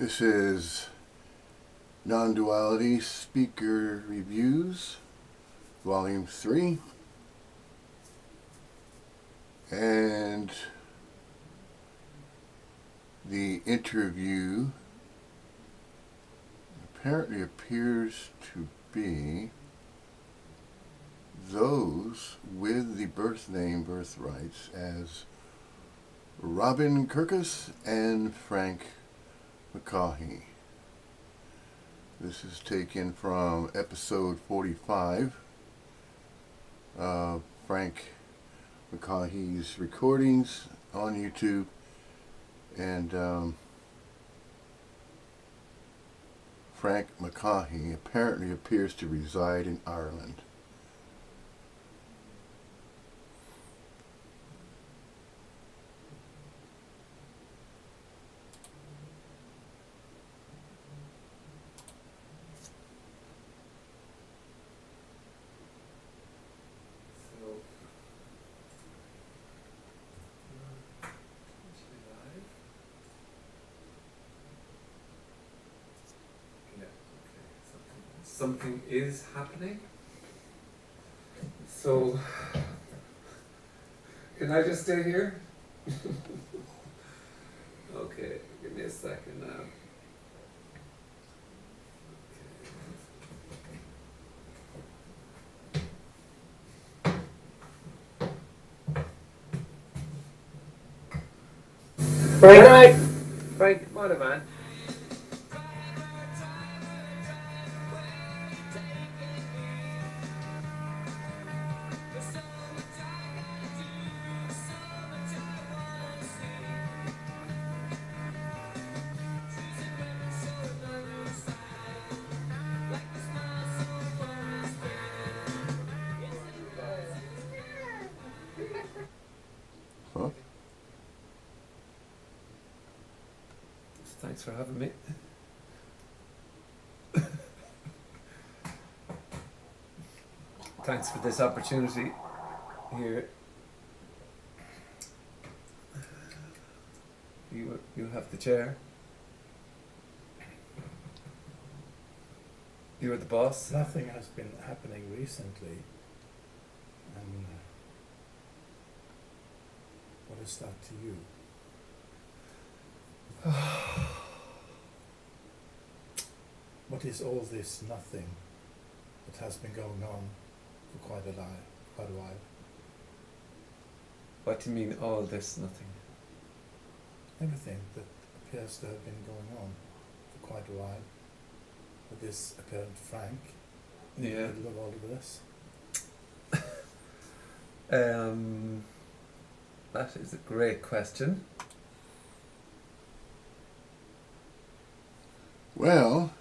This is Non-Duality Speaker Reviews, Volume 3. And the interview apparently appears to be those with the birth name birthrights as Robin Kirkus and Frank McCaughey. This is taken from episode 45 of Frank McCaughey's recordings on YouTube, and Frank McCaughey apparently appears to reside in Ireland. Something is happening. So, can I just stay here? Okay, give me a second now. Frank, Frank, come on, man. Huh? Thanks for having me. Thanks for this opportunity here. You have the chair. You're the boss. nothing has been happening recently. And what is that to you? What is all this nothing that has been going on for quite a while? What do you mean all this nothing? Everything that appears to have been going on for quite a while. With this apparent Frank in the Yeah. middle of all of this. That is a great question. Well,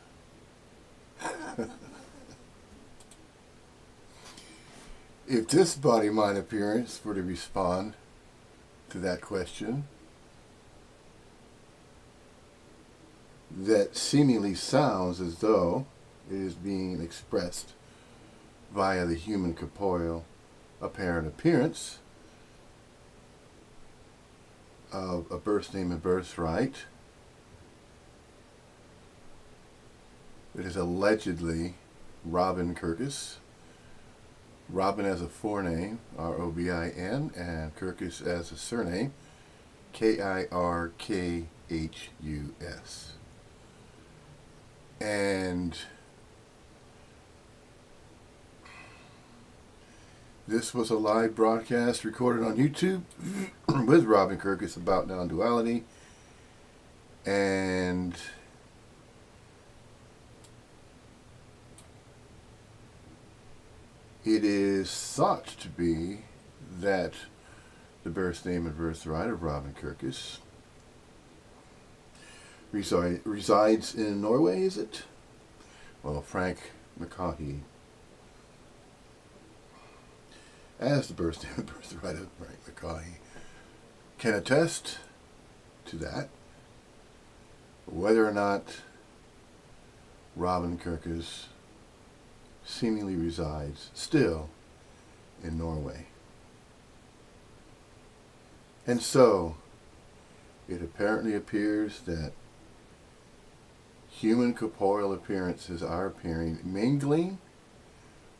if this body-mind appearance were to respond to that question, that seemingly sounds as though it is being expressed via the human corporeal apparent appearance of a birth name and birthright that is allegedly Robin Kirkus. Robin as a forename, R-O-B-I-N, and Kirkus as a surname, K-I-R-K-H-U-S. And this was a live broadcast recorded on YouTube with Robin Kirkus about non-duality. And it is thought to be that the birth name and birthright of Robin Kirkus resides in Norway, is it? Well, Frank McCaughey, as the birth name and birthright of Frank McCaughey, can attest to that. Whether or not Robin Kirkus seemingly resides still in Norway. And so, it apparently appears that human corporeal appearances are appearing, mingling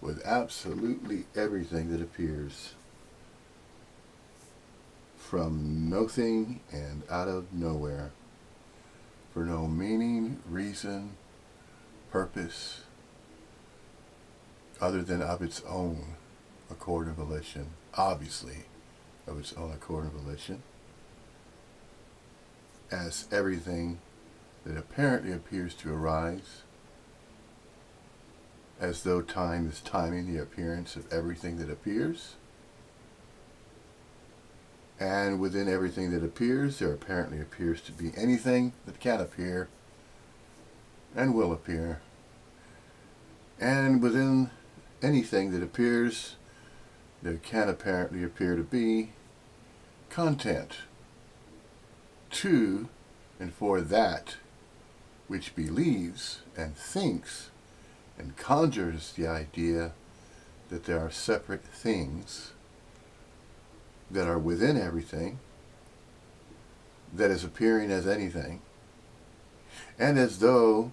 with absolutely everything that appears, from nothing and out of nowhere, for no meaning, reason, purpose, other than of its own accord and volition, obviously of its own accord and volition, as everything that apparently appears to arise, as though time is timing the appearance of everything that appears. And within everything that appears, there apparently appears to be anything that can appear and will appear. And within anything that appears, there can apparently appear to be content to and for that which believes and thinks and conjures the idea that there are separate things that are within everything that is appearing as anything, and as though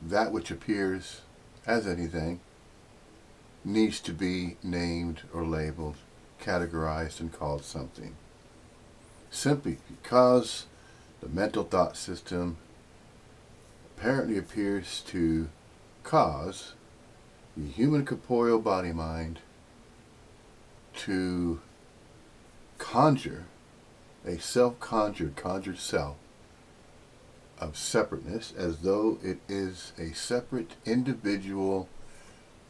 that which appears as anything needs to be named or labeled, categorized, and called something, simply because the mental thought system apparently appears to cause the human corporeal body mind to conjure a conjured self of separateness, as though it is a separate individual,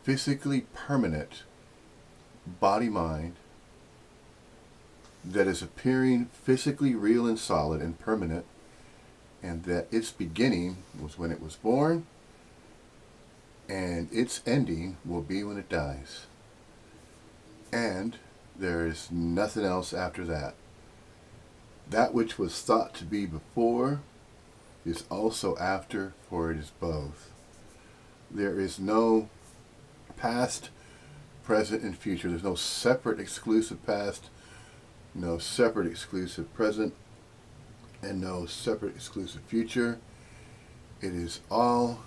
physically permanent body mind that is appearing physically real and solid and permanent, and that its beginning was when it was born, and its ending will be when it dies. And there is nothing else after that. That which was thought to be before is also after, for it is both. There is no past, present, and future. There's no separate exclusive past, no separate exclusive present, and no separate exclusive future. It is all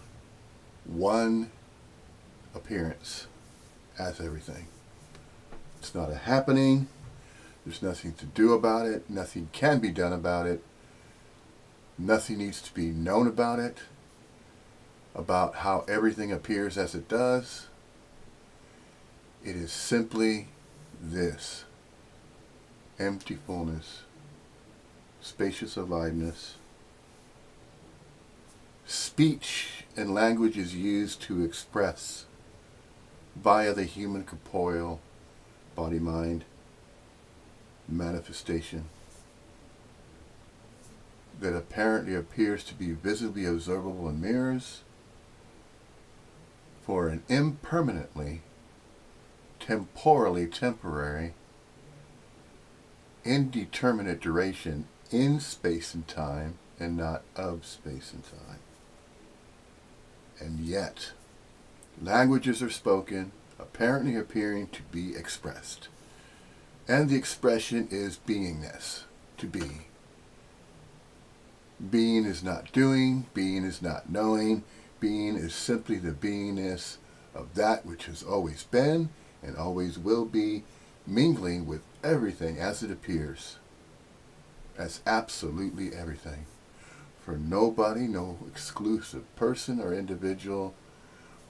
one appearance as everything. It's not a happening. There's nothing to do about it. Nothing can be done about it. Nothing needs to be known about it, about how everything appears as it does. It is simply this: empty fullness, spacious aliveness. Speech and language is used to express via the human corporeal body-mind manifestation that apparently appears to be visibly observable in mirrors for an impermanently, temporally temporary, indeterminate duration in space and time, and not of space and time. And yet, languages are spoken, apparently appearing to be expressed. And the expression is beingness, to be. Being is not doing, being is not knowing, being is simply the beingness of that which has always been and always will be, mingling with everything as it appears, as absolutely everything. For nobody, no exclusive person or individual,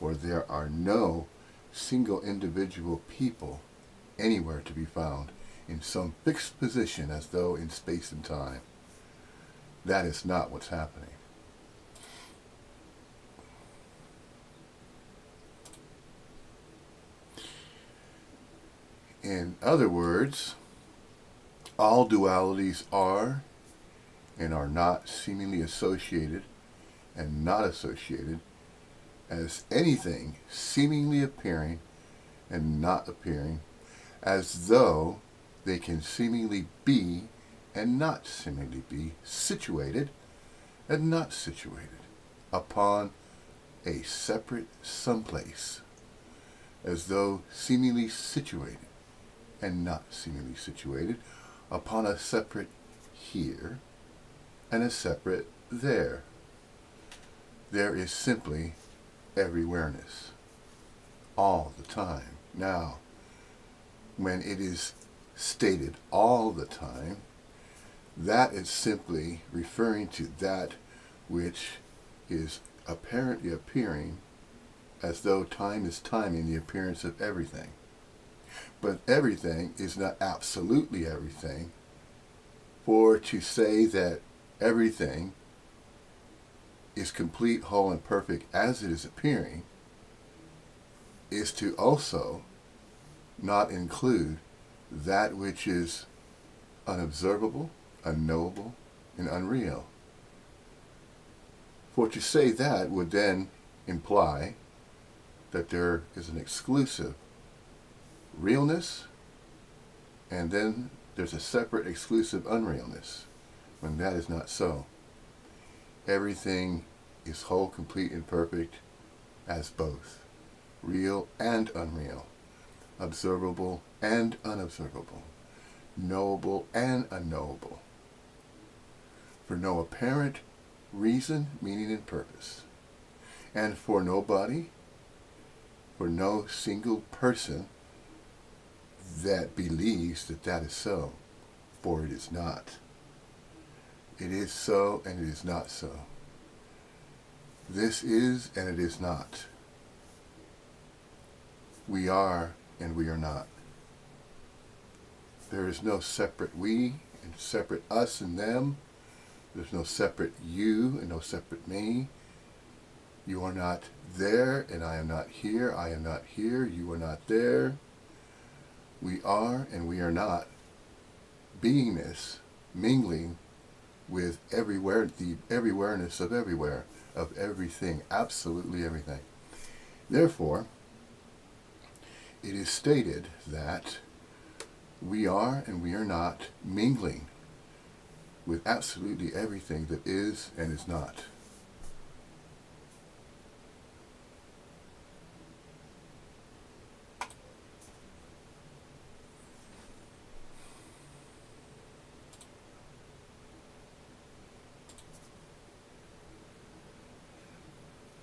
or there are no single individual people anywhere to be found in some fixed position as though in space and time. That is not what's happening. In other words, all dualities are and are not seemingly associated and not associated as anything seemingly appearing and not appearing, as though they can seemingly be and not seemingly be, situated and not situated upon a separate someplace, as though seemingly situated and not seemingly situated upon a separate here and a separate there. there is simply everywhereness all the time. Now, when it is stated all the time, that is simply referring to that which is apparently appearing as though time is timing the appearance of everything. But everything is not absolutely everything. For to say that everything is complete, whole, and perfect as it is appearing is to also not include that which is unobservable, unknowable, and unreal. For to say that would then imply that there is an exclusive realness, and then there's a separate exclusive unrealness, when that is not so. Everything is whole, complete, and perfect as both, real and unreal, observable and unobservable, knowable and unknowable, for no apparent reason, meaning, and purpose, and for nobody, for no single person that believes that that is so, for it is not. It is so and it is not so. This is and it is not. We are and we are not. There is no separate we and separate us and them. There's no separate you and no separate me. You are not there and I am not here. I am not here. You are not there. We are and we are not. Beingness mingling with everywhere, the everywhereness of everywhere, of everything, absolutely everything. Therefore, it is stated that we are and we are not mingling with absolutely everything that is and is not.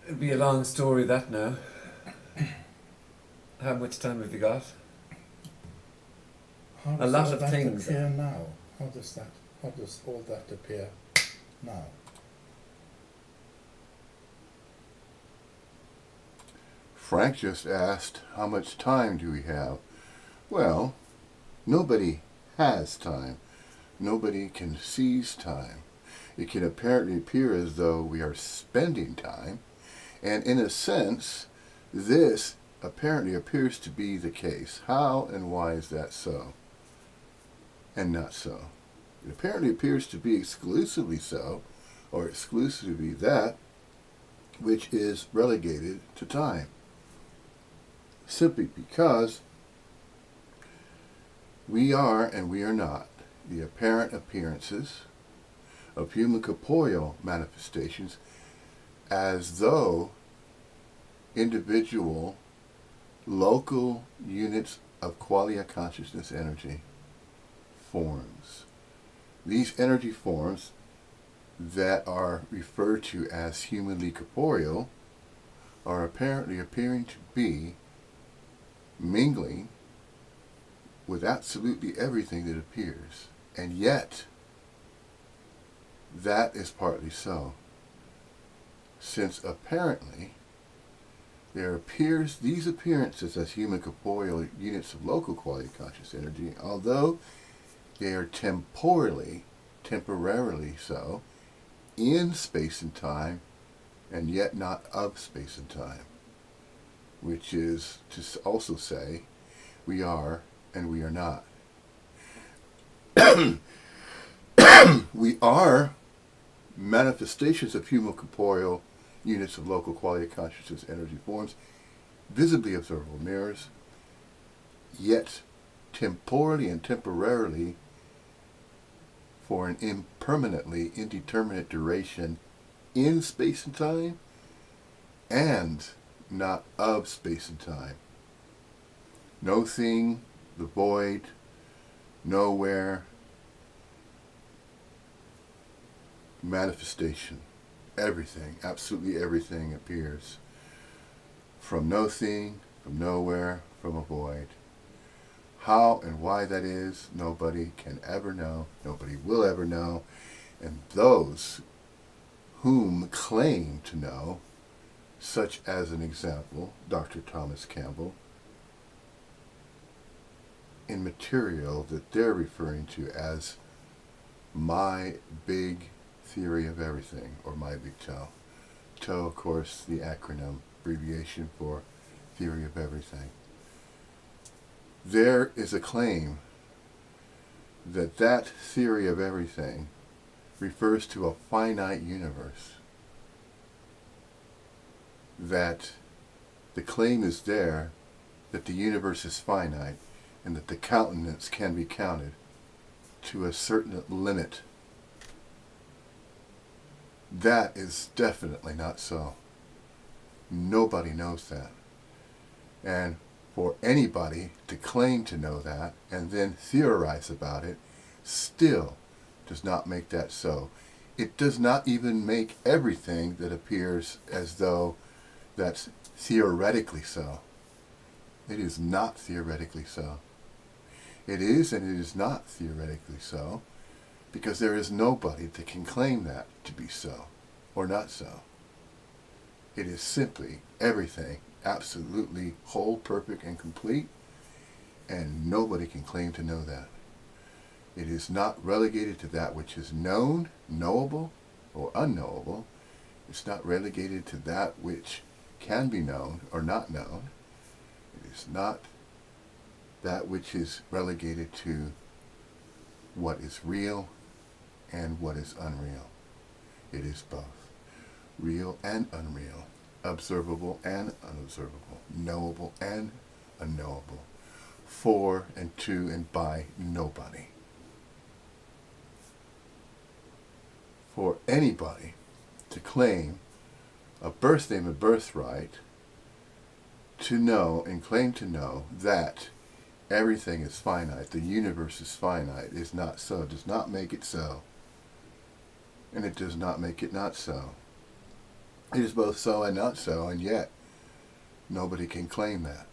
It'd be a long story that now. How much time have you got? How A does lot all of that things. appear now? How does all that appear now? Frank just asked, how much time do we have? Well, nobody has time. Nobody can seize time. It can apparently appear as though we are spending time, and in a sense, this apparently appears to be the case. How and why is that so? And not so. It apparently appears to be exclusively so, or exclusively that, which is relegated to time. Simply because we are and we are not the apparent appearances of human corporeal manifestations as though individual local units of qualia consciousness energy forms. These energy forms that are referred to as humanly corporeal are apparently appearing to be mingling with absolutely everything that appears. And yet, that is partly so, since apparently there appears these appearances as human corporeal units of local quality conscious energy, although they are temporarily so, in space and time, and yet not of space and time, which is to also say we are and we are not. We are manifestations of human corporeal units of local quality of consciousness energy forms, visibly observable mirrors, yet temporally and temporarily for an impermanently indeterminate duration in space and time, and not of space and time. No thing, the void, nowhere, manifestation. everything, absolutely everything appears. From nothing, from nowhere, from a void. How and why that is, nobody can ever know, nobody will ever know, and those whom claim to know, such as an example, Dr. Thomas Campbell, in material that they're referring to as my big theory of everything, or my big toe. Toe, of course, the acronym, abbreviation for theory of everything. There is a claim that that theory of everything refers to a finite universe. That the claim is there that the universe is finite and that the countenance can be counted to a certain limit. That is definitely not so. Nobody knows that. And for anybody to claim to know that and then theorize about it still does not make that so. It does not even make everything that appears as though that's theoretically so. It is not theoretically so. It is and it is not theoretically so because there is nobody that can claim that to be so or not so. It is simply everything, absolutely whole, perfect, and complete, and nobody can claim to know that. It is not relegated to that which is known, knowable, or unknowable. It's not relegated to that which can be known or not known. It is not that which is relegated to what is real and what is unreal. It is both. Real and unreal. Observable and unobservable. Knowable and unknowable. For and to and by nobody. For anybody to claim a birth name, a birthright, to know and claim to know that everything is finite, the universe is finite, is not so, does not make it so. And it does not make it not so. It is both so and not so, and yet nobody can claim that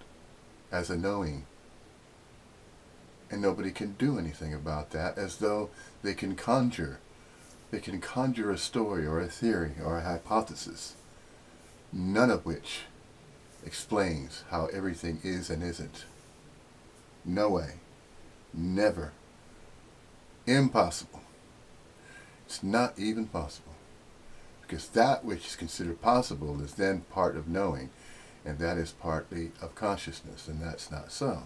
as a knowing. And nobody can do anything about that as though they can conjure. They can conjure a story or a theory or a hypothesis, none of which explains how everything is and isn't. No way. Never. Impossible. It's not even possible. Because that which is considered possible is then part of knowing, and that is partly of consciousness, and that's not so.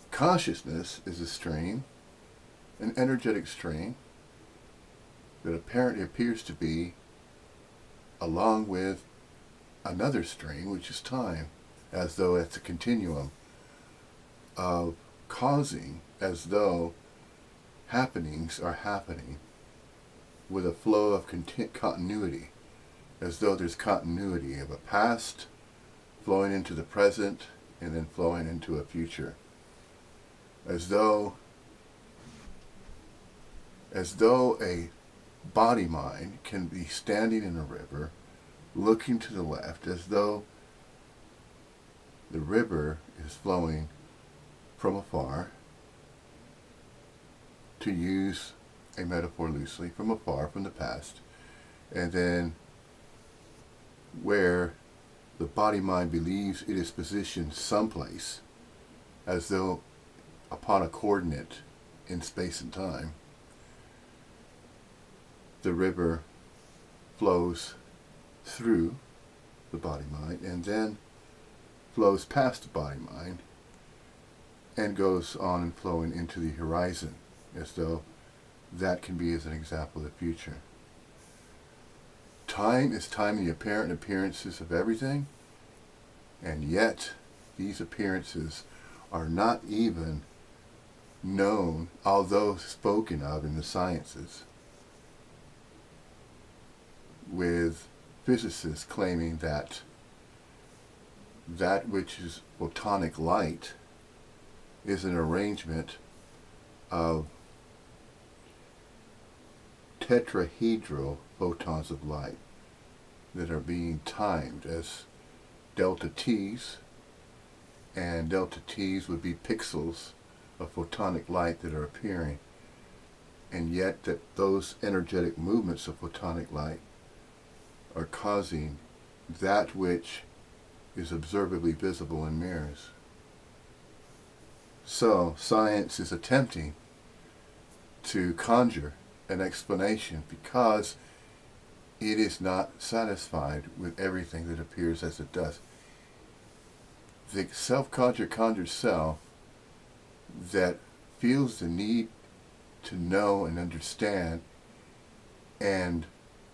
Consciousness is a stream, an energetic stream, that apparently appears to be along with another stream, which is time, as though it's a continuum of causing, as though happenings are happening with a flow of continuity, as though there's continuity of a past flowing into the present and then flowing into a future, as though a body mind can be standing in a river looking to the left, as though the river is flowing from afar, to use a metaphor loosely, from afar, from the past, and then where the body mind believes it is positioned someplace, as though upon a coordinate in space and time, the river flows through the body mind and then flows past the body mind and goes on and flowing into the horizon, as though that can be as an example of the future. Time is timing the apparent appearances of everything, and yet these appearances are not even known, although spoken of in the sciences, with physicists claiming that that which is photonic light is an arrangement of tetrahedral photons of light that are being timed as delta t's, and delta t's would be pixels of photonic light that are appearing, and yet that those energetic movements of photonic light are causing that which is observably visible in mirrors. So science is attempting to conjure an explanation because it is not satisfied with everything that appears as it does. The conjured self that feels the need to know and understand and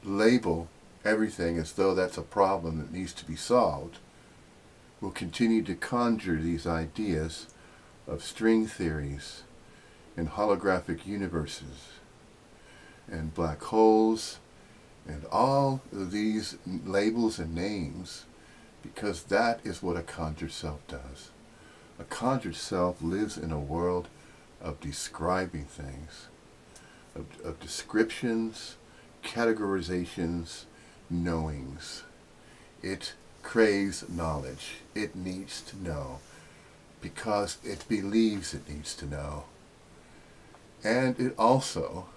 label everything as though that's a problem that needs to be solved will continue to conjure these ideas of string theories and holographic universes and black holes and all of these labels and names, because that is what a conjured self does. A conjured self lives in a world of describing things, of descriptions, categorizations, knowings. It craves knowledge. It needs to know because it believes it needs to know. And it also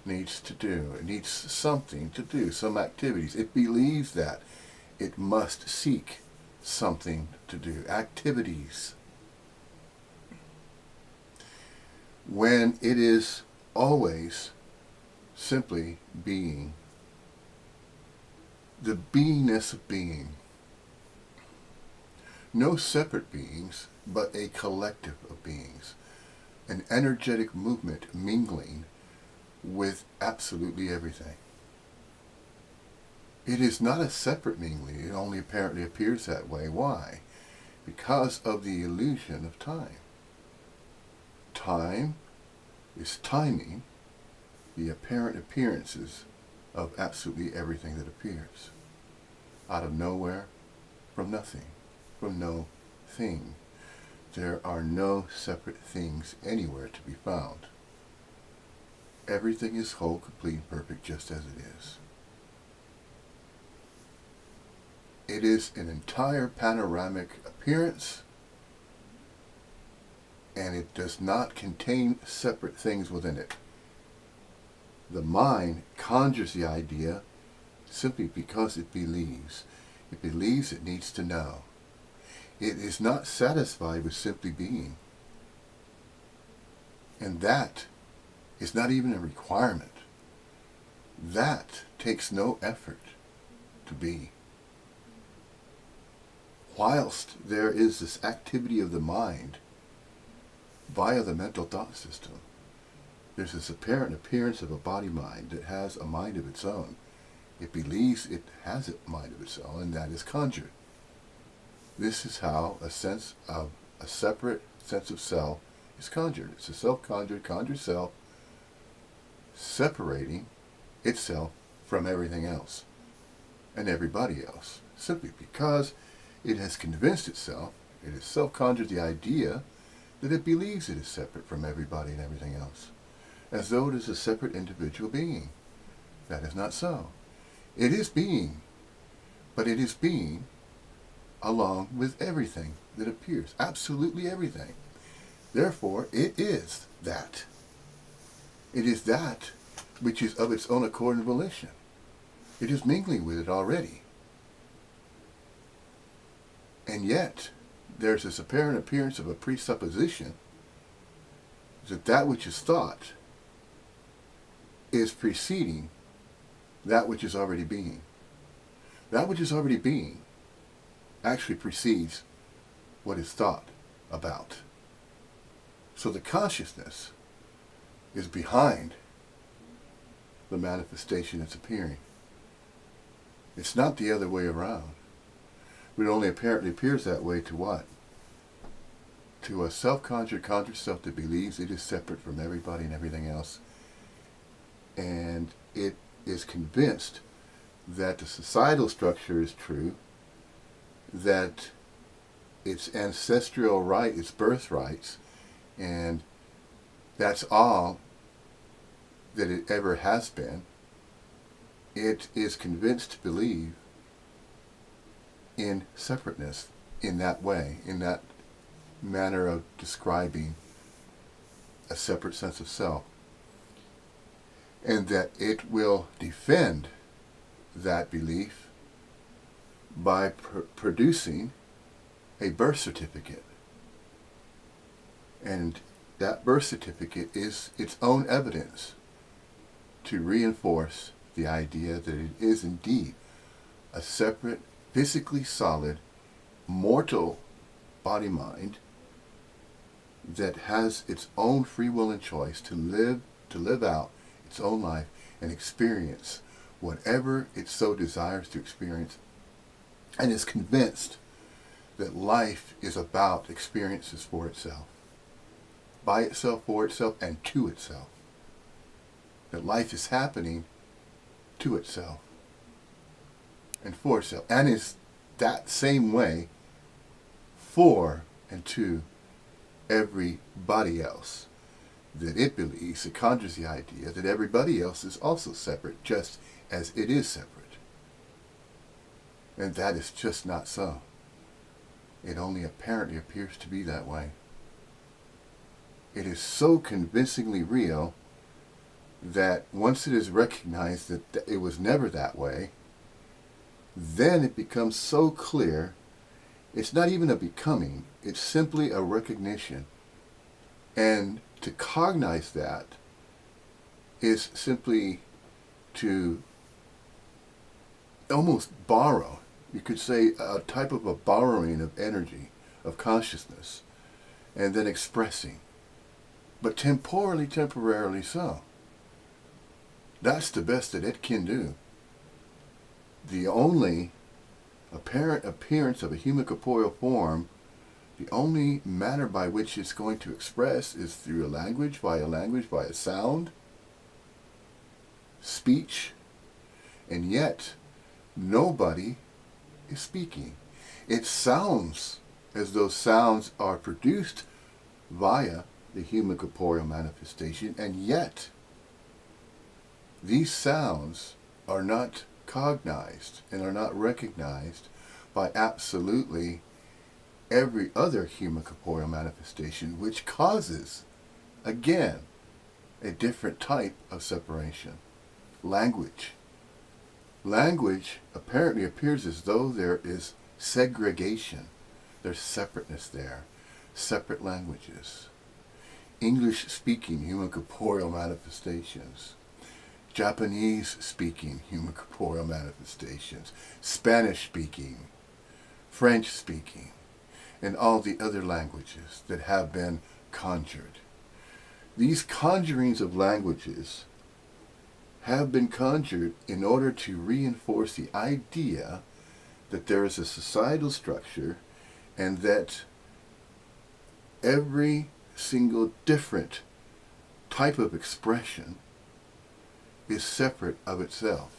needs to do. It needs something to do, some activities. It believes that it must seek something to do, activities. When it is always simply being, the beingness of being. No separate beings, but a collective of beings. An energetic movement mingling with absolutely everything. It is not a separate mingling. It only apparently appears that way. Why? Because of the illusion of time. Time is timing the apparent appearances of absolutely everything that appears. Out of nowhere, from nothing, from no thing. There are no separate things anywhere to be found. Everything is whole, complete, and perfect just as it is. It is an entire panoramic appearance, and it does not contain separate things within it. The mind conjures the idea simply because it believes. It believes it needs to know. It is not satisfied with simply being. And that is not even a requirement. That takes no effort to be. Whilst there is this activity of the mind via the mental thought system, there's this apparent appearance of a body-mind that has a mind of its own. It believes it has a mind of its own, and that is conjured. This is how a sense of a separate sense of self is conjured. It's a self-conjured, conjured self separating itself from everything else and everybody else, simply because it has convinced itself, it has self-conjured the idea that it believes it is separate from everybody and everything else, as though it is a separate individual being. That is not so. It is being, but it is being along with everything that appears, absolutely everything. Therefore, it is that. It is that which is of its own accord and volition. It is mingling with it already. And yet, there's this apparent appearance of a presupposition that that which is thought is preceding that which is already being. That which is already being actually precedes what is thought about. So the consciousness is behind the manifestation that's appearing. It's not the other way around. But it only apparently appears that way to what? To a self-conjured, conjured self that believes it is separate from everybody and everything else. And it is convinced that the societal structure is true, that its ancestral right, its birthrights, and that's all that it ever has been. It is convinced to believe in separateness in that way, in that manner of describing a separate sense of self, and that it will defend that belief by producing a birth certificate. And that birth certificate is its own evidence to reinforce the idea that it is indeed a separate, physically solid, mortal body-mind that has its own free will and choice to live out its own life and experience whatever it so desires to experience, and is convinced that life is about experiences for itself, by itself, for itself, and to itself. That life is happening to itself and for itself, and is that same way for and to everybody else. That it believes, it conjures the idea that everybody else is also separate, just as it is separate. And that is just not so. It only apparently appears to be that way. It is so convincingly real that once it is recognized that it was never that way, then it becomes so clear. It's not even a becoming, it's simply a recognition. And to cognize that is simply to almost borrow, you could say a type of a borrowing of energy, of consciousness, and then expressing. But temporarily so. That's the best that it can do. The only apparent appearance of a human corporeal form, the only manner by which it's going to express is through a language, by a sound, speech, and yet nobody is speaking. It sounds as though sounds are produced via the human corporeal manifestation, and yet these sounds are not cognized and are not recognized by absolutely every other human corporeal manifestation, which causes, again, a different type of separation. Language. Language apparently appears as though there is segregation. There's separateness there. Separate languages. English-speaking human corporeal manifestations. Japanese-speaking human corporeal manifestations. Spanish-speaking. French-speaking. And all the other languages that have been conjured. These conjurings of languages have been conjured in order to reinforce the idea that there is a societal structure and that every single different type of expression is separate of itself,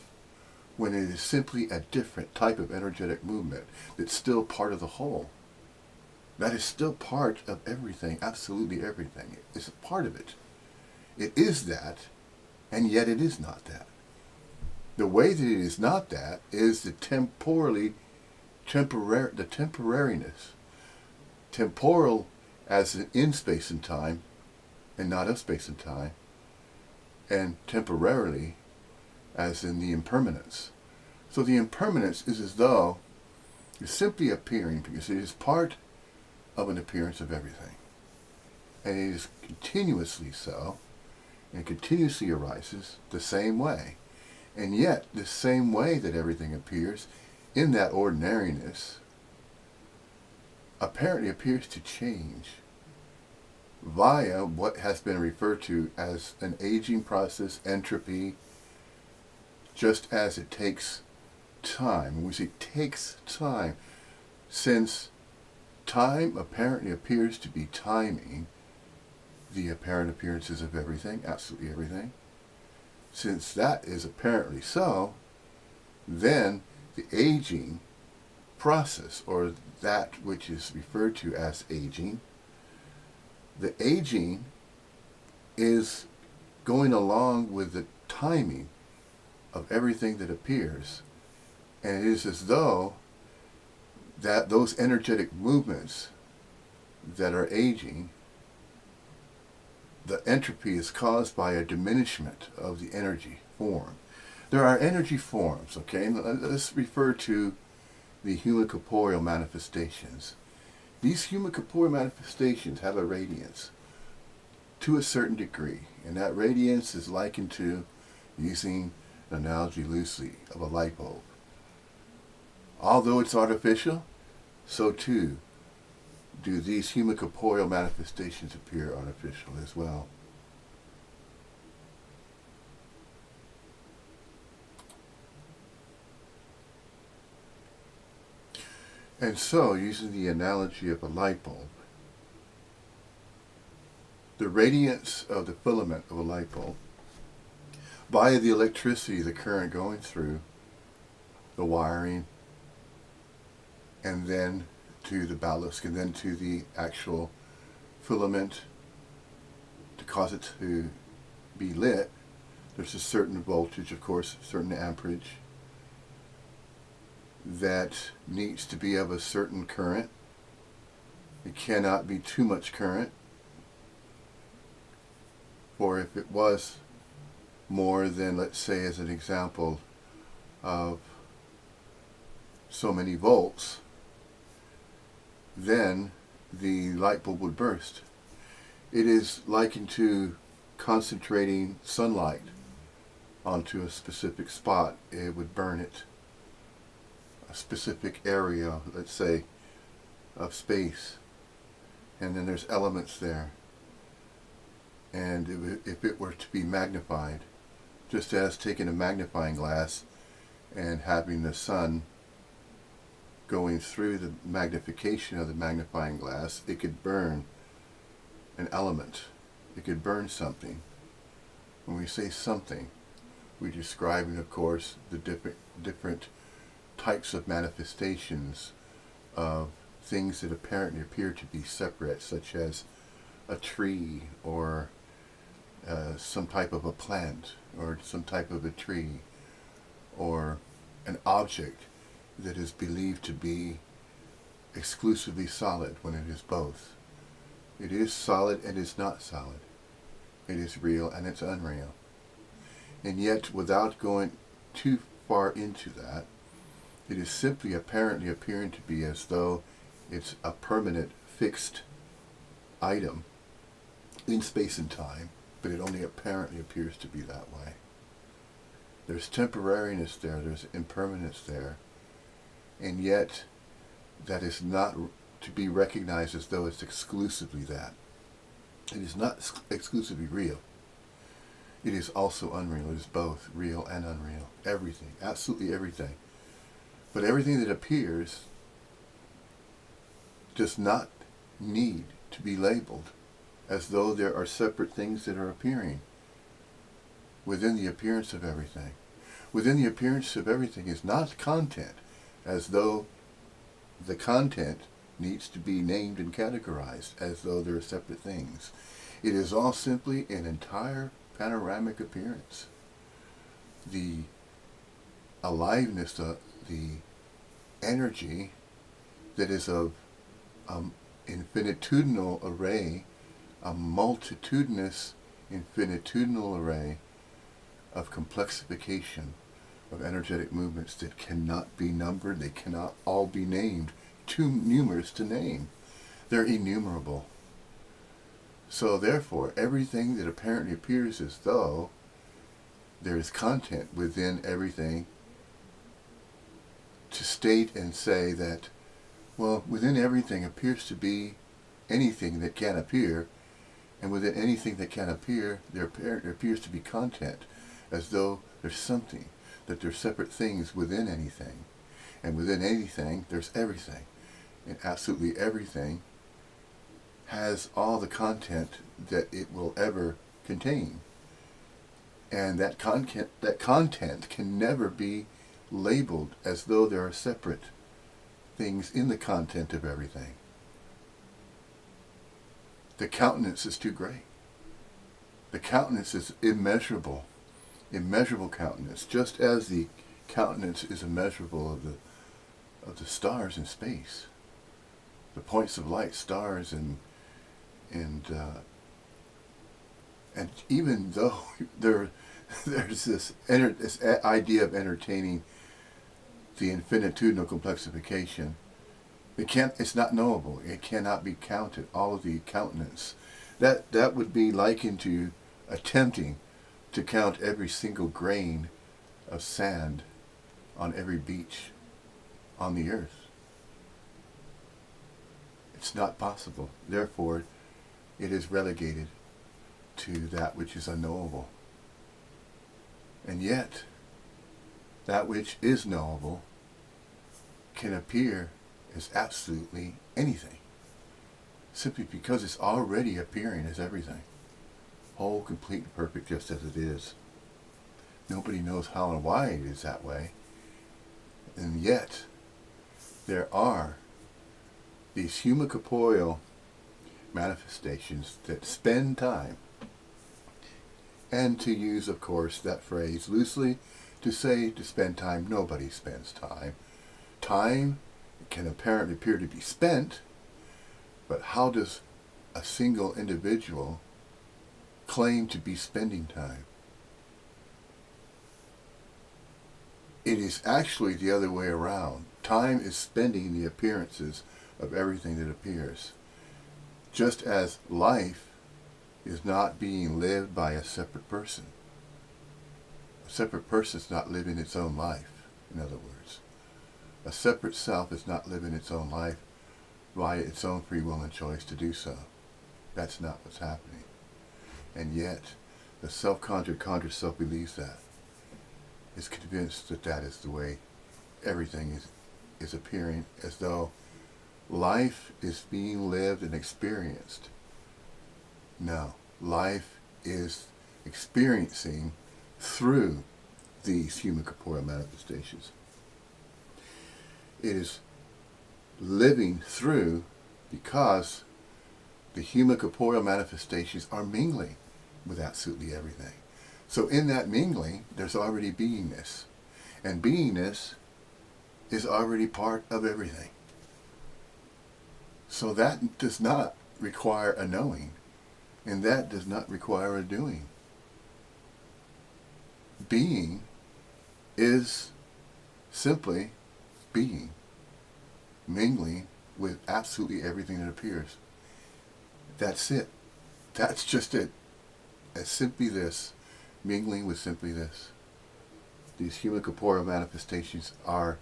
when it is simply a different type of energetic movement that's still part of the whole. That is still part of everything, absolutely everything. It's a part of it. It is that, and yet it is not that. The way that it is not that is the temporariness. Temporal as in space and time, and not of space and time, and temporarily as in the impermanence. So the impermanence is as though it's simply appearing because it is part of an appearance of everything. And it is continuously so, and continuously arises the same way. And yet, the same way that everything appears in that ordinariness apparently appears to change via what has been referred to as an aging process, entropy, just as it takes time. When we say takes time, since time apparently appears to be timing the apparent appearances of everything, absolutely everything, since that is apparently so, then the aging process, or that which is referred to as aging, the aging is going along with the timing of everything that appears. And it is as though that those energetic movements that are aging, the entropy is caused by a diminishment of the energy form. There are energy forms, okay? And let's refer to the human corporeal manifestations. These human corporeal manifestations have a radiance to a certain degree, and that radiance is likened to, using an analogy loosely, of a light bulb. Although it's artificial, so too do these human corporeal manifestations appear artificial as well. And so, using the analogy of a light bulb, the radiance of the filament of a light bulb, via the electricity, the current going through the wiring, and then to the ballast, and then to the actual filament to cause it to be lit, there's a certain voltage, of course, a certain amperage that needs to be of a certain current. It cannot be too much current, or if it was more than, let's say as an example, of so many volts, then the light bulb would burst. It is likened to concentrating sunlight onto a specific spot. It would burn it. A specific area, let's say, of space. And then there's elements there. And if it were to be magnified, just as taking a magnifying glass and having the sun going through the magnification of the magnifying glass, it could burn an element. It could burn something. When we say something, we're describing, of course, the different types of manifestations of things that apparently appear to be separate, such as a tree, or some type of a plant, or some type of a tree, or an object that is believed to be exclusively solid when it is both. It is solid and it's not solid. It is real and it's unreal. And yet, without going too far into that, it is simply apparently appearing to be as though it's a permanent, fixed item in space and time, but it only apparently appears to be that way. There's temporariness there, there's impermanence there, and yet that is not to be recognized as though it's exclusively that. It is not exclusively real. It is also unreal. It is both real and unreal. Everything, absolutely everything. But everything that appears does not need to be labeled as though there are separate things that are appearing within the appearance of everything. Within the appearance of everything is not content, as though the content needs to be named and categorized as though they're separate things. It is all simply an entire panoramic appearance. The aliveness, the energy that is of infinitudinal array, a multitudinous infinitudinal array of complexification of energetic movements that cannot be numbered, they cannot all be named, too numerous to name. They're innumerable. So therefore, everything that apparently appears as though there is content within everything, to state and say that, well, within everything appears to be anything that can appear, and within anything that can appear, there appears to be content, as though there's something, that there's separate things within anything. And within anything, there's everything. And absolutely everything has all the content that it will ever contain. And that content can never be labeled as though there are separate things in the content of everything. The countenance is too great. The countenance is immeasurable, immeasurable countenance, just as the countenance is immeasurable of the stars in space, the points of light, stars, and even though there's this idea of entertaining the infinitudinal complexification, it's not knowable. It cannot be counted. All of the countenance, that would be likened to attempting to count every single grain of sand on every beach on the earth. It's not possible. Therefore, it is relegated to that which is unknowable. And yet, that which is knowable can appear as absolutely anything, simply because it's already appearing as everything, whole, complete, and perfect, just as it is. Nobody knows how and why it is that way, and yet there are these human-corporeal manifestations that spend time, and to use, of course, that phrase loosely, to say to spend time, nobody spends time. Time can apparently appear to be spent, but how does a single individual claim to be spending time? It is actually the other way around. Time is spending the appearances of everything that appears. Just as life is not being lived by a separate person. A separate person is not living its own life, in other words. A separate self is not living its own life via its own free will and choice to do so. That's not what's happening. And yet, the self-conjured self believes that. Is convinced that that is the way everything is appearing, as though life is being lived and experienced. No, life is experiencing through these human corporeal manifestations. It is living through because the human corporeal manifestations are mingling with absolutely everything. So in that mingling, there's already beingness. And beingness is already part of everything. So that does not require a knowing, and that does not require a doing. Being is simply being, mingling with absolutely everything that appears. That's it. That's just it. As simply this, mingling with simply this. These human corporeal manifestations are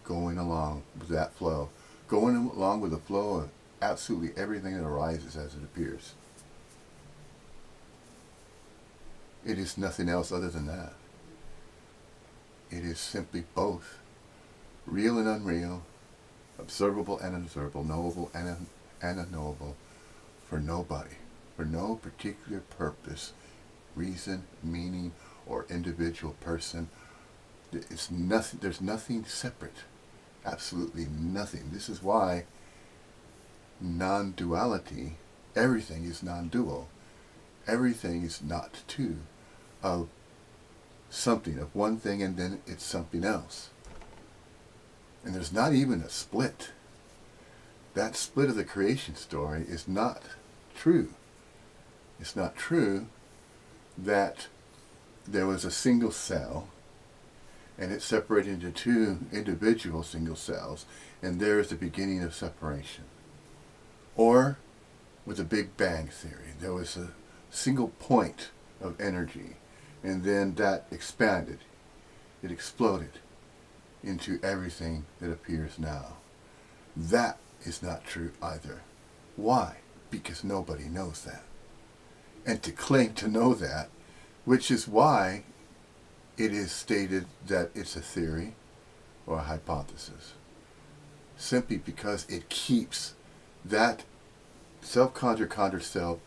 going along with that flow, going along with the flow of absolutely everything that arises as it appears. It is nothing else other than that. It is simply both real and unreal, observable and unobservable, knowable and unknowable, for nobody, for no particular purpose, reason, meaning, or individual person. It's nothing. There's nothing separate. Absolutely nothing. This is why non-duality, everything is non-dual. Everything is not two of something, of one thing, and then it's something else. And there's not even a split. That split of the creation story is not true. It's not true that there was a single cell and it separated into two individual single cells, and there is the beginning of separation. Or with the Big Bang theory, there was a single point of energy, and then that expanded. It exploded into everything that appears now. That is not true either. Why? Because nobody knows that. And to claim to know that, which is why it is stated that it's a theory or a hypothesis, simply because it keeps that self-conjured self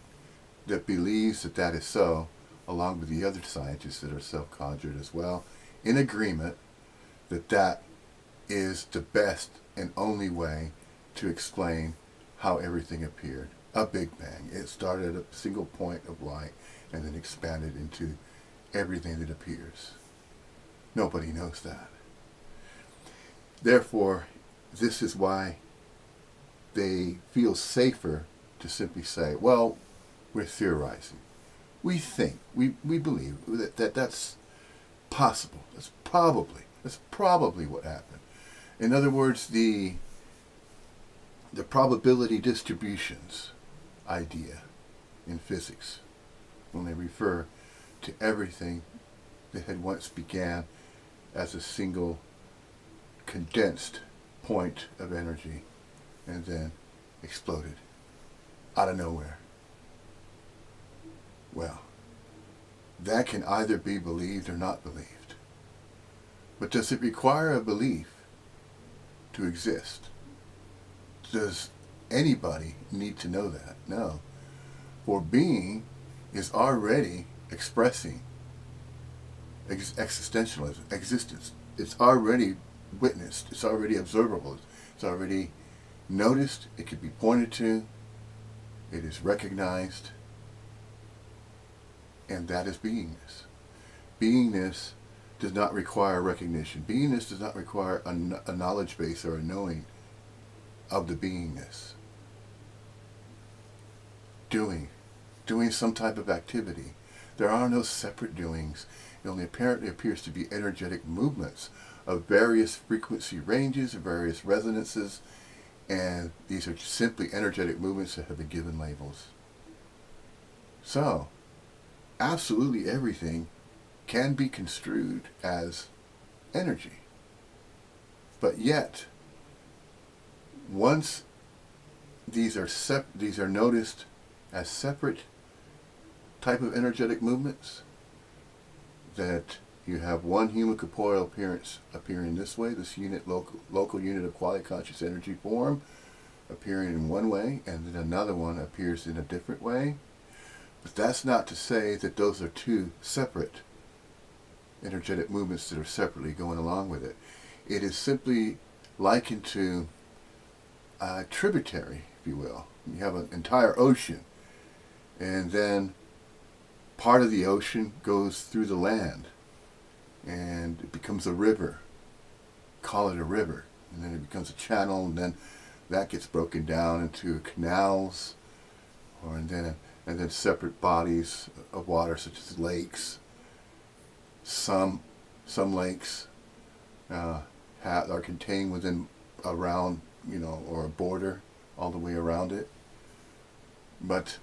that believes that that is so, along with the other scientists that are self-conjured as well, in agreement that that is the best and only way to explain how everything appeared. A Big Bang. It started at a single point of light, and then expanded into everything that appears. Nobody knows that. Therefore, this is why they feel safer to simply say, well, we're theorizing. We think, we believe that's possible. That's probably what happened. In other words, the probability distributions idea in physics, when they refer to everything that had once began as a single condensed point of energy and then exploded out of nowhere. Well, that can either be believed or not believed. But does it require a belief to exist? Does anybody need to know that? No. For being is already expressing existentialism, existence. It's already witnessed. It's already observable. It's already noticed. It can be pointed to. It is recognized. And that is beingness. Beingness does not require recognition. Beingness does not require a knowledge base or a knowing of the beingness. Doing some type of activity. There are no separate doings. It only apparently appears to be energetic movements of various frequency ranges, various resonances, and these are simply energetic movements that have been given labels. So, absolutely everything can be construed as energy. But yet, once these are noticed as separate type of energetic movements, that you have one human corporeal appearance appearing this way, this local unit of quality conscious energy form appearing in one way, and then another one appears in a different way. But that's not to say that those are two separate energetic movements that are separately going along with it. It is simply likened to a tributary, if you will. You have an entire ocean, and then part of the ocean goes through the land, and it becomes a river. Call it a river. And then it becomes a channel, and then that gets broken down into canals, and then separate bodies of water, such as lakes. Some lakes are contained within around, or a border all the way around it. But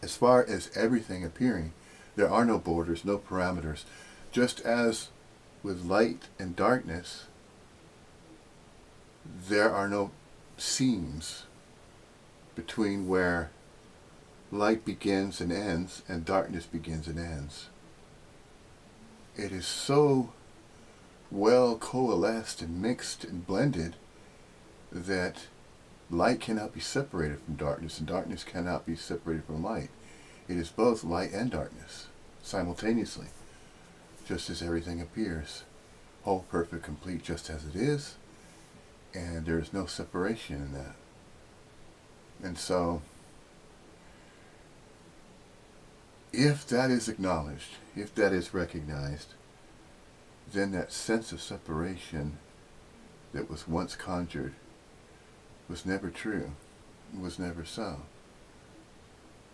as far as everything appearing, there are no borders, no parameters. Just as with light and darkness, there are no seams between where light begins and ends and darkness begins and ends. It is so well coalesced and mixed and blended that light cannot be separated from darkness, and darkness cannot be separated from light. It is both light and darkness simultaneously, just as everything appears, whole, perfect, complete, just as it is, and there is no separation in that. And so, if that is acknowledged, if that is recognized, then that sense of separation that was once conjured was never true. It was never so.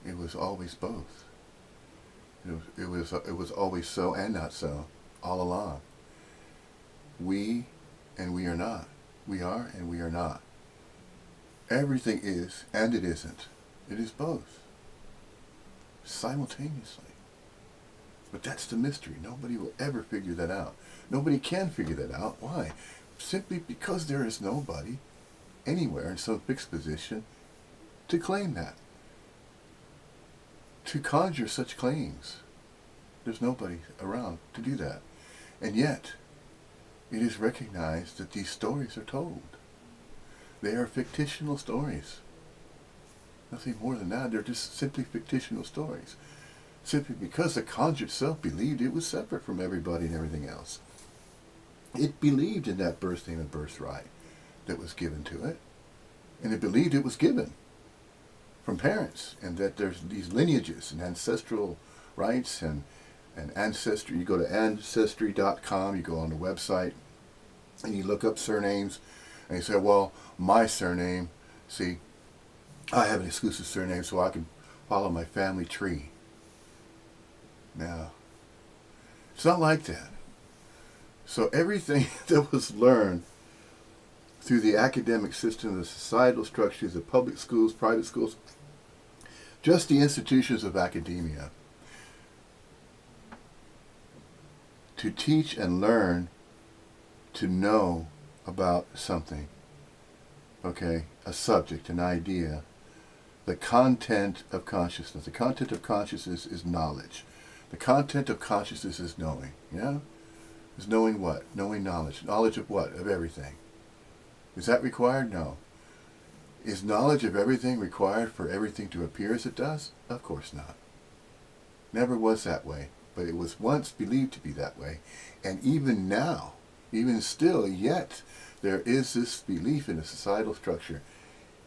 It was always both. It was always so and not so, all along. We and we are not. We are and we are not. Everything is and it isn't. It is both. Simultaneously. But that's the mystery. Nobody will ever figure that out. Nobody can figure that out. Why? Simply because there is nobody anywhere in some fixed position to claim that. To conjure such claims. There's nobody around to do that. And yet, it is recognized that these stories are told. They are fictional stories. Nothing more than that. They're just simply fictional stories. Simply because the conjured self believed it was separate from everybody and everything else. It believed in that birthing and birthright that was given to it. And it believed it was given. from parents, and that there's these lineages and ancestral rights and ancestry. You go to ancestry.com, you go on the website, and you look up surnames, and you say, well, my surname, see, I have an exclusive surname so I can follow my family tree. Now, it's not like that. So everything that was learned through the academic system, the societal structures, the public schools, private schools, just the institutions of academia, to teach and learn to know about something, okay, a subject, an idea, the content of consciousness. The content of consciousness is knowledge. The content of consciousness is knowing, yeah? Is knowing what? Knowing knowledge. Knowledge of what? Of everything. Is that required? No. Is knowledge of everything required for everything to appear as it does? Of course not. Never was that way. But it was once believed to be that way. And even now, even still, yet, there is this belief in a societal structure.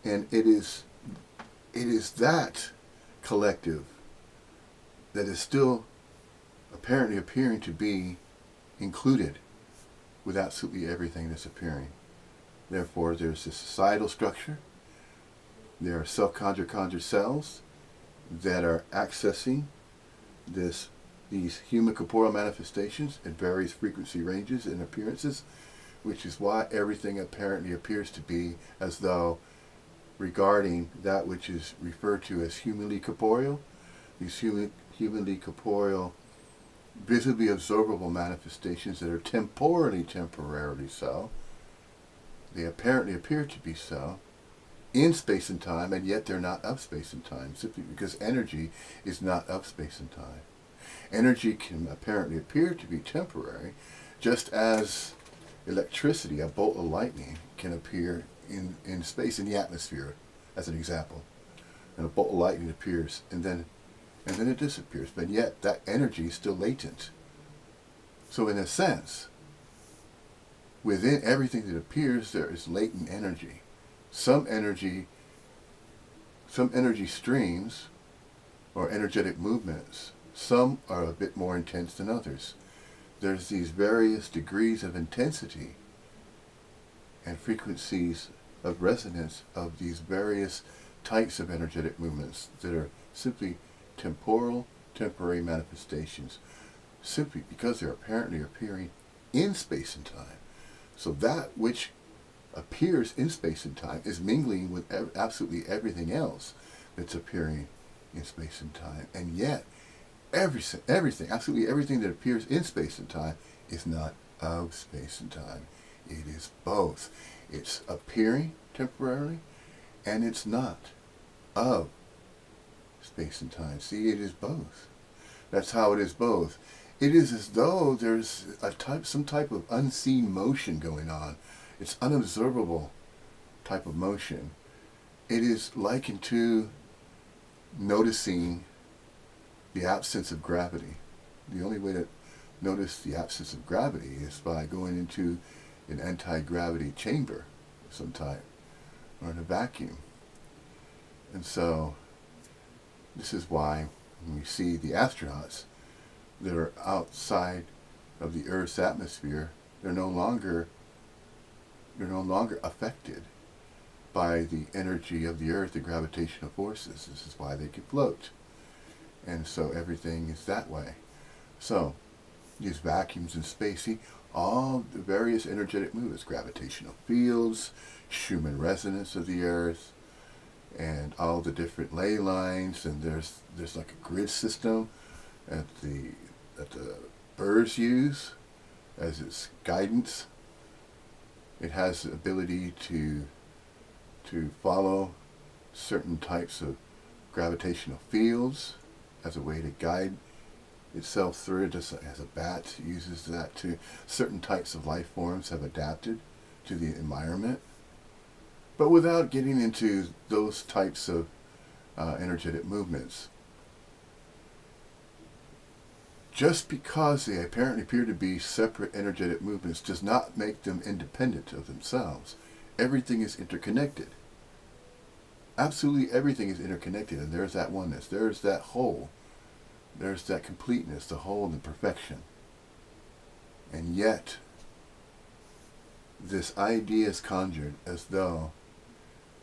And it is that collective that is still apparently appearing to be included with absolutely everything that's appearing. Therefore, there's a societal structure. There are self-conjured cells that are accessing these human corporeal manifestations at various frequency ranges and appearances, which is why everything apparently appears to be as though regarding that which is referred to as humanly corporeal, these humanly corporeal, visibly observable manifestations that are temporarily so. They apparently appear to be so in space and time, and yet they're not of space and time, simply because energy is not of space and time. Energy can apparently appear to be temporary, just as electricity, a bolt of lightning, can appear in space, in the atmosphere, as an example. And a bolt of lightning appears, and then it disappears, but yet that energy is still latent. So in a sense, within everything that appears, there is latent energy. Some energy streams, or energetic movements, some are a bit more intense than others. There's these various degrees of intensity and frequencies of resonance of these various types of energetic movements that are simply temporary manifestations, simply because they're apparently appearing in space and time. So that which appears in space and time is mingling with absolutely everything else that's appearing in space and time. And yet, everything, absolutely everything that appears in space and time is not of space and time. It is both. It's appearing temporarily, and it's not of space and time. See, it is both. That's how it is both. It is as though there's some type of unseen motion going on. It's unobservable type of motion. It is likened to noticing the absence of gravity. The only way to notice the absence of gravity is by going into an anti-gravity chamber of some type, or in a vacuum. And so, this is why when we see the astronauts that are outside of the Earth's atmosphere, they're no longer affected by the energy of the Earth, the gravitational forces. This is why they can float. And so everything is that way. So, these vacuums in space, see, all the various energetic movements, gravitational fields, Schumann resonance of the Earth, and all the different ley lines, and there's like a grid system that the birds use as its guidance. It has the ability to follow certain types of gravitational fields as a way to guide itself through it, just as a bat uses that to. Certain types of life forms have adapted to the environment, but without getting into those types of energetic movements. Just because they apparently appear to be separate energetic movements does not make them independent of themselves. Everything is interconnected. absolutely everything is interconnected, and there's that oneness, there's that whole, there's that completeness, the whole and the perfection. And yet, this idea is conjured as though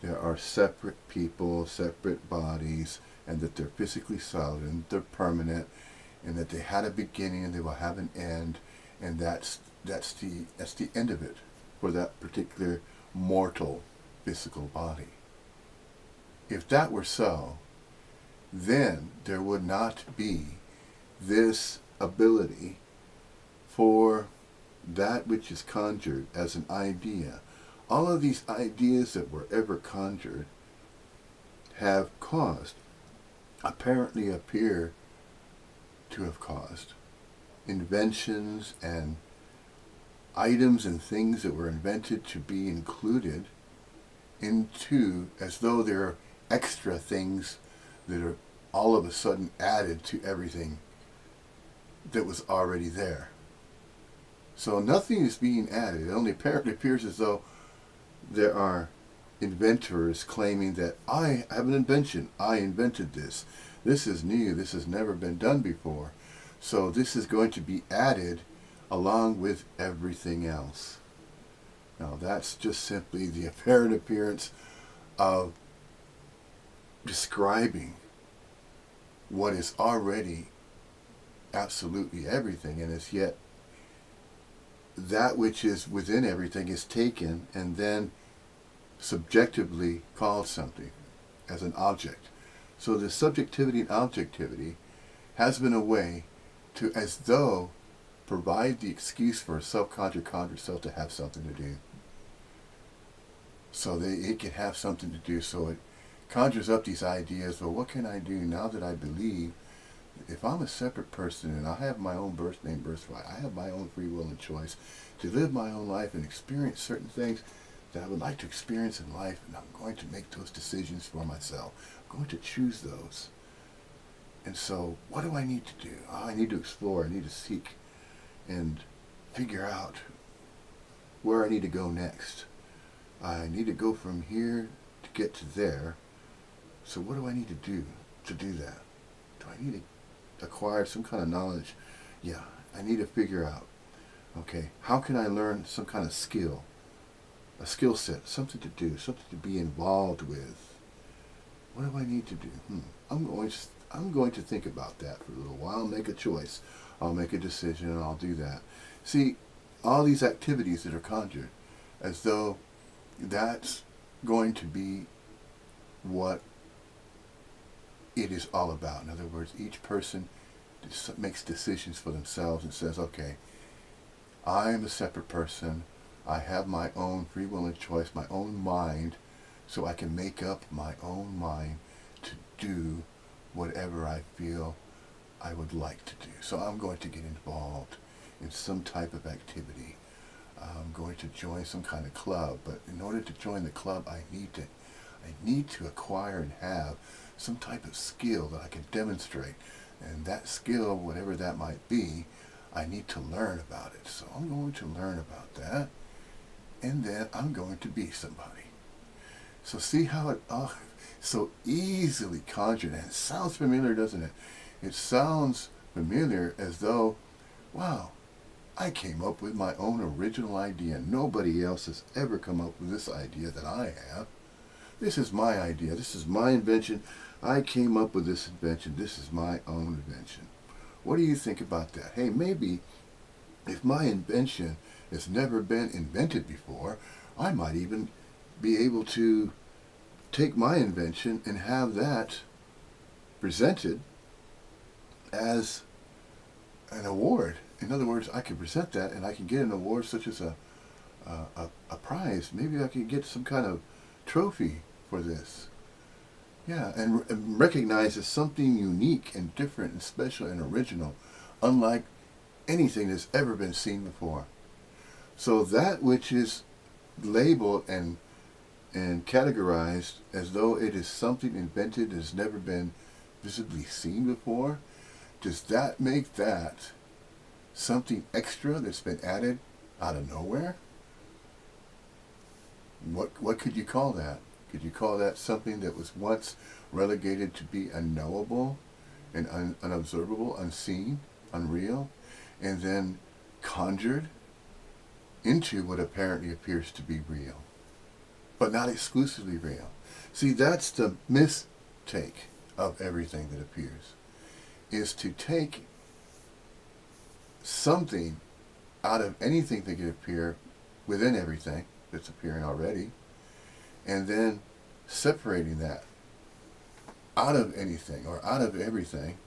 there are separate people, separate bodies, and that they're physically solid and they're permanent, and that they had a beginning and they will have an end, and that's the end of it for that particular mortal physical body. If that were so, then there would not be this ability for that which is conjured as an idea. All of these ideas that were ever conjured have caused, apparently appear to have caused, inventions and items and things that were invented to be included into, as though they're extra things that are all of a sudden added to everything that was already there. So nothing is being added. It only apparently appears as though there are inventors claiming that I have an invention. I invented this. This is new. This has never been done before. So this is going to be added along with everything else. Now that's just simply the apparent appearance of describing what is already absolutely everything, and is yet that which is within everything is taken and then subjectively called something as an object. So the subjectivity and objectivity has been a way to, as though, provide the excuse for a self-conscious conscious self to have something to do. So that it can have something to do. So it conjures up these ideas, well, what can I do now that I believe if I'm a separate person and I have my own birth name, birthright, I have my own free will and choice to live my own life and experience certain things that I would like to experience in life, and I'm going to make those decisions for myself. I'm going to choose those. And so what do I need to do? Oh, I need to explore, I need to seek and figure out where I need to go next. I need to go from here to get to there. So what do I need to do that? Do I need to acquire some kind of knowledge? Yeah, I need to figure out, okay, how can I learn some kind of skill, a skill set, something to do, something to be involved with? What do I need to do? I'm going to think about that for a little while, make a choice. I'll make a decision and I'll do that. See, all these activities that are conjured, as though that's going to be what it is all about. In other words, each person makes decisions for themselves and says, okay, I am a separate person. I have my own free will and choice, my own mind, so I can make up my own mind to do whatever I feel I would like to do. So I'm going to get involved in some type of activity. I'm going to join some kind of club, but in order to join the club, I need to acquire and have some type of skill that I can demonstrate. And that skill, whatever that might be, I need to learn about it. So I'm going to learn about that, and then I'm going to be somebody. So see how it so easily conjured, and it sounds familiar, doesn't it? It sounds familiar, as though, wow, I came up with my own original idea. Nobody else has ever come up with this idea that I have. This is my idea. This is my invention. I came up with this invention. This is my own invention. What do you think about that? Hey, maybe if my invention has never been invented before, I might even be able to take my invention and have that presented as an award. In other words, I could present that and I can get an award such as a prize. Maybe I could get some kind of trophy for this. Yeah, and recognize as something unique and different and special and original, unlike anything that's ever been seen before. So that which is labeled and categorized as though it is something invented that has never been visibly seen before, does that make that something extra that's been added out of nowhere? What could you call that? Could you call that something that was once relegated to be unknowable and unobservable, unseen, unreal, and then conjured into what apparently appears to be real, but not exclusively real? See, that's the mistake of everything that appears, is to take something out of anything that can appear within everything that's appearing already, and then separating that out of anything or out of everything,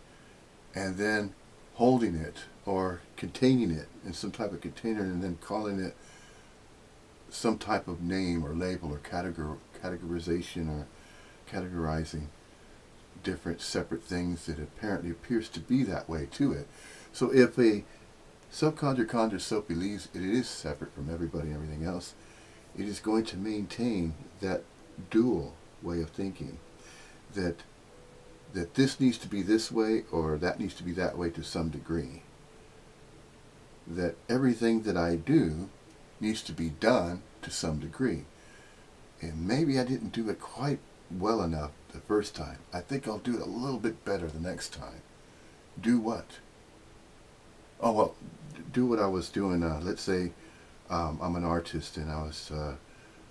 and then holding it or containing it in some type of container, and then calling it some type of name or label or categorization or categorizing different separate things that apparently appears to be that way to it. So if a self-conjured self believes it is separate from everybody and everything else, it is going to maintain that dual way of thinking, that this needs to be this way or that needs to be that way to some degree. That everything that I do needs to be done to some degree. And maybe I didn't do it quite well enough the first time. I think I'll do it a little bit better the next time. Do what? Oh, well, do what I was doing. Let's say I'm an artist and I was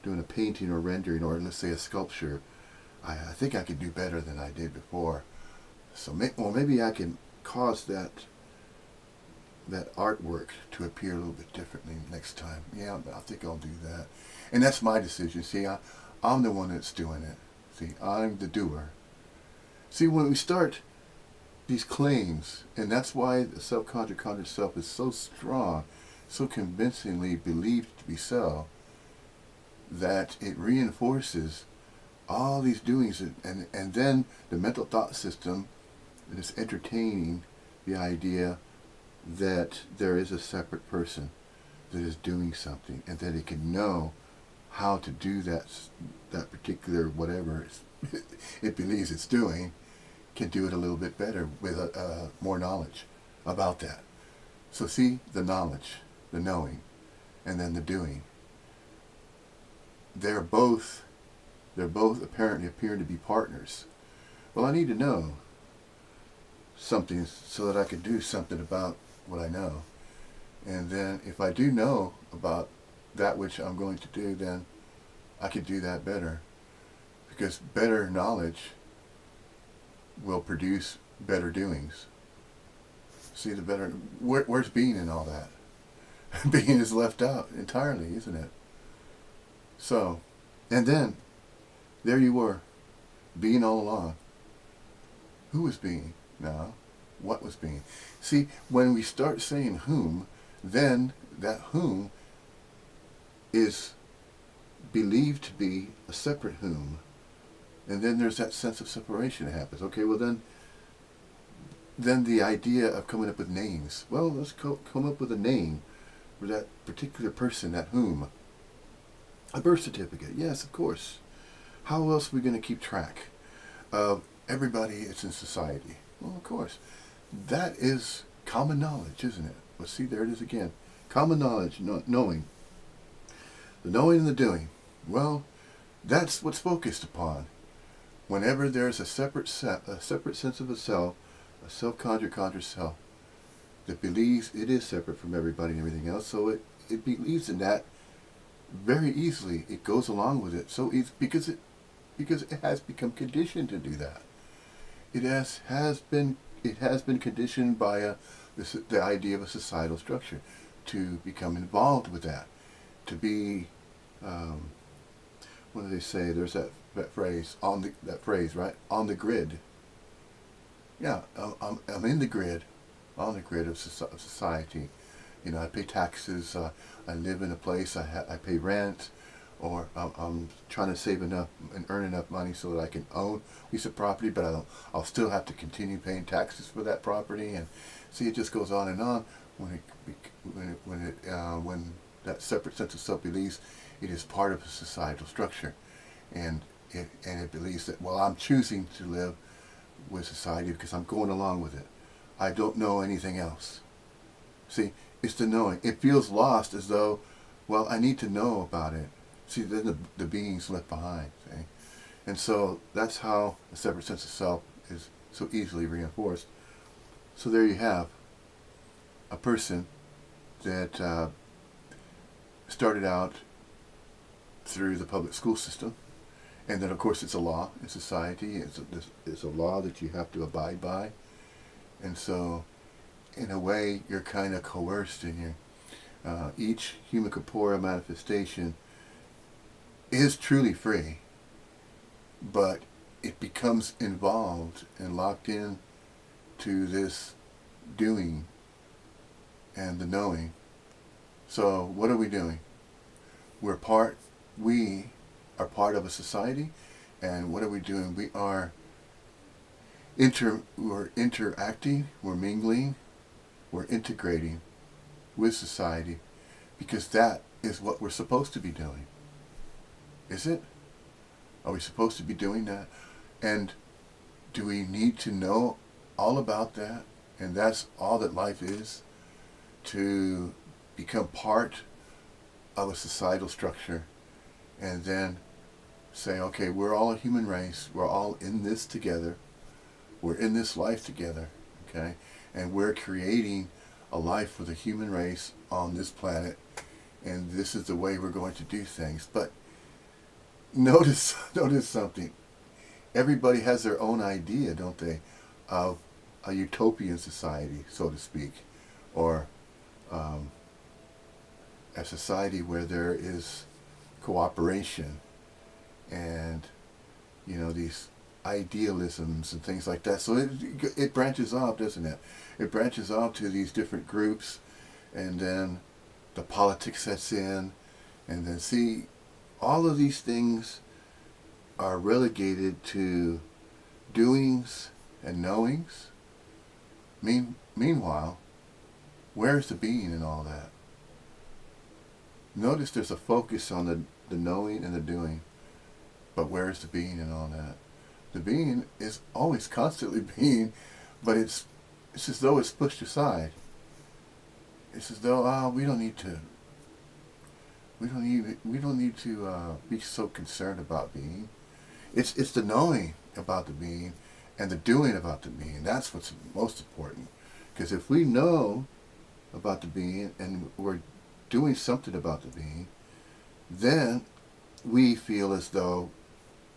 doing a painting or rendering, or let's say a sculpture. I think I could do better than I did before. So maybe I can cause that artwork to appear a little bit differently next time. Yeah, I think I'll do that. And that's my decision. See, I'm the one that's doing it. See, I'm the doer. See, when we start these claims, and that's why the self-conjured self is so strong, so convincingly believed to be so, that it reinforces all these doings, and then the mental thought system that is entertaining the idea that there is a separate person that is doing something, and that it can know how to do that particular whatever it believes it's doing, can do it a little bit better with more knowledge about that. So see, the knowledge, the knowing, and then the doing, they're both apparently appear to be partners. Well, I need to know something so that I can do something about what I know. And then if I do know about that which I'm going to do, then I can do that better. Because better knowledge will produce better doings. See, the better, where's being in all that? Being is left out entirely, isn't it? So, and then, there you were, being all along. Who was being? Now, what was being? See, when we start saying whom, then that whom is believed to be a separate whom. And then there's that sense of separation that happens. Okay, well then the idea of coming up with names. Well, let's come up with a name for that particular person, that whom. A birth certificate, yes, of course. How else are we going to keep track of everybody that's in society? Well, of course. That is common knowledge, isn't it? Well, see, there it is again. Common knowledge, knowing. The knowing and the doing. Well, that's what's focused upon. Whenever there's a separate sense of a self, a self-conjured self, that believes it is separate from everybody and everything else, so it believes in that very easily. It goes along with it so easy because it has become conditioned to do that. It has been conditioned by the idea of a societal structure to become involved with that, to be what do they say? There's that phrase right, on the grid. Yeah, I'm in the grid, on the grid of society. You know, I pay taxes. I live in a place. I pay rent, or I'm trying to save enough and earn enough money so that I can own a piece of property, but I'll still have to continue paying taxes for that property. And see, it just goes on and on. When that separate sense of self believes it is part of a societal structure, and it believes that, well, I'm choosing to live with society because I'm going along with it. I don't know anything else. See, it's the knowing. It feels lost, as though, well, I need to know about it. See, then the being's left behind. See? And so that's how a separate sense of self is so easily reinforced. So there you have a person that started out through the public school system, and then of course it's a law in society. It's a law that you have to abide by, and so in a way you're kind of coerced in your each human corporeal manifestation is truly free, but it becomes involved and locked in to this doing and the knowing. So what are we doing? We are part of a society, and what are we doing? We're interacting, we're mingling, we're integrating with society, because that is what we're supposed to be doing. Is it? Are we supposed to be doing that? And do we need to know all about that? And that's all that life is, to become part of a societal structure and then say, okay, we're all a human race, we're all in this together, we're in this life together, okay? And we're creating a life for the human race on this planet, and this is the way we're going to do things. But notice something. Everybody has their own idea, don't they, of a utopian society, so to speak, or a society where there is cooperation and, these idealisms and things like that. So it branches off, doesn't it? It branches off to these different groups, and then the politics sets in, and then see, all of these things are relegated to doings and knowings. Meanwhile, where's the being in all that? Notice there's a focus on the knowing and the doing, but where's the being in all that? The being is always constantly being, but it's as though it's pushed aside. It's as though we don't need to be so concerned about being. It's the knowing about the being and the doing about the being. That's what's most important. Because if we know about the being and we're doing something about the being, then we feel as though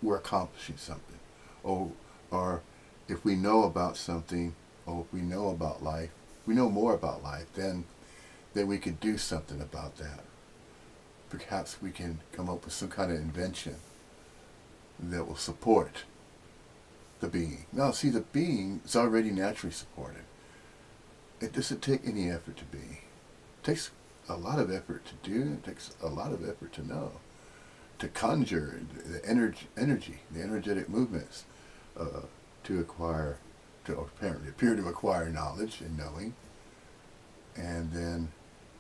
we're accomplishing something. Or if we know about something, or if we know about life, we know more about life, then we can do something about that. Perhaps we can come up with some kind of invention that will support the being. Now, see, the being is already naturally supported. It doesn't take any effort to be. It takes a lot of effort to do. It takes a lot of effort to know, to conjure the energy, the energetic movements, to apparently appear to acquire knowledge and knowing. And then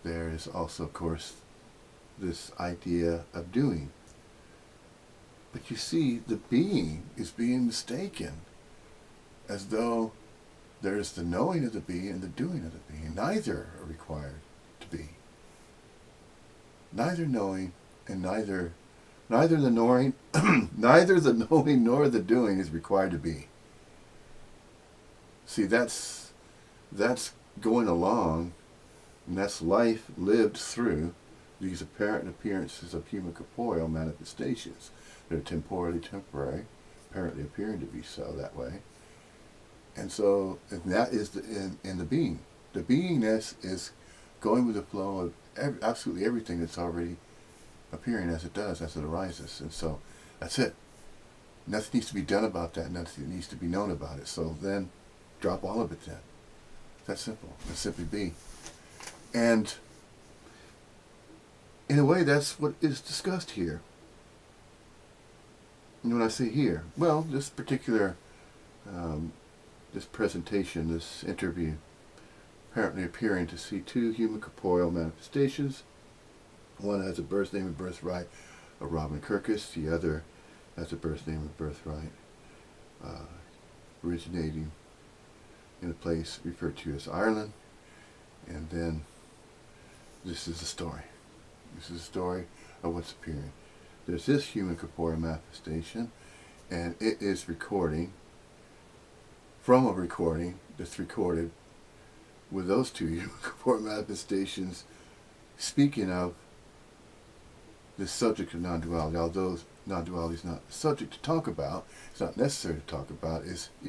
there is also, of course, this idea of doing. But you see, the being is being mistaken, as though there's the knowing of the being and the doing of the being. Neither are required to be. Neither knowing and neither the knowing neither the knowing nor the doing is required to be. See, that's going along, and that's life lived through these apparent appearances of human corporeal manifestations. They're temporally temporary, apparently appearing to be so that way. And so, and that is in the being. The beingness is going with the flow of absolutely everything that's already appearing as it does, as it arises. And so, that's it. Nothing needs to be done about that. Nothing needs to be known about it. So then, drop all of it then. That's simple. Let's simply be. And in a way, that's what is discussed here. And when I say here, well, this particular, this presentation, this interview, apparently appearing to see two human corporeal manifestations. One has a birth name and birthright of Robin Kirkus. The other has a birth name and birthright originating in a place referred to as Ireland. And then this is the story. This is the story of what's appearing. There's this human corporeal manifestation, and it is recording from a recording that's recorded with those two human corporeal manifestations speaking of the subject of non-duality, although non-duality is not the subject to talk about, it's not necessary to talk about,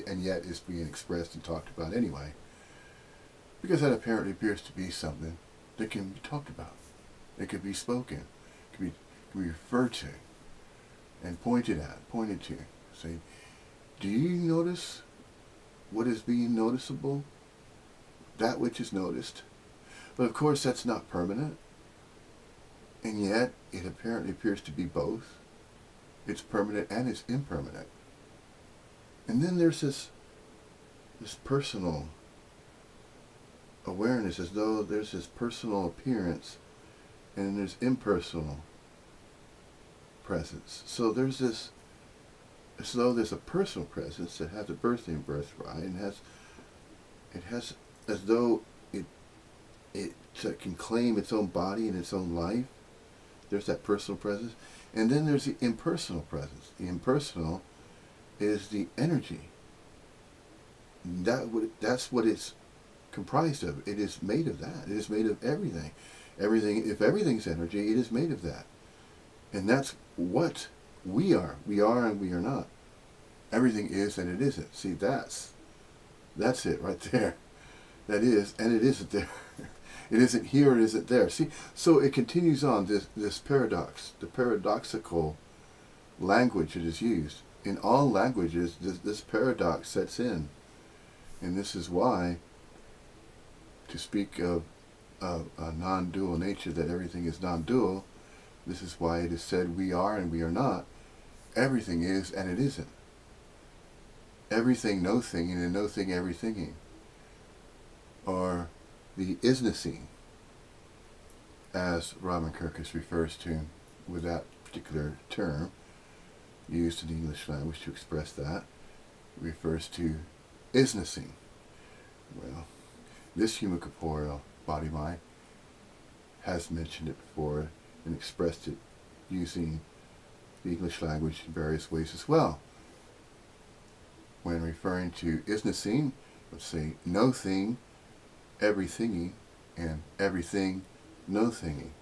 and yet is being expressed and talked about anyway, because that apparently appears to be something that can be talked about. It could be spoken, can be referred to, and pointed to. Say, do you notice what is being noticeable? That which is noticed. But of course that's not permanent. And yet it apparently appears to be both. It's permanent and it's impermanent. And then there's this personal awareness, as though there's this personal appearance and there's impersonal presence. So there's this, as though there's a personal presence that has a birthday and birthright, and it has as though it can claim its own body and its own life. There's that personal presence. And then there's the impersonal presence. The impersonal is the energy. That's what it's comprised of. It is made of that. It is made of everything. If everything's energy, it is made of that. And that's what we are. We are and we are not. Everything is and it isn't. See, that's it right there. That is and it isn't there. It isn't here, it isn't there. See, so it continues on, this paradox, the paradoxical language that is used. In all languages, this paradox sets in. And this is why, to speak of a non-dual nature, that everything is non-dual, this is why it is said we are and we are not. Everything is and it isn't. Everything no-thing and no-thing everythinging. Or the isness-ing, as Robin Kirkus refers to with that particular term used in the English language to express that, refers to isness-ing. Well, this human corporeal body-mind has mentioned it before and expressed it using the English language in various ways as well. When referring to isness-ing, let's say no thing, everythinging, and everything, no thinging.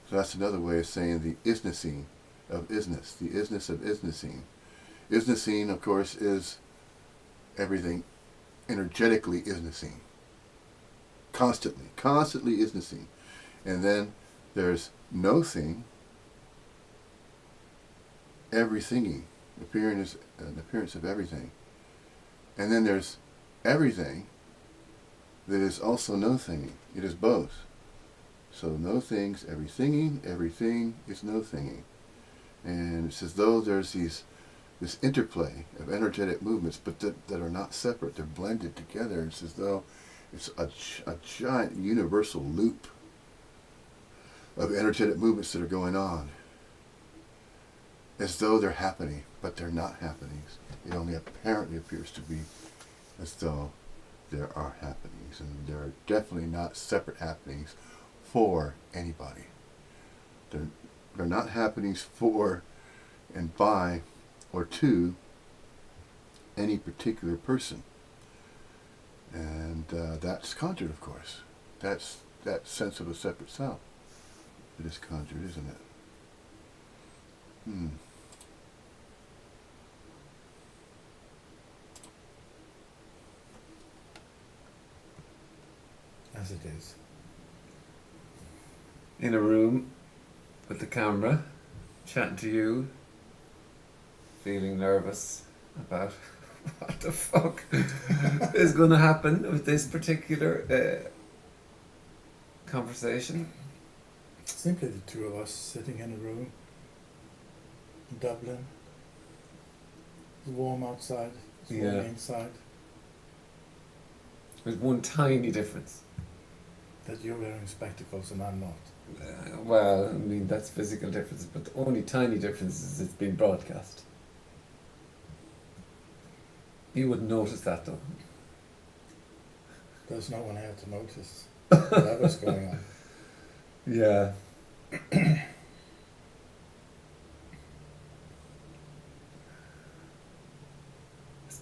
So that's another way of saying the isness-ing of isness, the isness of isness-ing. Isness-ing, of course, is everything energetically isness-ing. Constantly isness-ing. And then there's no thing, everythinging, an appearance of everything. And then there's everything that is also no thinging. It is both. So no things, everythinging, everything is no thinging. And it's as though there's this interplay of energetic movements, but that are not separate. They're blended together. It's as though it's a giant universal loop of energetic movements that are going on. As though they're happening, but they're not happenings. It only apparently appears to be as though there are happenings, and there are definitely not separate happenings for anybody. They're not happenings for and by or to any particular person. And that's conjured, of course. That's that sense of a separate self that is conjured, isn't it? As it is. In a room with the camera, chatting to you, feeling nervous about what the fuck is going to happen with this particular conversation. Simply the two of us sitting in a room in Dublin. It's warm outside, it's warm inside. There's one tiny difference. That you're wearing spectacles and I'm not. Well, I mean, that's physical difference, but the only tiny difference is it's being broadcast. You wouldn't notice that, though. There's no one here to notice whatever's going on. Yeah.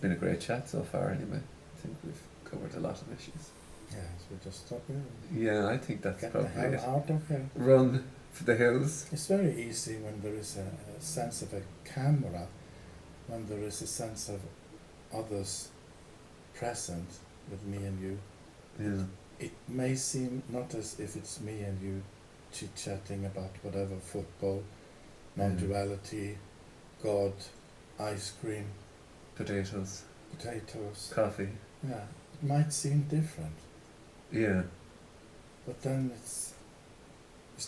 been a great chat so far anyway. I think we've covered a lot of issues. Yeah, so we just stop here. Yeah, I think that's Get the probably hell it. out of here. Run for the hills. It's very easy when there is a sense of a camera, when there is a sense of others present with me and you. Yeah. It may seem not as if it's me and you chit-chatting about whatever, football, non-duality, God, ice cream, Potatoes, potatoes. coffee. Yeah, it might seem different, Yeah. but then it's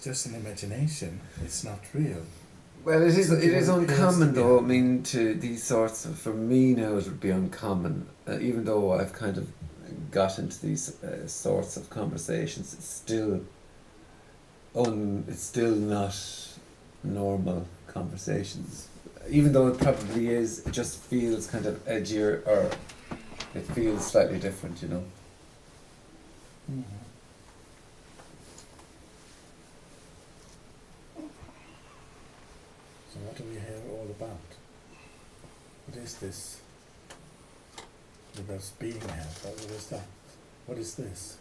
just an imagination. It's not real. Well, it is Something uncommon appears to be though. I happening. mean, to these sorts of, for me now, it would be uncommon. Even though I've kind of got into these sorts of conversations, it's still not normal conversations. Even though it probably is, it just feels kind of edgier, or it feels slightly different, you know. Mhm. So what are we here all about? What is this? With us being here, what is that? What is this?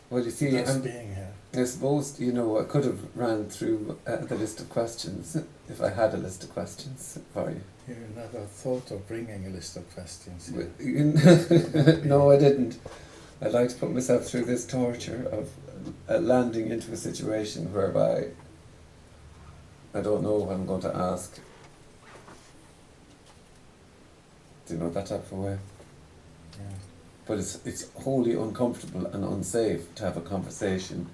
Well, you see, With us being here. I suppose, you know, I could have ran through the list of questions if I had a list of questions for you. You never thought of bringing a list of questions here. No, I didn't. I'd like to put myself through this torture of landing into a situation whereby I don't know what I'm going to ask. Do you know, that type of way? Yeah. But it's wholly uncomfortable and unsafe to have a conversation,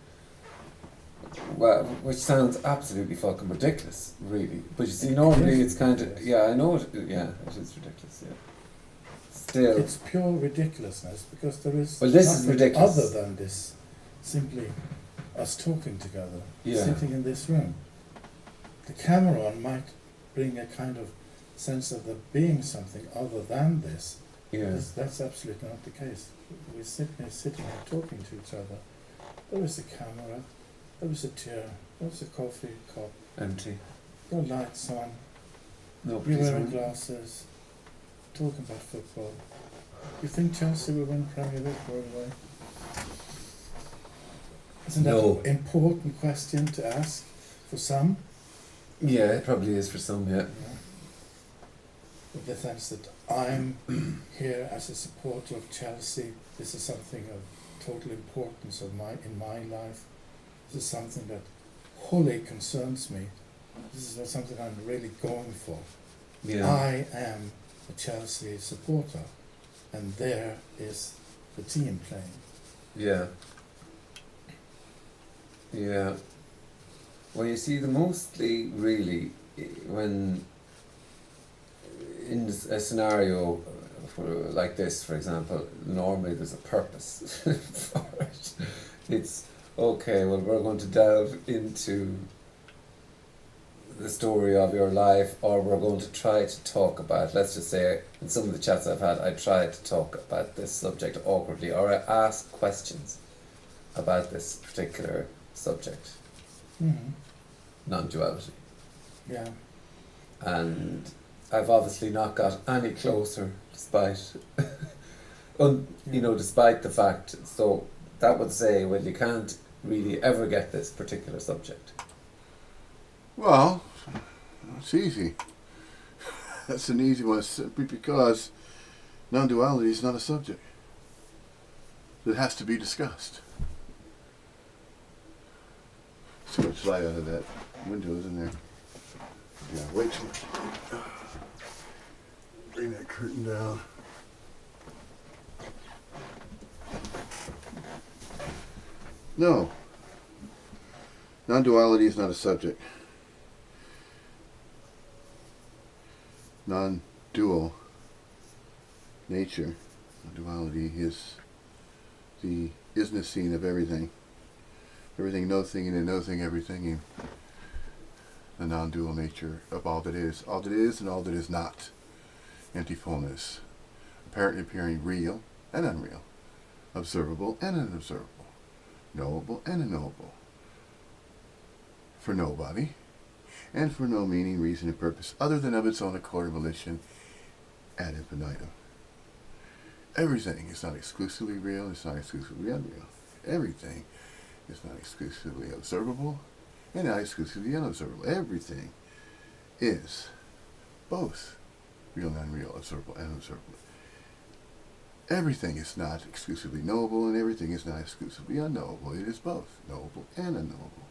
well, which sounds absolutely fucking ridiculous, really. But you see, normally it's kind of, yeah, I know it, yeah, it is ridiculous, yeah. Still, It's pure ridiculousness because there is well, this is nothing ridiculous. other than this, simply us talking together, Yeah. sitting in this room. The camera on might bring a kind of sense of there being something other than this. yeah, That's absolutely not the case. We're sitting here talking to each other. There is a camera, there is a chair, there's a coffee cup, empty, there are lights on, you're nobody's wearing home. glasses, talking about football. You think Chelsea will win Premier League, by the way? Isn't that No. an important question to ask for some? Yeah, it probably is for some, yeah. Yeah. With the sense that I'm here as a supporter of Chelsea, this is something of total importance in my life. This is something that wholly concerns me. This is something I'm really going for. Yeah, I am a Chelsea supporter, and there is the team playing. yeah. Yeah. Well, you see, the mostly really, when in a scenario like this, for example, normally there's a purpose for it. It's, okay, well, we're going to delve into the story of your life, or we're going to try to talk about, let's just say, in some of the chats I've had, I tried to talk about this subject awkwardly, or I asked questions about this particular subject, Mm-hmm. non-duality. Yeah. And I've obviously not got any closer, despite, you know, despite the fact. So that would say, well, you can't really ever get this particular subject. Well, it's easy. That's an easy one, simply because non-duality is not a subject. It has to be discussed. Too much light out of that window, isn't there? Yeah, way too much light. Bring that curtain down. No. Non-duality is not a subject. Non-dual nature, non-duality, is the isness-ing of everything. Everything, no-thing, and no-thing, everything. The non-dual nature of all that is and all that is not. Empty fullness, apparently appearing real and unreal, observable and unobservable, knowable and unknowable, for nobody, and for no meaning, reason, and purpose other than of its own accord and volition ad infinitum. Everything is not exclusively real, it's not exclusively unreal. Everything is not exclusively observable and not exclusively unobservable. Everything is both real and unreal, observable and unobservable. Everything is not exclusively knowable and everything is not exclusively unknowable. It is both knowable and unknowable.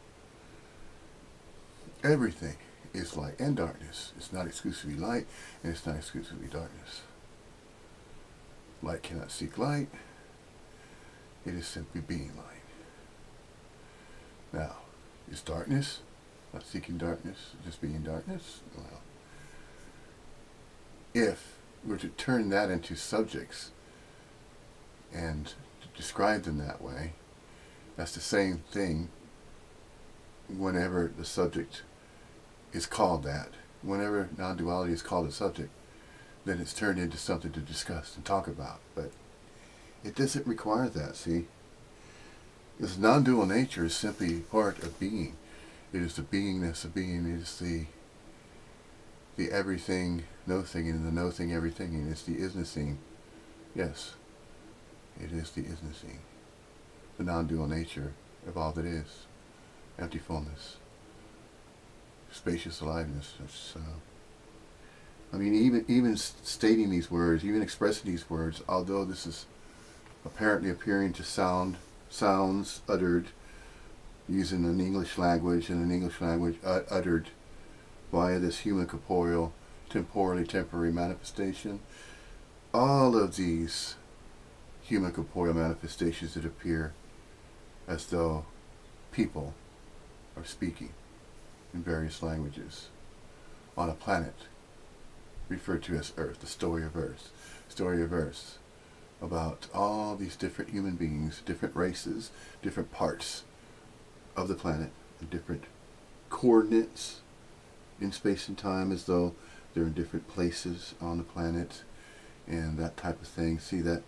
Everything is light and darkness. It's not exclusively light and it's not exclusively darkness. Light cannot seek light. It is simply being light. Now, is darkness not seeking darkness, just being darkness? Well, if we're to turn that into subjects and to describe them that way, that's the same thing whenever the subject is called that. Whenever non-duality is called a subject, then it's turned into something to discuss and talk about. But it doesn't require that, see? This non-dual nature is simply part of being. It is the beingness of being. It is the everything, no thing, and the no thing, everything. And it's the isness-ing. Yes, it is the isness-ing. The non-dual nature of all that is. Empty fullness. Spacious aliveness. It's, I mean, even stating these words, even expressing these words, although this is apparently appearing to sounds uttered using an English language and an English language uttered via this human corporeal, temporary manifestation, all of these human corporeal manifestations that appear as though people are speaking in various languages on a planet referred to as Earth, the story of Earth, about all these different human beings, different races, different parts of the planet, and different coordinates in space and time, as though they're in different places on the planet, and that type of thing. See that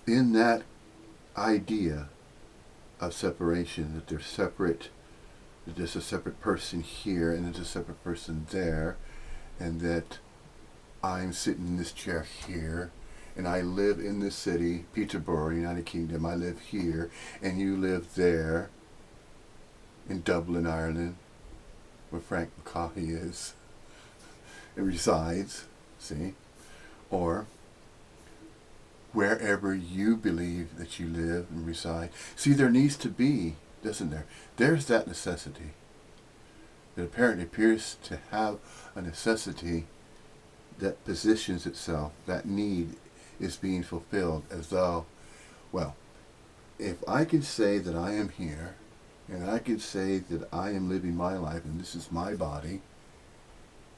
in that idea of separation, that they're separate, that there's a separate person here and there's a separate person there, and that I'm sitting in this chair here, and I live in this city, Peterborough, United Kingdom. I live here, and you live there, in Dublin, Ireland, where Frank McCaughey is, and resides, see? Or wherever you believe that you live and reside. See, there needs to be, doesn't there? There's that necessity. That apparently appears to have a necessity that positions itself, that need is being fulfilled as though, well, if I can say that I am here, and I can say that I am living my life, and this is my body,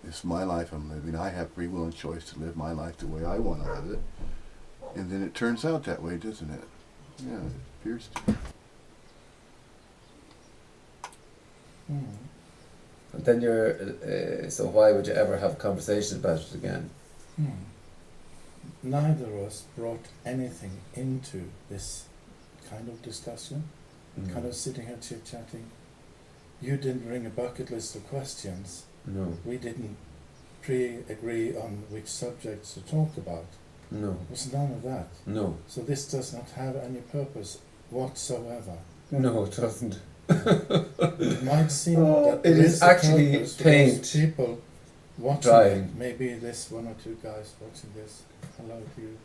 this is my life I'm living, I have free will and choice to live my life the way I want to live it, and then it turns out that way, doesn't it? Yeah, it appears to. But then so why would you ever have conversations about it again? Neither of us brought anything into this kind of discussion, kind of sitting here chit-chatting. You didn't bring a bucket list of questions. No. We didn't pre-agree on which subjects to talk about. No. There was none of that. No. So this does not have any purpose whatsoever. No, it doesn't. It might seem that it there is a actually purpose for paint those people watching drying. it. Maybe this one or two guys watching this. Hello to you.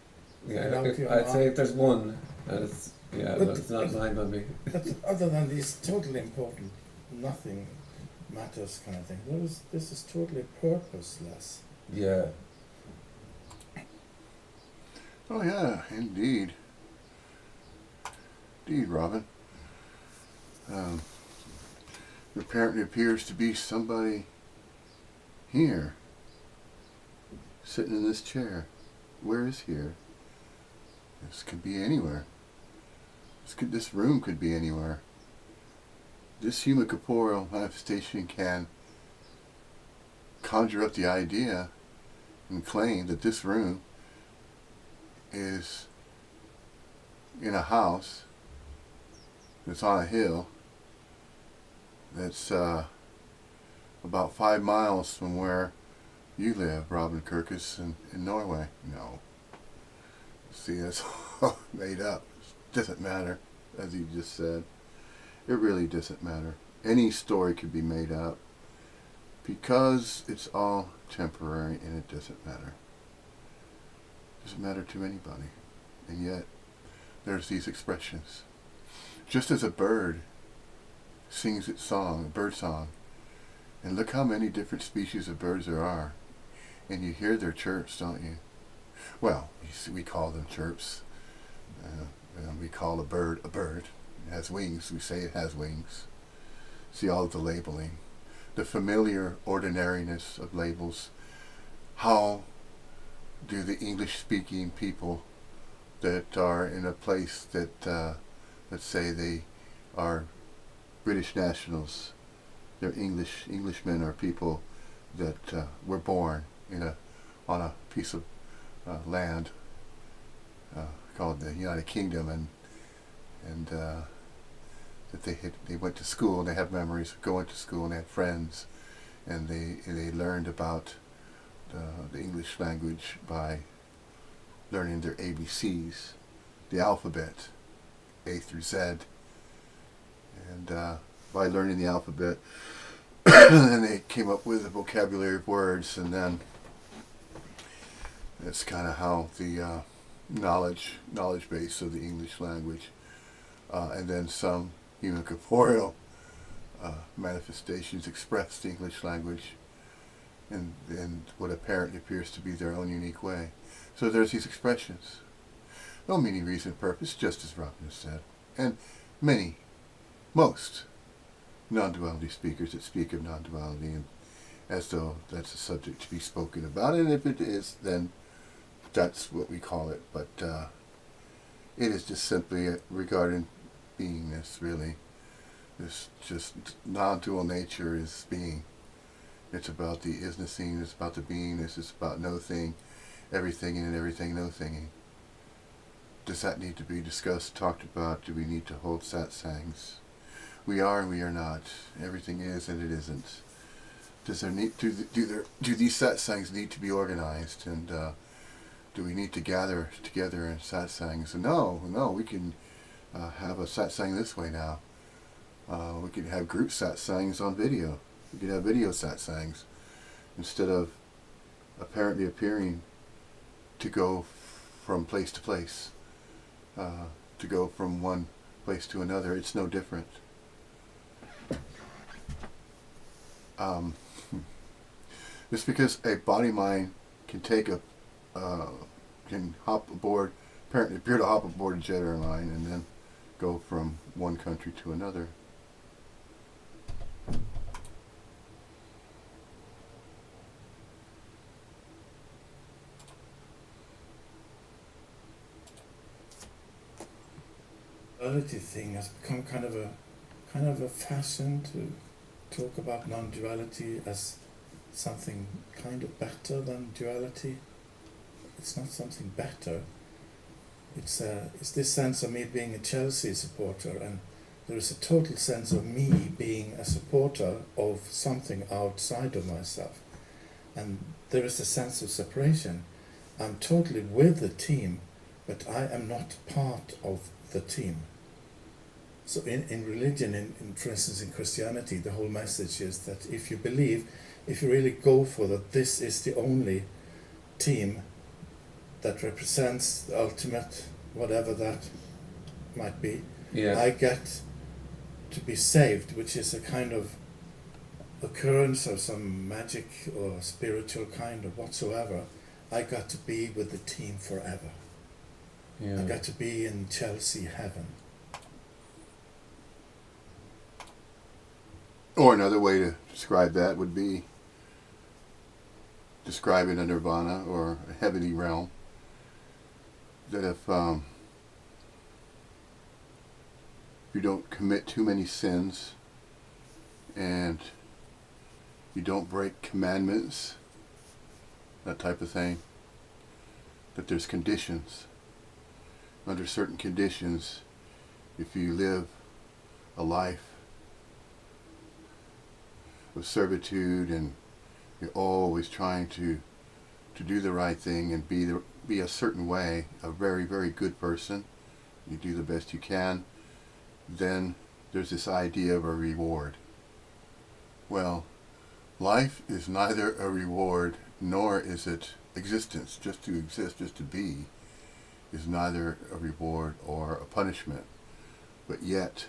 Yeah, Hello to your I'd mom. say there's one, and it's it's not mine, maybe. But other than these totally important, nothing matters kind of thing, this is totally purposeless. Yeah. Oh yeah, indeed. Indeed, Robin. There apparently appears to be somebody here, sitting in this chair. Where is here? This could be anywhere. This room could be anywhere. This human corporeal manifestation can conjure up the idea and claim that this room is in a house that's on a hill that's about 5 miles from where you live, Robin Kirkus, in Norway. No. See, it's all made up. It doesn't matter, as you just said. It really doesn't matter. Any story could be made up because it's all temporary and it doesn't matter. It doesn't matter to anybody. And yet, there's these expressions. Just as a bird sings its song, a bird song, and look how many different species of birds there are, and you hear their chirps, don't you? Well, we call them chirps. And we call a bird a bird. It has wings. We say it has wings. See all of the labeling. The familiar ordinariness of labels. How do the English-speaking people that are in a place that, let's say they are British nationals, they're Englishmen are people that were born on a piece of land called the United Kingdom, and that they went to school and they have memories of going to school and they had friends, and they learned about the English language by learning their ABCs, the alphabet, A through Z, and by learning the alphabet, and they came up with a vocabulary of words, and then that's kind of how the knowledge base of the English language, and then some human corporeal manifestations express the English language in what apparently appears to be their own unique way. So there's these expressions. No meaning, reason, purpose, just as Robin has said. And most non-duality speakers that speak of non-duality and as though that's a subject to be spoken about, and if it is, then that's what we call it. But it is just simply regarding beingness, really. It's just non-dual nature is being. It's about the isness-ing, it's about the beingness, it's about no thing, everything and everything, no thinging. Does that need to be discussed, talked about? Do we need to hold satsangs? We are and we are not. Everything is and it isn't. Does there need do these satsangs need to be organized, and do we need to gather together in satsangs? No, we can have a satsang this way now. We can have group satsangs on video. We can have video satsangs instead of apparently appearing to go from place to place, to go from one place to another. It's no different. Just because a body mind can take can hop aboard, apparently appear to hop aboard a jet airline and then go from one country to another. Duality thing has become kind of a fashion to talk about non-duality as something kind of better than duality. It's not something better. It's this sense of me being a Chelsea supporter, and there is a total sense of me being a supporter of something outside of myself, and there is a sense of separation. I'm totally with the team, but I am not part of the team. So in religion, for instance in Christianity, the whole message is that if you believe, if you really go for that, this is the only team that represents the ultimate, whatever that might be, Yeah. I get to be saved, which is a kind of occurrence of some magic or spiritual kind of whatsoever. I got to be with the team forever. Yeah. I got to be in Chelsea heaven. Or another way to describe that would be describing a nirvana or a heavenly realm. That if you don't commit too many sins and you don't break commandments, that type of thing, that there's conditions. Under certain conditions, if you live a life of servitude and you're always trying to do the right thing and be be a certain way, a very, very good person, you do the best you can, then there's this idea of a reward. Well, life is neither a reward nor is it existence. Just to exist, just to be, is neither a reward or a punishment. But yet,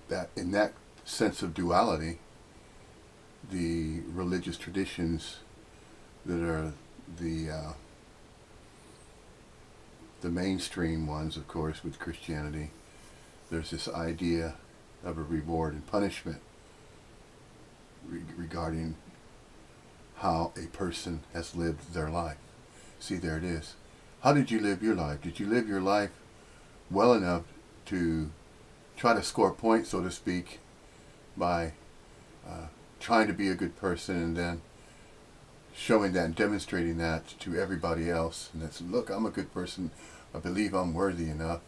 that in that sense of duality, the religious traditions that are the mainstream ones, of course, with Christianity, there's this idea of a reward and punishment regarding how a person has lived their life. See, there it is. How did you live your life? Did you live your life well enough to try to score points, so to speak, by trying to be a good person and then showing that and demonstrating that to everybody else? And that's, look, I'm a good person. I believe I'm worthy enough.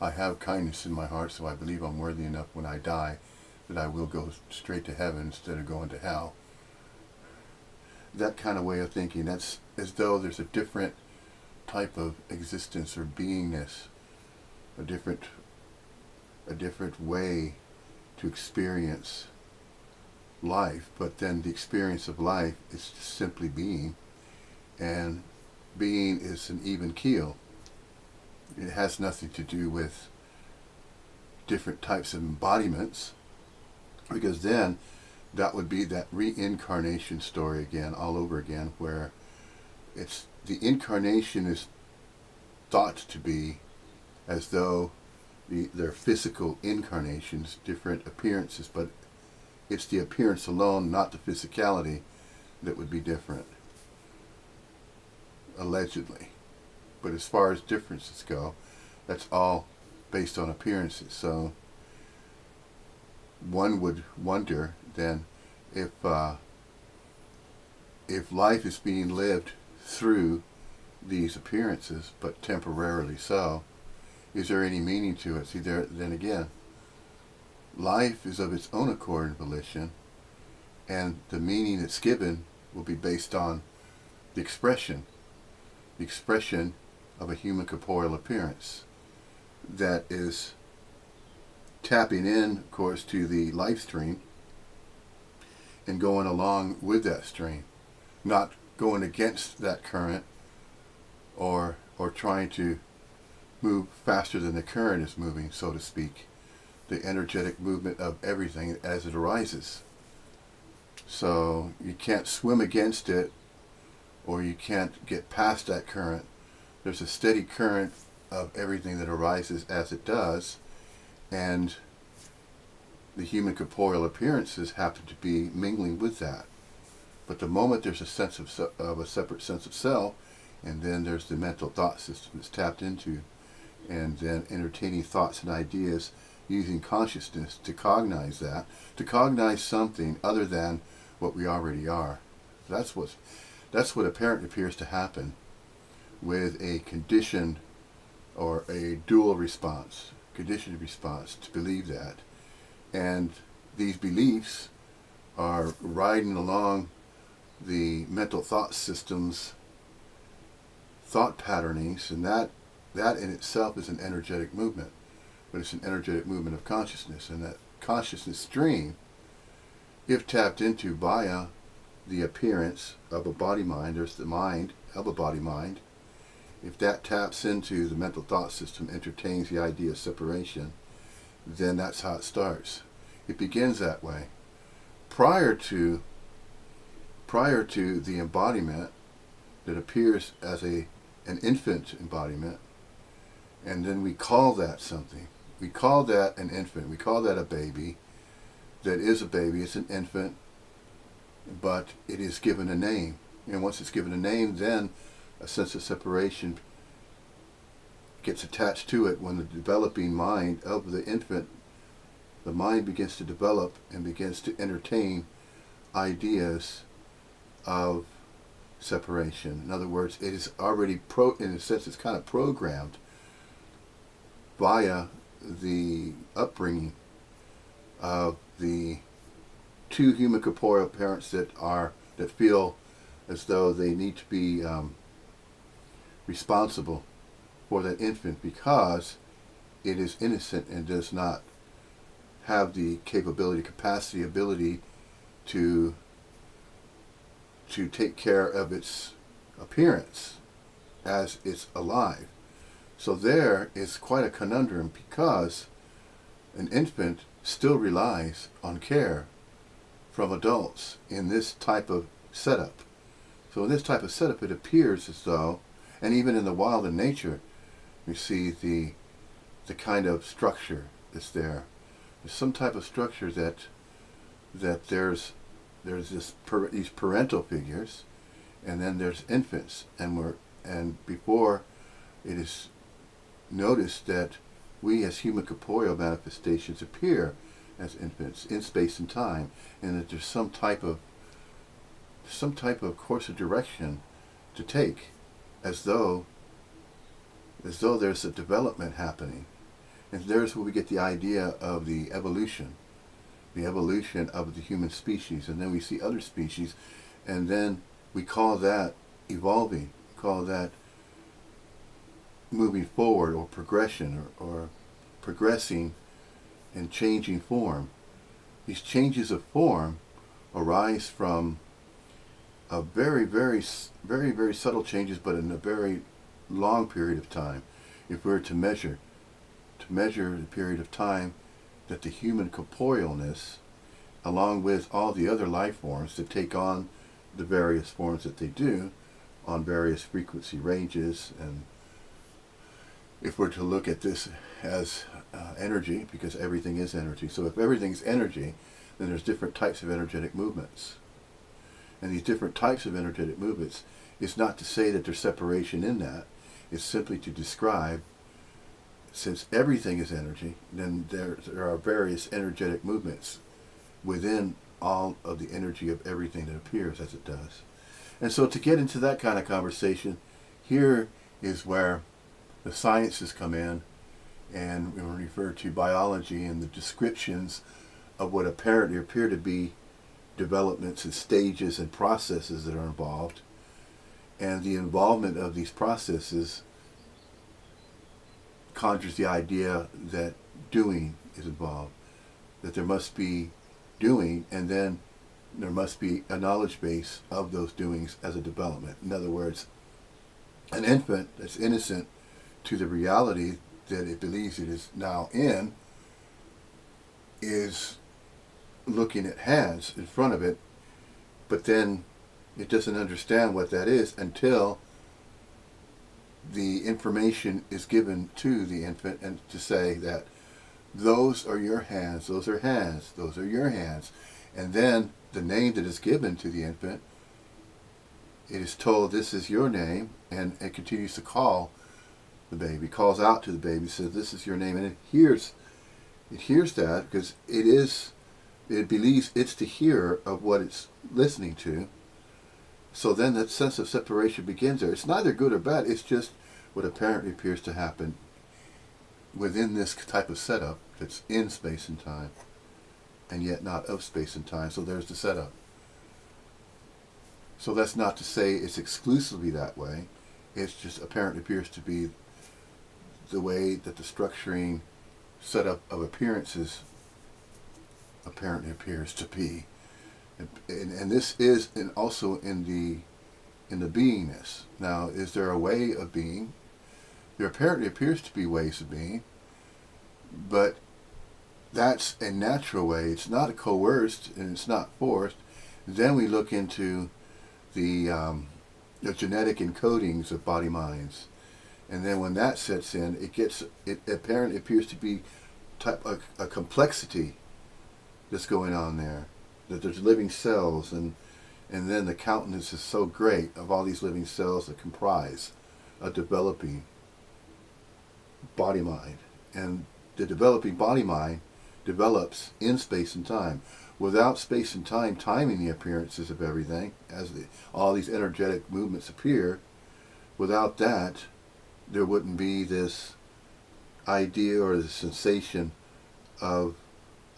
I have kindness in my heart, so I believe I'm worthy enough when I die that I will go straight to heaven instead of going to hell. That kind of way of thinking, that's as though there's a different type of existence or beingness, a different way to experience life. But then the experience of life is simply being, and being is an even keel. It has nothing to do with different types of embodiments, because then that would be that reincarnation story again, all over again, where it's the incarnation is thought to be as though they're physical incarnations, different appearances, but it's the appearance alone, not the physicality, that would be different, allegedly. But as far as differences go, that's all based on appearances. So one would wonder then if life is being lived through these appearances, but temporarily so, is there any meaning to it? See, then again, life is of its own accord and volition, and the meaning it's given will be based on the expression of a human corporeal appearance that is tapping in, of course, to the life stream and going along with that stream, not going against that current or trying to move faster than the current is moving, so to speak, the energetic movement of everything as it arises. So you can't swim against it, or you can't get past that current. There's a steady current of everything that arises as it does, and the human corporeal appearances happen to be mingling with that. But the moment there's a sense of a separate sense of self, and then there's the mental thought system that's tapped into, and then entertaining thoughts and ideas using consciousness to cognize that, to cognize something other than what we already are. That's what apparently appears to happen with a conditioned or a dual response, conditioned response to believe that. And these beliefs are riding along the mental thought system's thought patternings, and that in itself is an energetic movement, but it's an energetic movement of consciousness, and that consciousness stream, if tapped into via the appearance of a body-mind, there's the mind of a body-mind, if that taps into the mental thought system, entertains the idea of separation, then that's how it starts. It begins that way. Prior to the embodiment that appears as an infant embodiment, and then we call that something. We call that an infant. We call that a baby. That is a baby. It's an infant, but it is given a name. And once it's given a name, then a sense of separation gets attached to it. When the developing mind of the infant, the mind begins to develop and begins to entertain ideas of separation. In other words, it is already in a sense, it's kind of programmed via the upbringing of the two human corporeal parents that feel as though they need to be responsible for that infant because it is innocent and does not have the capability, capacity, ability to take care of its appearance as it's alive. So there is quite a conundrum because an infant still relies on care from adults in this type of setup. So in this type of setup, it appears as though, and even in the wild in nature, we see the kind of structure that's there. There's some type of structure that there's these parental figures, and then there's infants, and before it is noticed that we as human corporeal manifestations appear as infants in space and time, and that there's some type of course of direction to take, as though there's a development happening. And there's where we get the idea of the evolution of the human species, and then we see other species, and then we call that evolving, call that moving forward, or progression, or progressing and changing form. These changes of form arise from a very, very, very, very subtle changes, but in a very long period of time. If we were to measure the period of time that the human corporealness, along with all the other life forms that take on the various forms that they do on various frequency ranges, and if we're to look at this as energy, because everything is energy. So if everything's energy, then there's different types of energetic movements. And these different types of energetic movements is not to say that there's separation in that. It's simply to describe, since everything is energy, then there are various energetic movements within all of the energy of everything that appears as it does. And so to get into that kind of conversation, here is where the sciences come in, and we refer to biology and the descriptions of what apparently appear to be developments and stages and processes that are involved. And the involvement of these processes conjures the idea that doing is involved, that there must be doing, and then there must be a knowledge base of those doings as a development. In other words, an infant that's innocent to the reality that it believes it is now in is looking at hands in front of it, but then it doesn't understand what that is until the information is given to the infant, and to say that those are your hands, those are hands, those are your hands. And then the name that is given to the infant, it is told, this is your name, and it continues to call the baby, calls out to the baby, says, this is your name, and it hears that because it believes it's the hearer of what it's listening to. So then that sense of separation begins there. It's neither good or bad, it's just what apparently appears to happen within this type of setup that's in space and time, and yet not of space and time. So there's the setup. So that's not to say it's exclusively that way. It's just apparently appears to be the way that the structuring setup of appearances apparently appears to be. And this is also in the beingness. Now, is there a way of being? There apparently appears to be ways of being, but that's a natural way. It's not coerced and it's not forced. Then we look into the genetic encodings of body minds, and then when that sets in, it apparently appears to be a complexity that's going on there. That there's living cells, and then the countenance is so great of all these living cells that comprise a developing body mind. And the developing body mind develops in space and time. Without space and time timing the appearances of everything, as all these energetic movements appear, without that, there wouldn't be this idea or the sensation of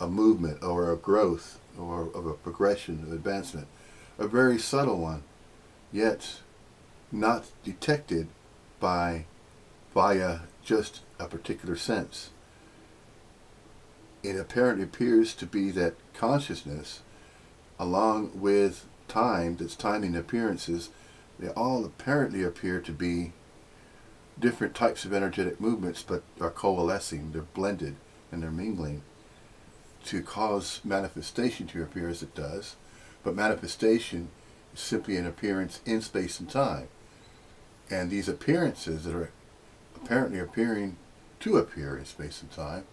a movement or a growth or of a progression, of advancement. A very subtle one, yet not detected via just a particular sense. It apparently appears to be that consciousness, along with time, that's timing appearances, they all apparently appear to be different types of energetic movements, but are coalescing, they're blended, and they're mingling to cause manifestation to appear as it does. But manifestation is simply an appearance in space and time. And these appearances that are apparently appearing to appear in space and time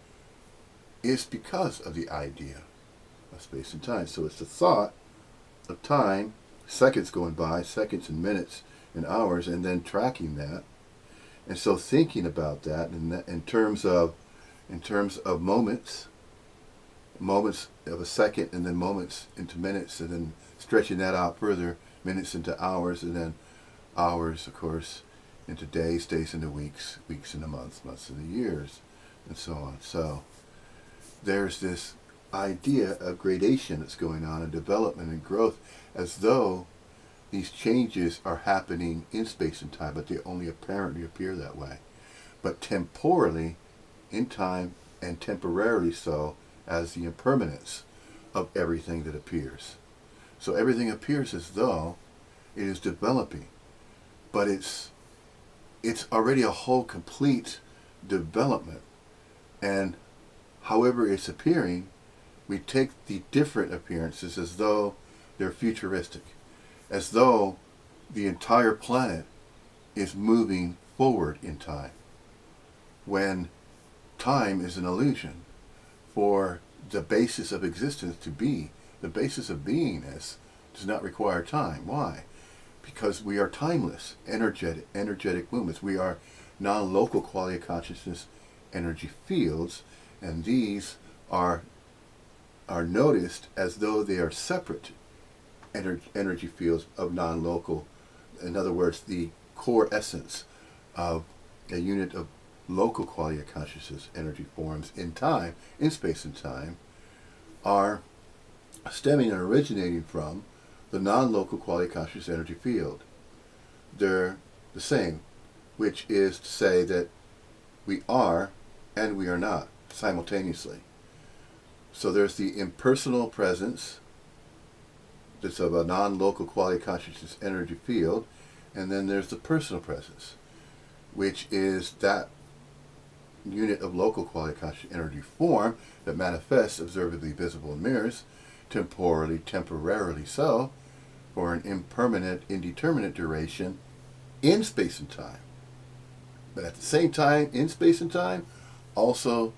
is because of the idea of space and time. So it's the thought of time, seconds going by, seconds and minutes and hours, and then tracking that. And so thinking about that in terms of moments of a second, and then moments into minutes, and then stretching that out further, minutes into hours, and then hours, of course, into days, days into weeks, weeks into months, months into years, and so on. So there's this idea of gradation that's going on, and development and growth, as though these changes are happening in space and time, but they only apparently appear that way. But temporally, in time, and temporarily so, as the impermanence of everything that appears. So everything appears as though it is developing, but it's already a whole complete development. And however it's appearing, we take the different appearances as though they're futuristic, as though the entire planet is moving forward in time, when time is an illusion. For the basis of existence to be, the basis of beingness, does not require time. Why? Because we are timeless, energetic movements. We are non-local quality of consciousness energy fields, and these are noticed as though they are separate energy fields of non-local. In other words, the core essence of a unit of local quality of consciousness energy forms in time, in space and time, are stemming and originating from the non-local quality of consciousness energy field. They're the same, which is to say that we are and we are not simultaneously. So there's the impersonal presence that's of a non-local quality of consciousness energy field, and then there's the personal presence, which is that unit of local quality conscious energy form that manifests observably visible in mirrors, temporarily so, for an impermanent, indeterminate duration in space and time. But at the same time, in space and time, also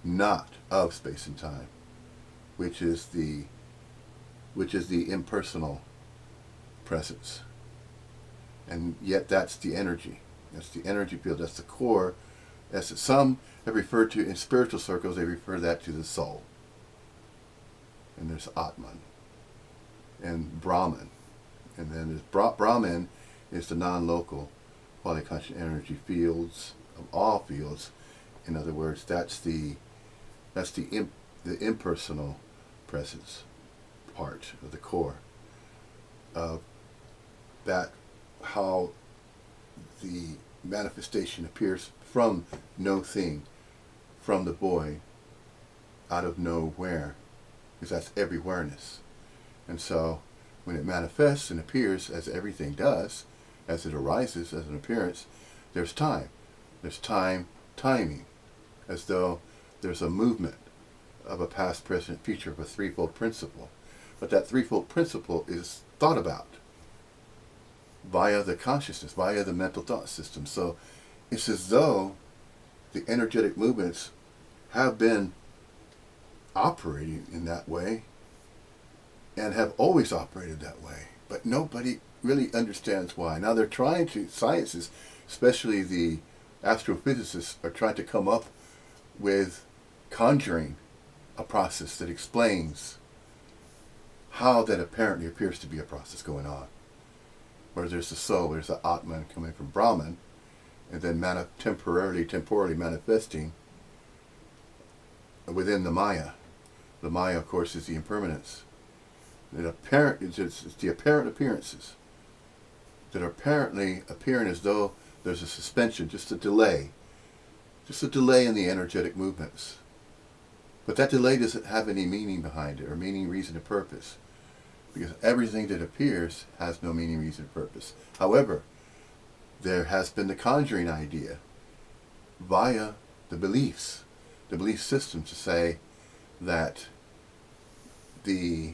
not of space and time, which is the impersonal presence. And yet that's the energy. That's the energy field. That's the core. As some have referred to in spiritual circles, they refer that to the soul. And there's Atman and Brahman. And then there's Brahman is the non-local quality conscious energy fields of all fields. In other words, that's the impersonal presence part of the core of that, how the manifestation appears from no thing, from the void, out of nowhere, because that's everywhereness. And so when it manifests and appears, as everything does, as it arises as an appearance, there's time. There's timing, as though there's a movement of a past, present, future, of a threefold principle. But that threefold principle is thought about via the consciousness, via the mental thought system. So it's as though the energetic movements have been operating in that way and have always operated that way. But nobody really understands why. Now they're trying to, sciences, especially the astrophysicists, are trying to come up with conjuring a process that explains how that apparently appears to be a process going on. Where there's the soul, there's the Atman coming from Brahman, and then temporarily manifesting within the Maya. The Maya, of course, is the impermanence. It's the apparent appearances that are apparently appearing as though there's a suspension, just a delay in the energetic movements. But that delay doesn't have any meaning behind it, or meaning, reason, or purpose, because everything that appears has no meaning, reason, or purpose. However, there has been the conjuring idea via the belief system, to say that the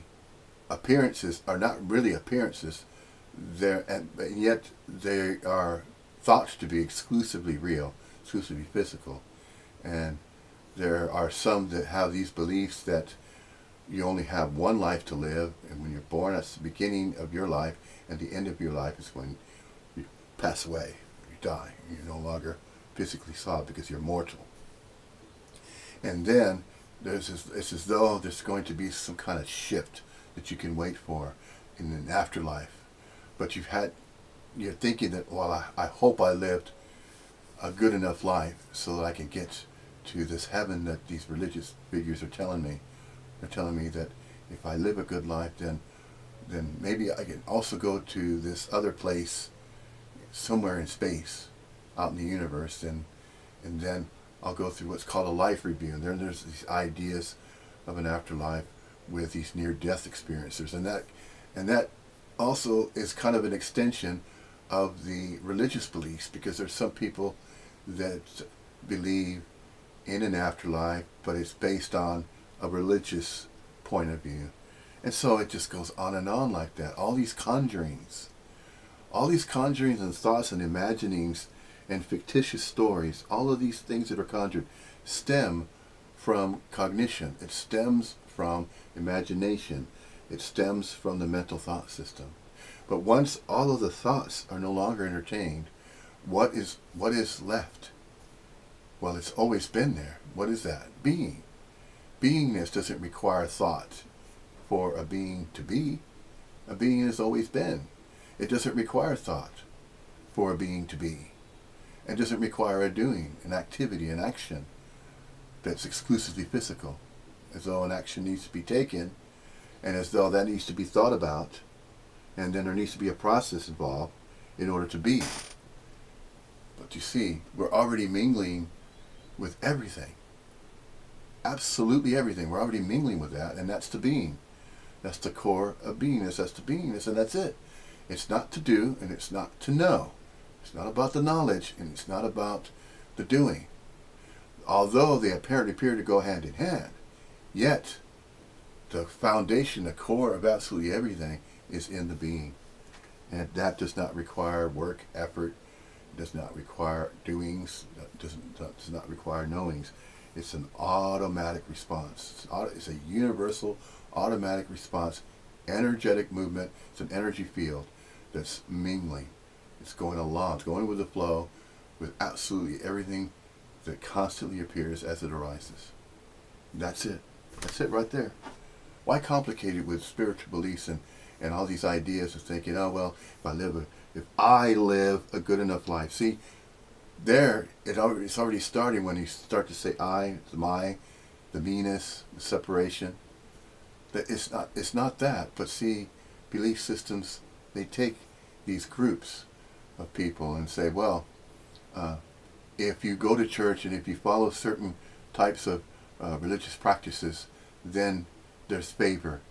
appearances are not really appearances, and yet they are thought to be exclusively real, exclusively physical. And there are some that have these beliefs that you only have one life to live, and when you're born, that's the beginning of your life, and the end of your life is when you pass away, you die, you're no longer physically solid because you're mortal. And then it's as though there's going to be some kind of shift that you can wait for in an afterlife. But you're thinking that, well, I hope I lived a good enough life so that I can get to this heaven that these religious figures are telling me. They're telling me that if I live a good life, then maybe I can also go to this other place somewhere in space, out in the universe, and then I'll go through what's called a life review. And then there's these ideas of an afterlife with these near-death experiencers, and that also is kind of an extension of the religious beliefs, because there's some people that believe in an afterlife, but it's based on a religious point of view. And so it just goes on and on like that. All these conjurings and thoughts and imaginings and fictitious stories, all of these things that are conjured stem from cognition. It stems from imagination. It stems from the mental thought system. But once all of the thoughts are no longer entertained, what is left? Well, it's always been there. What is that? Being. Beingness doesn't require thought for a being to be. A being has always been. It doesn't require thought for a being to be. It doesn't require a doing, an activity, an action that's exclusively physical, as though an action needs to be taken, and as though that needs to be thought about, and then there needs to be a process involved in order to be. But you see, we're already mingling with everything. Absolutely everything. We're already mingling with that, and that's the being. That's the core of beingness. That's the beingness, and that's it. It's not to do, and it's not to know. It's not about the knowledge, and it's not about the doing. Although they apparently appear to go hand in hand, yet the foundation, the core of absolutely everything is in the being. And that does not require work, effort, does not require doings, does not require knowings. It's an automatic response. It's a universal automatic response, energetic movement. It's an energy field that's mingling. It's going along, it's going with the flow, with absolutely everything that constantly appears as it arises. That's it. That's it right there. Why complicate it with spiritual beliefs and all these ideas of thinking, oh well, if I live a good enough life. See, it's already starting when you start to say I, the my, the meanness, the separation. That it's not that. But see, belief systems, they take these groups of people and say, well, if you go to church and if you follow certain types of religious practices, then there's favor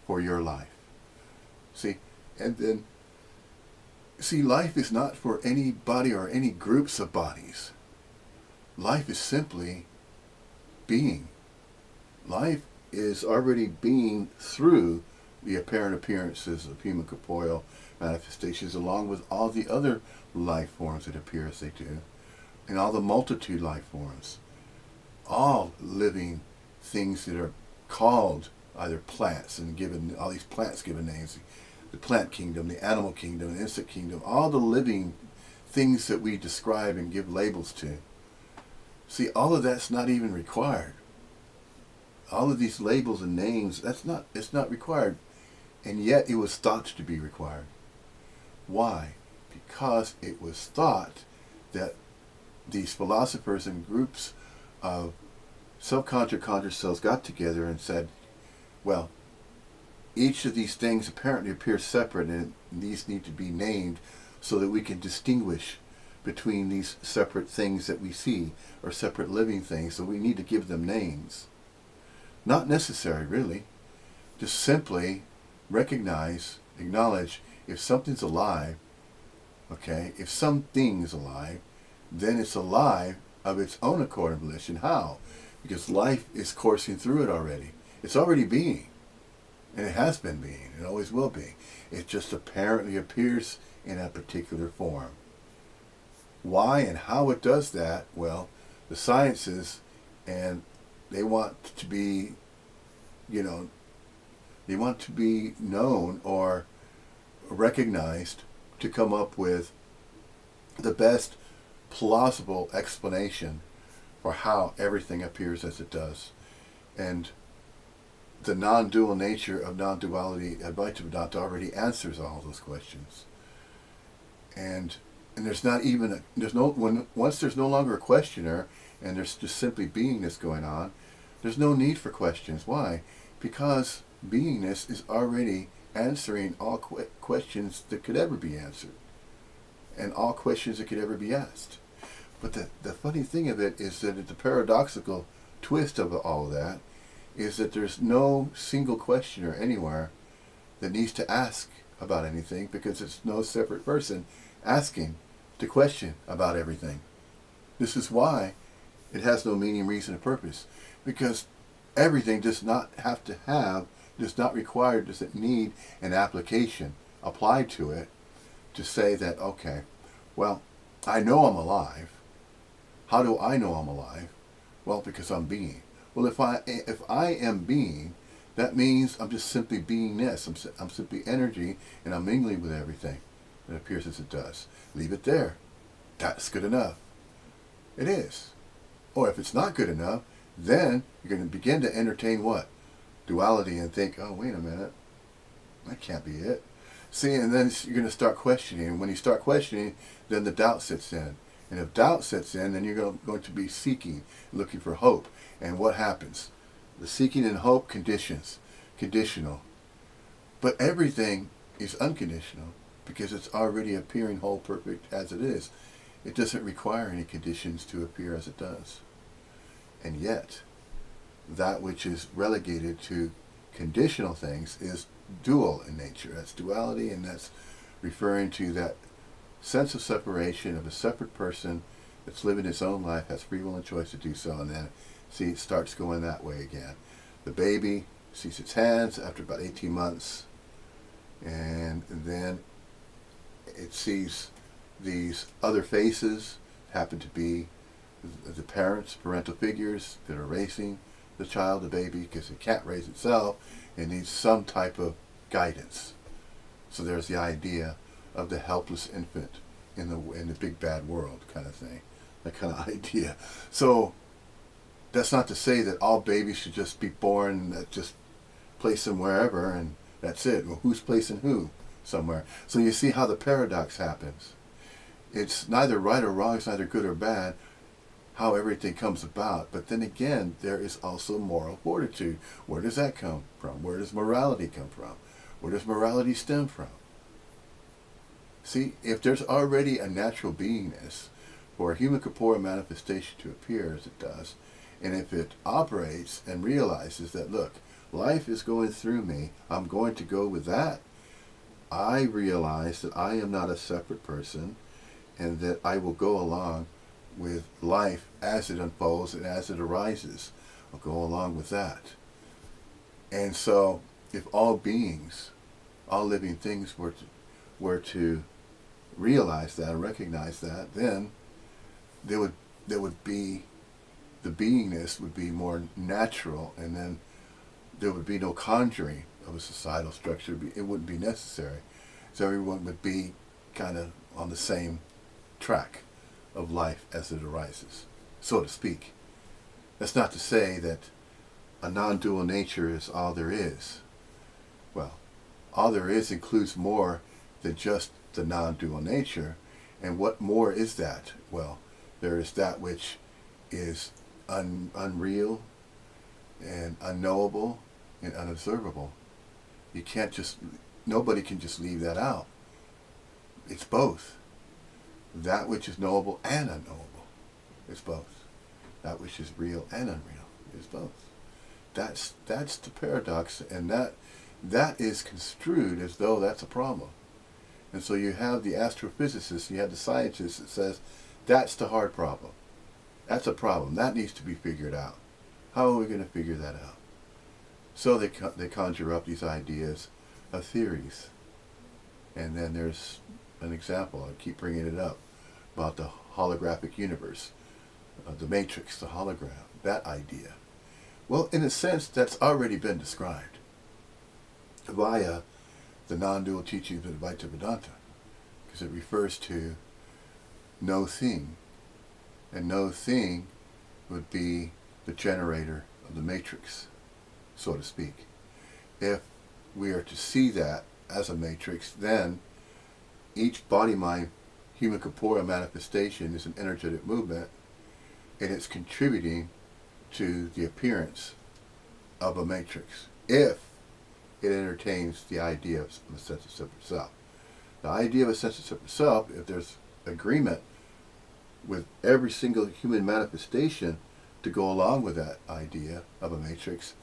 for your life. See, and then, life is not for anybody or any groups of bodies. Life is simply being. Life is already being through the apparent appearances of human corporeal manifestations, along with all the other life forms that appear as they do, and all the multitude life forms. All living things that are called either plants, and given all these plants given names, the plant kingdom, the animal kingdom, the insect kingdom, all the living things that we describe and give labels to. See, all of that's not even required. All of these labels and names, it's not required. And yet it was thought to be required. Why? Because it was thought that these philosophers and groups of self-conscious cells got together and said, well, each of these things apparently appear separate, and these need to be named so that we can distinguish between these separate things that we see, or separate living things, so we need to give them names. Not necessary, really. Just simply recognize, acknowledge, if something's alive, okay, if something's alive, then it's alive of its own accord and volition. How? Because life is coursing through it already. It's already being. And it has been being. It always will be. It just apparently appears in a particular form. Why and how it does that? Well, the sciences, and they want to be, they want to be known or recognized to come up with the best plausible explanation for how everything appears as it does. And the non-dual nature of non-duality, Advaita Vedanta, already answers all those questions. And there's not even once there's no longer a questioner and there's just simply beingness going on, there's no need for questions. Why? Because beingness is already answering all questions that could ever be answered, and all questions that could ever be asked. But the funny thing of it is that the paradoxical twist of all of that is that there's no single questioner anywhere that needs to ask about anything, because it's no separate person asking to question about everything. This is why it has no meaning, reason, or purpose, because everything does not require, doesn't need an application applied to it to say that, okay, well, I know I'm alive. How do I know I'm alive? Well, because I'm being. Well, if I am being, that means I'm just simply beingness. I'm simply energy, and I'm mingling with everything that appears as it does. Leave it there. That's good enough. It is. Or if it's not good enough, then you're going to begin to entertain what? Duality, and think, oh, wait a minute, that can't be it. See, and then you're going to start questioning. And when you start questioning, then the doubt sets in. And if doubt sets in, then you're going to be seeking, looking for hope. And what happens? The seeking and hope conditional. But everything is unconditional, because it's already appearing whole, perfect as it is. It doesn't require any conditions to appear as it does. And yet, that which is relegated to conditional things is dual in nature. That's duality, and that's referring to that sense of separation of a separate person that's living its own life, has free will and choice to do so, and then, see, it starts going that way again. The baby sees its hands after about 18 months, and then it sees these other faces, happen to be the parents, parental figures that are raising the child, the baby, because it can't raise itself. It needs some type of guidance. So there's the idea of the helpless infant in the big bad world kind of thing, that kind of idea. So that's not to say that all babies should just be born, just place them wherever and that's it. Well, who's placing who somewhere? So you see how the paradox happens. It's neither right or wrong, it's neither good or bad, how everything comes about. But then again, there is also moral fortitude. Where does that come from? Where does morality come from? Where does morality stem from? See, if there's already a natural beingness for a human corporeal manifestation to appear as it does, and if it operates and realizes that, look, life is going through me, I'm going to go with that, I realize that I am not a separate person, and that I will go along with life as it unfolds and as it arises. I'll go along with that. And so, if all beings, all living things were to realize that and recognize that, then there would be, the beingness would be more natural, and then there would be no conjuring of a societal structure. It wouldn't be necessary. So everyone would be kind of on the same track of life as it arises, so to speak. That's not to say that a non-dual nature is all there is. Well, all there is includes more than just the non-dual nature. And what more is that? Well, there is that which is unreal and unknowable and unobservable. Nobody can just leave that out. It's both. That which is knowable and unknowable is both. That which is real and unreal is both. That's the paradox, and that is construed as though that's a problem. And so you have the astrophysicist, you have the scientist that says that's the hard problem. That's a problem. That needs to be figured out. How are we going to figure that out? So they conjure up these ideas of theories. And then there's an example, I keep bringing it up, about the holographic universe, the matrix, the hologram, that idea. Well, in a sense, that's already been described via the non-dual teachings of Advaita Vedanta, because it refers to no thing, and no thing would be the generator of the matrix, so to speak. If we are to see that as a matrix, then each body-mind human corporeal manifestation is an energetic movement, and it's contributing to the appearance of a matrix if it entertains the idea of a sense of separate self. The idea of a sense of separate self, if there's agreement with every single human manifestation to go along with that idea of a matrix,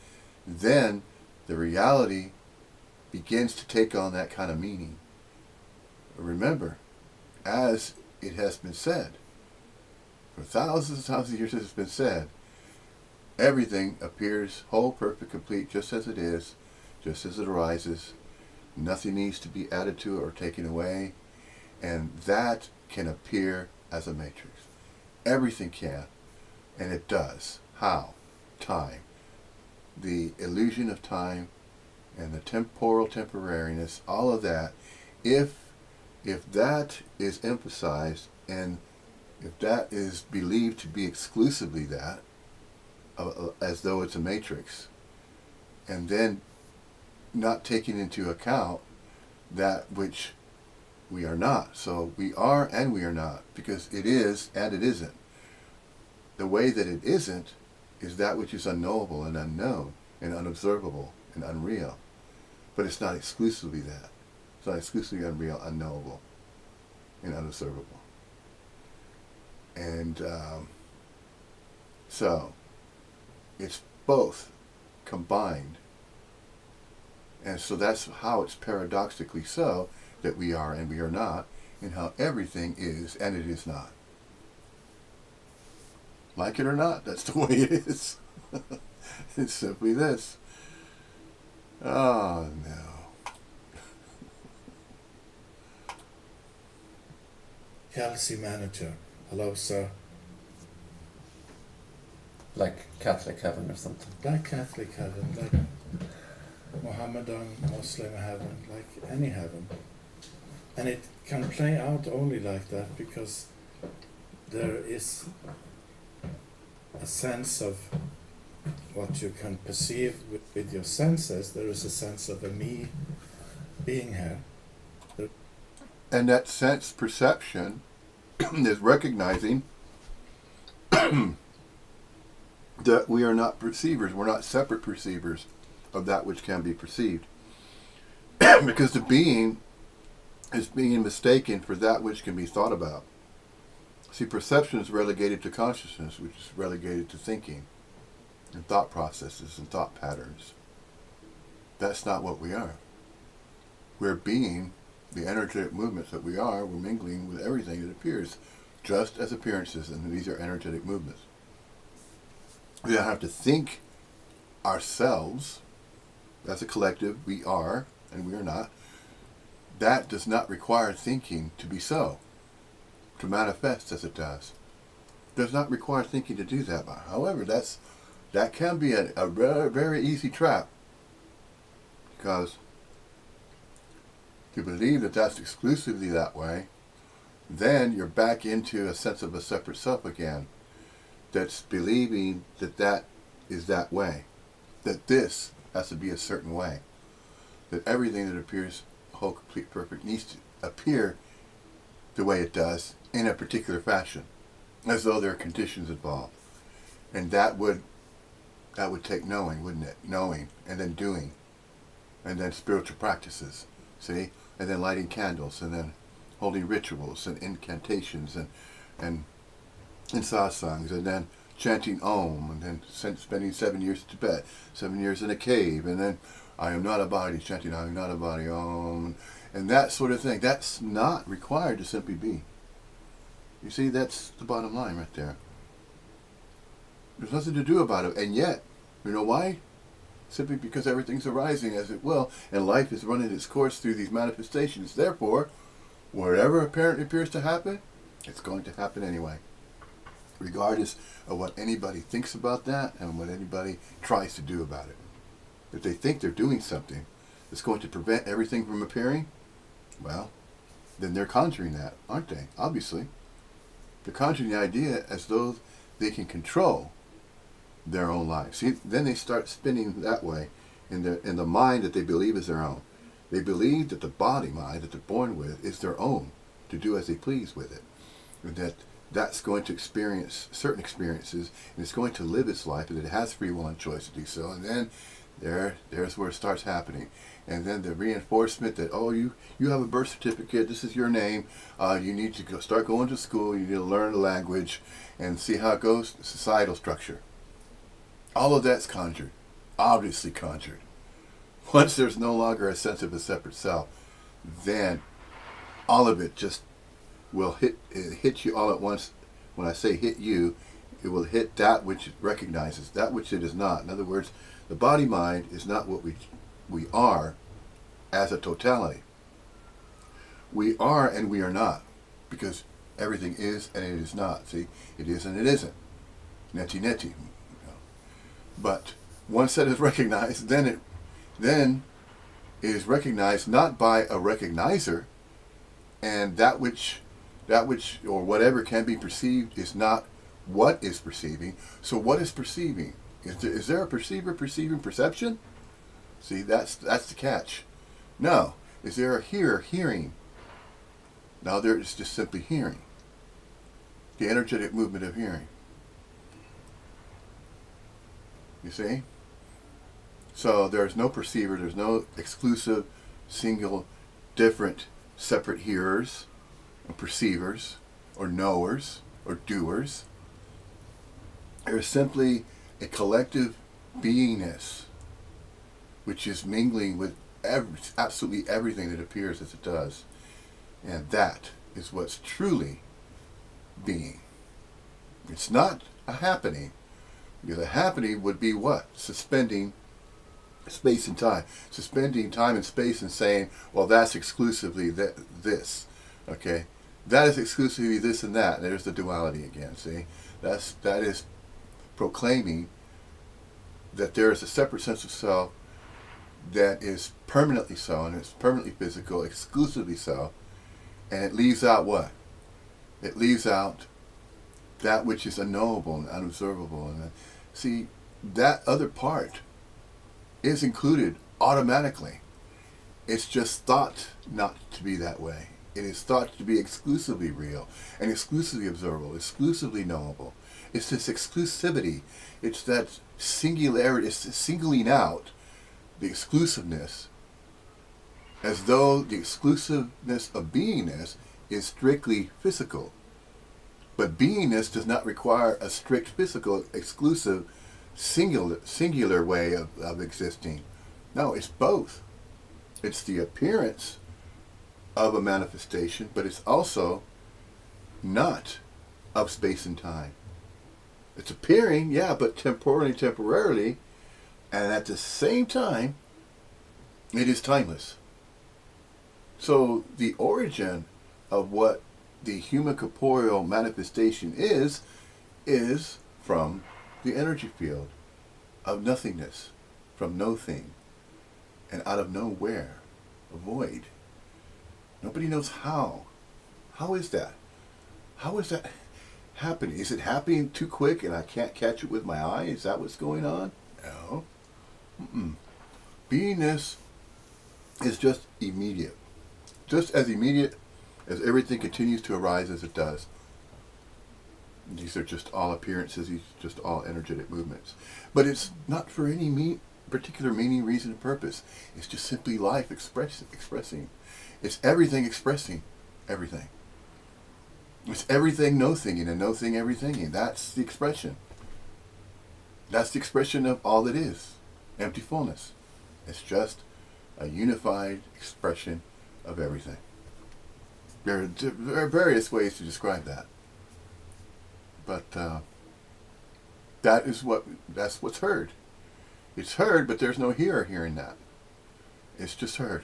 then the reality begins to take on that kind of meaning. Remember, as it has been said, for thousands and thousands of years it has been said, everything appears whole, perfect, complete, just as it is, just as it arises. Nothing needs to be added to it or taken away, and that can appear as a matrix. Everything can, and it does. How? Time. The illusion of time and the temporal temporariness, all of that, if that is emphasized and if that is believed to be exclusively that, as though it's a matrix, and then not taking into account that which we are not. So we are and we are not, because it is and it isn't. The way that it isn't is that which is unknowable and unknown and unobservable and unreal. But it's not exclusively that. It's not exclusively unreal, unknowable, and unobservable. And so it's both combined. And so that's how it's paradoxically so that we are and we are not, and how everything is and it is not. Like it or not, that's the way it is. It's simply this. Oh, no. Kelsey Manager. Hello, sir. Like Catholic heaven or something. Like Catholic heaven, like Mohammedan, Muslim heaven, like any heaven. And it can play out only like that because there is a sense of what you can perceive with your senses. There is a sense of a me being here. And that sense perception is recognizing that we are not perceivers. We're not separate perceivers of that which can be perceived. Because the being is being mistaken for that which can be thought about. See, perception is relegated to consciousness, which is relegated to thinking and thought processes and thought patterns. That's not what we are. We're being the energetic movements that we are. We're mingling with everything that appears, just as appearances, and these are energetic movements. We don't have to think ourselves as a collective. We are and we are not. That does not require thinking to be so, to manifest as it does. Does not require thinking to do that. However, that can be a very, very easy trap, because to believe that that's exclusively that way, then you're back into a sense of a separate self again, that's believing that that is that way, that this has to be a certain way, that everything that appears whole, complete, perfect needs to appear the way it does in a particular fashion, as though there are conditions involved. And that would take knowing, wouldn't it? Knowing, and then doing, and then spiritual practices, see? And then lighting candles, and then holding rituals and incantations and satsangs, and then chanting Om, and then spending 7 years in Tibet, 7 years in a cave, and then I am not a body, chanting I am not a body, Om, and that sort of thing. That's not required to simply be. You see, that's the bottom line right there. There's nothing to do about it, and yet, you know why? Simply because everything's arising as it will, and life is running its course through these manifestations. Therefore, whatever apparently appears to happen, it's going to happen anyway, regardless of what anybody thinks about that and what anybody tries to do about it. If they think they're doing something that's going to prevent everything from appearing, well, then they're conjuring that, aren't they? Obviously. They're conjuring the idea as though they can control their own lives. See, then they start spinning that way in the mind that they believe is their own. They believe that the body mind that they're born with is their own, to do as they please with it. And that's going to experience certain experiences, and it's going to live its life, and it has free will and choice to do so. And then there's where it starts happening. And then the reinforcement that, oh, you have a birth certificate, this is your name, you need to start going to school, you need to learn the language, and see how it goes, societal structure. All of that's conjured, obviously conjured. Once there's no longer a sense of a separate self, then all of it just will hit you all at once. When I say hit you, it will hit that which it recognizes, that which it is not. In other words, the body-mind is not what we are as a totality. We are and we are not, because everything is and it is not. See, it is and it isn't. Neti. But once that is recognized, then it is recognized not by a recognizer, and that which or whatever can be perceived is not what is perceiving. So what is perceiving? Is there a perceiver perceiving perception? See, that's the catch. No. Is there a hearer hearing? No, there is just simply hearing. The energetic movement of hearing. You see? So there's no perceiver, there's no exclusive, single, different, separate hearers, or perceivers, or knowers, or doers. There's simply a collective beingness, which is mingling with absolutely everything that appears as it does. And that is what's truly being. It's not a happening. Because a happening would be what? Suspending space and time. Suspending time and space and saying, well, that's exclusively this. Okay? That is exclusively this and that. And there's the duality again, see? That is proclaiming that there is a separate sense of self that is permanently so, and it's permanently physical, exclusively so. And it leaves out what? It leaves out that which is unknowable and unobservable. And see, that other part is included automatically. It's just thought not to be that way. It is thought to be exclusively real and exclusively observable, exclusively knowable. It's this exclusivity. It's that singularity. It's singling out the exclusiveness as though the exclusiveness of beingness is strictly physical. But beingness does not require a strict physical, exclusive, singular way of existing. No, it's both. It's the appearance of a manifestation, but it's also not of space and time. It's appearing, yeah, but temporarily, and at the same time, it is timeless. So the origin of what the human corporeal manifestation is from the energy field of nothingness, from no thing, and out of nowhere, a void. Nobody knows how. How is that? How is that happening? Is it happening too quick and I can't catch it with my eye? Is that what's going on? No. Beingness is just immediate. Just as immediate as everything continues to arise as it does. These are just all appearances, these are just all energetic movements. But it's not for any particular meaning, reason, or purpose. It's just simply life expressing. It's everything expressing everything. It's everything no-thinging and no-thing everythinging. That's the expression. That's the expression of all it is. Empty fullness. It's just a unified expression of everything. There are various ways to describe that. But that's what's heard. It's heard, but there's no hearer hearing that. It's just heard.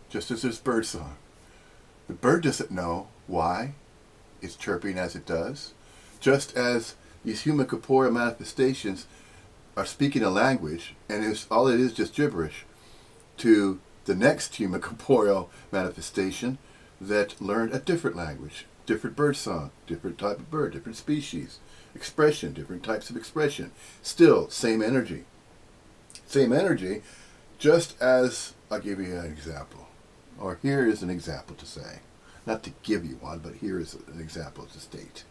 Just as this bird song. The bird doesn't know why it's chirping as it does. Just as these human corporeal manifestations are speaking a language, and all it is just gibberish to the next human corporeal manifestation that learned a different language, different bird song, different type of bird, different species, expression, different types of expression. Still, same energy. Same energy, just as, I'll give you an example. Or here is an example to say. Not to give you one, but here is an example to state.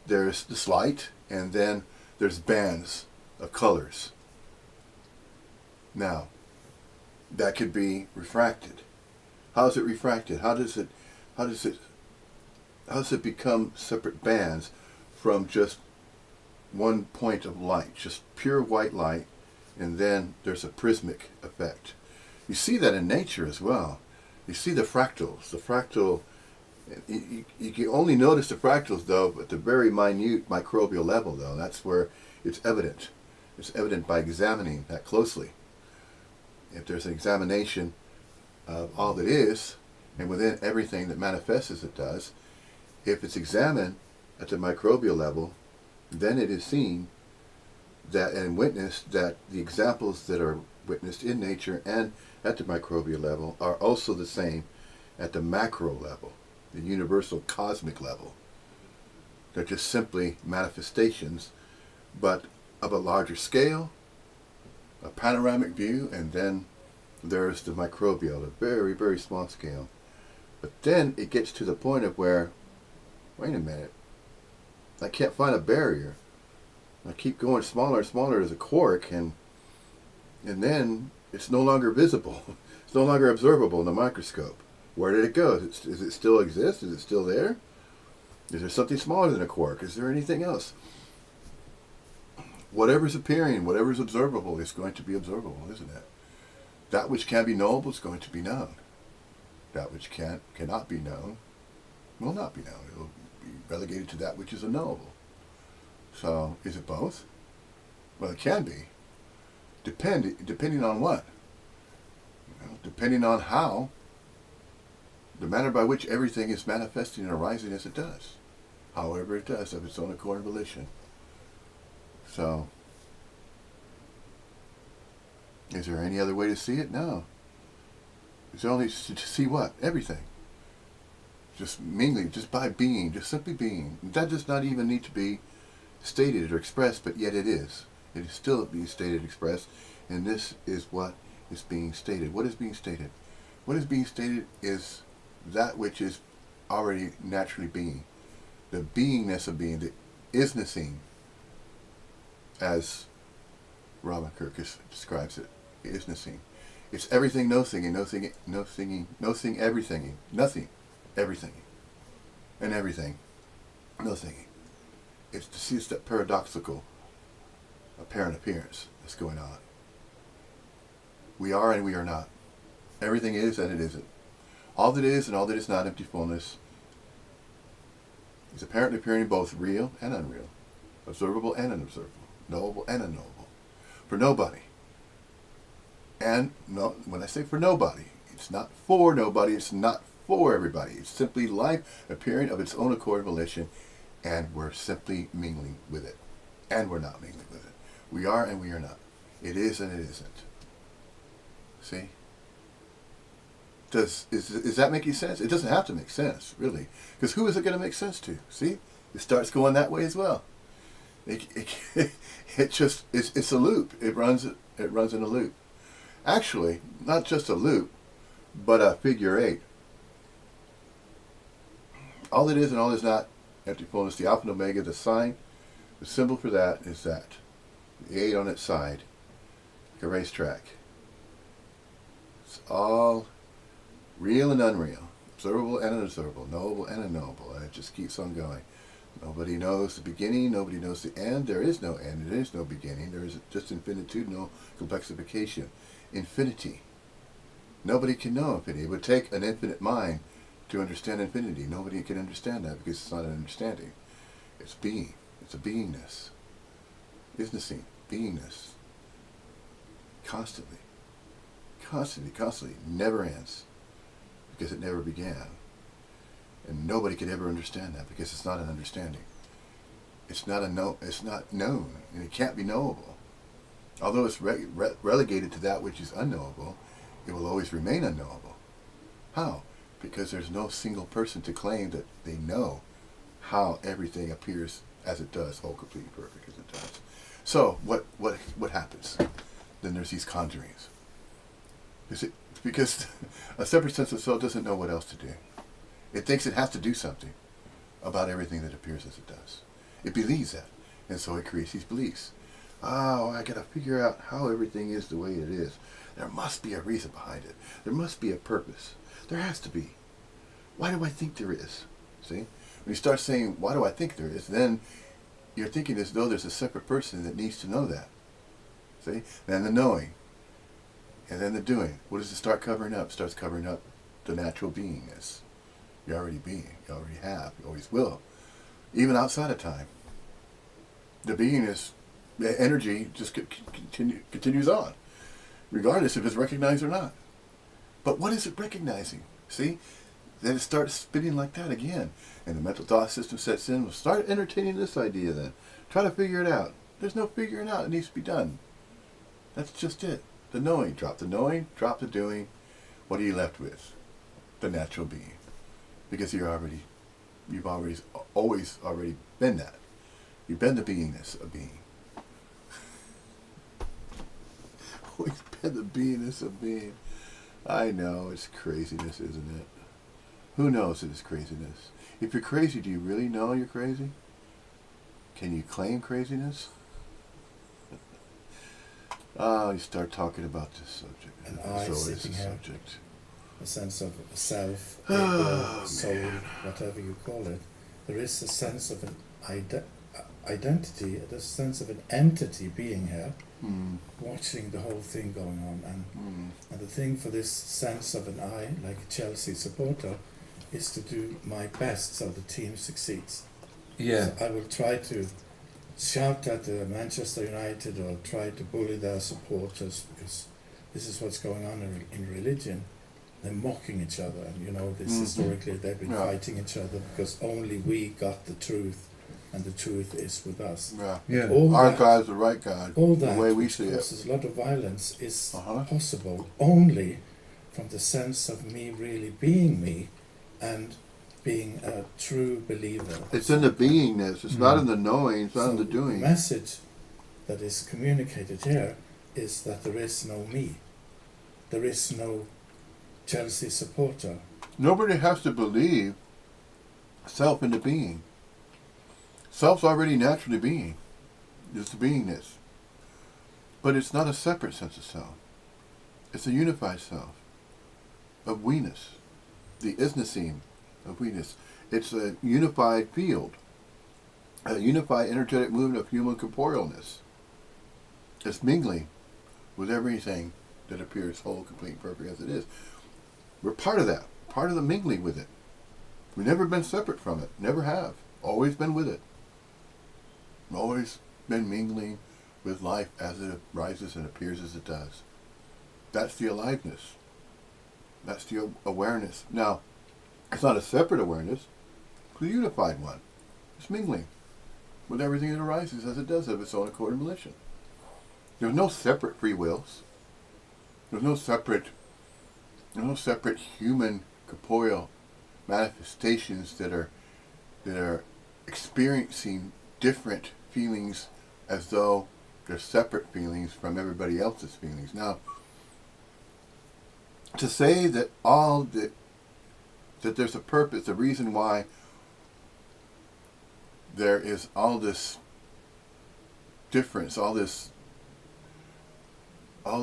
There's this light, and then there's bands of colors. Now, that could be refracted. How is it refracted? How does it become separate bands from just one point of light, just pure white light, and then there's a prismatic effect. You see that in nature as well. You see the fractals. The fractal, you can only notice the fractals, though, at the very minute microbial level, though. That's where it's evident. It's evident by examining that closely. If there's an examination of all that is, and within everything that manifests as it does, if it's examined at the microbial level, then it is seen that and witnessed that the examples that are witnessed in nature and at the microbial level are also the same at the macro level, the universal cosmic level. They're just simply manifestations, but of a larger scale, a panoramic view, and then there's the microbial, a very, very small scale. But then it gets to the point of where, wait a minute, I can't find a barrier. I keep going smaller and smaller as a quark, and then it's no longer visible. It's no longer observable in the microscope. Where did it go? Does it still exist? Is it still there? Is there something smaller than a quark? Is there anything else? Whatever's appearing, whatever's observable is going to be observable, isn't it? That which can be knowable is going to be known. That which cannot be known will not be known. It will be relegated to that which is unknowable. So, is it both? Well, it can be. Depending on what? Depending on how, the manner by which everything is manifesting and arising as it does. However it does, of its own accord and volition. So, is there any other way to see it? No. It's only to see what? Everything. Just mingling, just by being, just simply being. That does not even need to be stated or expressed, but yet it is. It is still being stated, expressed, and this is what is being stated. What is being stated? What is being stated is that which is already naturally being. The beingness of being, the isness-ing, as Robin Kirkus describes it, isness-ing. It's everything no-thinging, no-thing everythinging, nothing, everything, and everything, no-thinging. It's to see that paradoxical apparent appearance that's going on. We are and we are not. Everything is and it isn't. All that is and all that is not, empty fullness, is apparently appearing both real and unreal, observable and unobservable, knowable and unknowable, for nobody. And no, when I say for nobody, it's not for nobody, it's not for everybody. It's simply life appearing of its own accord and volition, and we're simply mingling with it. And we're not mingling with it. We are and we are not. It is and it isn't. See? Is that making sense? It doesn't have to make sense, really. Because who is it going to make sense to? See? It starts going that way as well. It's a loop. It runs in a loop. Actually, not just a loop, but a figure eight. All it is and all is not, empty fullness, the alpha and omega, the sign, the symbol for that is that. The 8 on its side, like a racetrack. It's all real and unreal. observable and unobservable, knowable and unknowable, and it just keeps on going. Nobody knows the beginning, nobody knows the end. There is no end, there is no beginning. There is just infinitudinal complexification. Infinity. Nobody can know infinity. It would take an infinite mind to understand infinity. Nobody can understand that because it's not an understanding. It's being. It's a beingness. Isness-ing. Beingness. Constantly. Constantly. Never ends. Because it never began. And nobody could ever understand that because it's not an understanding. It's not known, and it can't be knowable. Although it's relegated to that which is unknowable, it will always remain unknowable. How? Because there's no single person to claim that they know how everything appears as it does, whole, complete, and perfect as it does. So what happens? Then there's these conjurings. Because a separate sense of self doesn't know what else to do. It thinks it has to do something about everything that appears as it does. It believes that, and so it creates these beliefs. Oh, I gotta figure out how everything is the way it is. There must be a reason behind it. There must be a purpose. There has to be. Why do I think there is? See? When you start saying, why do I think there is, then you're thinking as though there's a separate person that needs to know that. See? Then the knowing. And then the doing. What does it start covering up? It starts covering up the natural beingness. You're already being. You already have. You always will. Even outside of time. The beingness, the energy just continues on. Regardless if it's recognized or not. But what is it recognizing? See? Then it starts spinning like that again. And the mental thought system sets in. Well, start entertaining this idea then. Try to figure it out. There's no figuring out. It needs to be done. That's just it. The knowing. Drop the knowing. Drop the doing. What are you left with? The natural being. Because you've always already been that. You've been the beingness of being. Always been the beingness of being. I know, it's craziness, isn't it? Who knows it is craziness? If you're crazy, do you really know you're crazy? Can you claim craziness? You start talking about this subject. And It's I always sitting a here, subject. a sense of self, Oh, soul, man. whatever you call it. There is a sense of an identity, a sense of an entity being here, watching the whole thing going on. And the thing for this sense of an I, like a Chelsea supporter, is to do my best so the team succeeds. Yeah. So I will try to shout at Manchester United or try to bully their supporters because this is what's going on in religion. They're mocking each other, and you know this historically they've been fighting each other because only we got the truth, and the truth is with us. Yeah. All Our that, God's the right God. all The that way we which see it. causes a lot of violence is Uh-huh. possible only from the sense of me really being me and being a true believer. It's in the beingness. It's not in the knowing. It's not in the The doing. message that is communicated here is that there is no me. There is no Chelsea supporter. Nobody has to believe self into being. Self's already naturally being. It's the beingness. But it's not a separate sense of self. It's a unified self of we-ness. The isness-ing of we-ness. It's a unified field. A unified energetic movement of human corporealness. It's mingling with everything that appears whole, complete, and perfect as it is. We're part of that. Part of the mingling with it. We've never been separate from it. Never have. Always been with it. Always been mingling with life as it rises and appears as it does. That's the aliveness. That's the awareness. Now, it's not a separate awareness. It's a unified one. It's mingling with everything that arises as it does of its own accord and volition. There's no separate free wills. There's no separate human corporeal manifestations that are experiencing different feelings as though they're separate feelings from everybody else's feelings. Now, to say that that there's a purpose, a reason why there is all this difference, all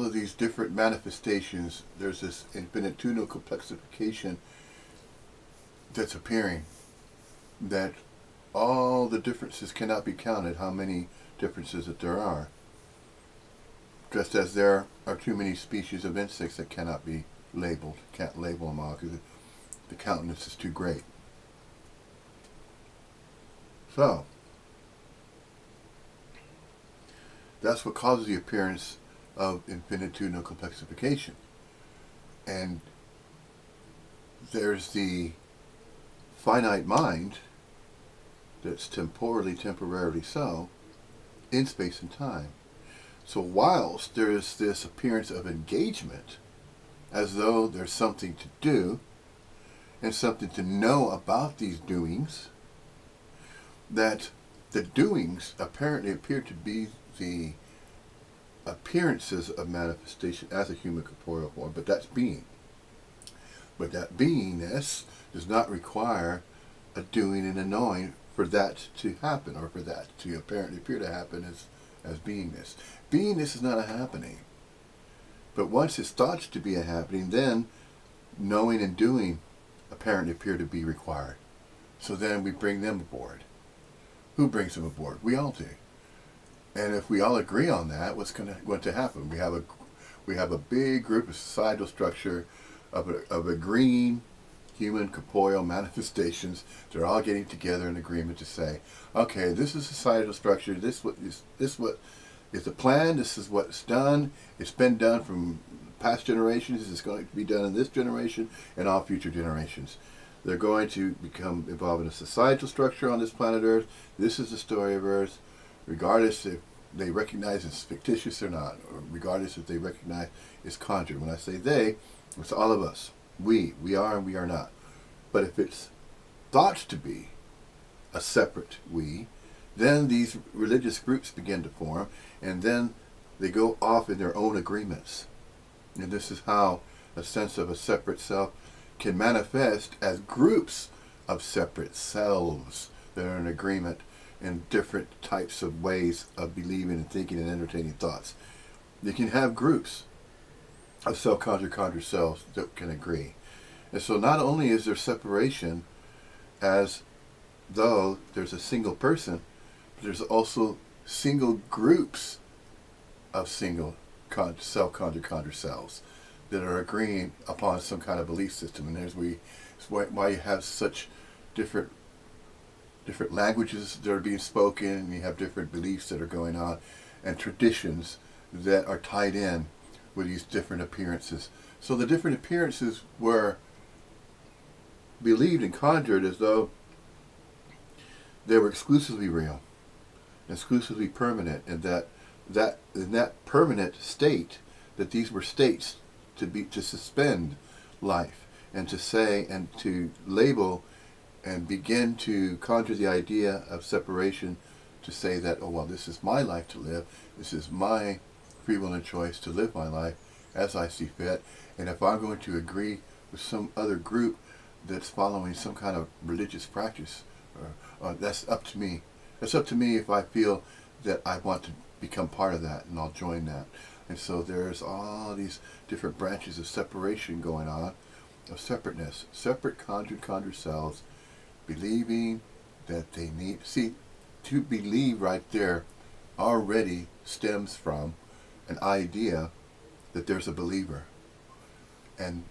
of these different manifestations, there's this infinitudinal complexification, that's appearing, that all the differences cannot be counted, how many differences that there are. Just as there are too many species of insects that cannot be labeled, can't label them all because the countenance is too great. So, that's what causes the appearance of infinitudinal complexification. And there's the finite mind that's temporarily so, in space and time. So whilst there is this appearance of engagement, as though there's something to do, and something to know about these doings, that the doings apparently appear to be the appearances of manifestation as a human corporeal form, but that's being. But that beingness does not require a doing and a knowing for that to happen, or for that to apparently appear to happen as beingness. Beingness is not a happening. But once it's thought to be a happening, then knowing and doing apparently appear to be required. So then we bring them aboard. Who brings them aboard? We all do. And if we all agree on that, what's going to happen? We have a big group of societal structure of agreeing human corporeal manifestations. They're all getting together in agreement to say, okay, this is societal structure. This what is the plan. This is what's done. It's been done from past generations. It's going to be done in this generation and all future generations. They're going to become involved in a societal structure on this planet Earth. This is the story of Earth, regardless if they recognize it's fictitious or not, or regardless if they recognize it's conjured. When I say they, it's all of us. We are and we are not. But if it's thought to be a separate we, then these religious groups begin to form, and then they go off in their own agreements. And this is how a sense of a separate self can manifest as groups of separate selves that are in agreement in different types of ways of believing and thinking and entertaining thoughts. You can have groups of self-conjured selves that can agree. And so not only is there separation as though there's a single person, but there's also single groups of single self-conjured selves that are agreeing upon some kind of belief system. And there's why you have such different languages that are being spoken, and you have different beliefs that are going on, and traditions that are tied in with these different appearances. So the different appearances were believed and conjured as though they were exclusively real, exclusively permanent, and that in that permanent state, that these were states to suspend life, and to say and to label and begin to conjure the idea of separation, to say that, oh well, this is my life to live, this is my free will and choice to live my life as I see fit, and if I'm going to agree with some other group that's following some kind of religious practice, that's up to me. It's up to me if I feel that I want to become part of that, and I'll join that. And so there's all these different branches of separation going on, of separateness, separate conjured selves, believing that they need, see, to believe right there already stems from an idea that there's a believer. And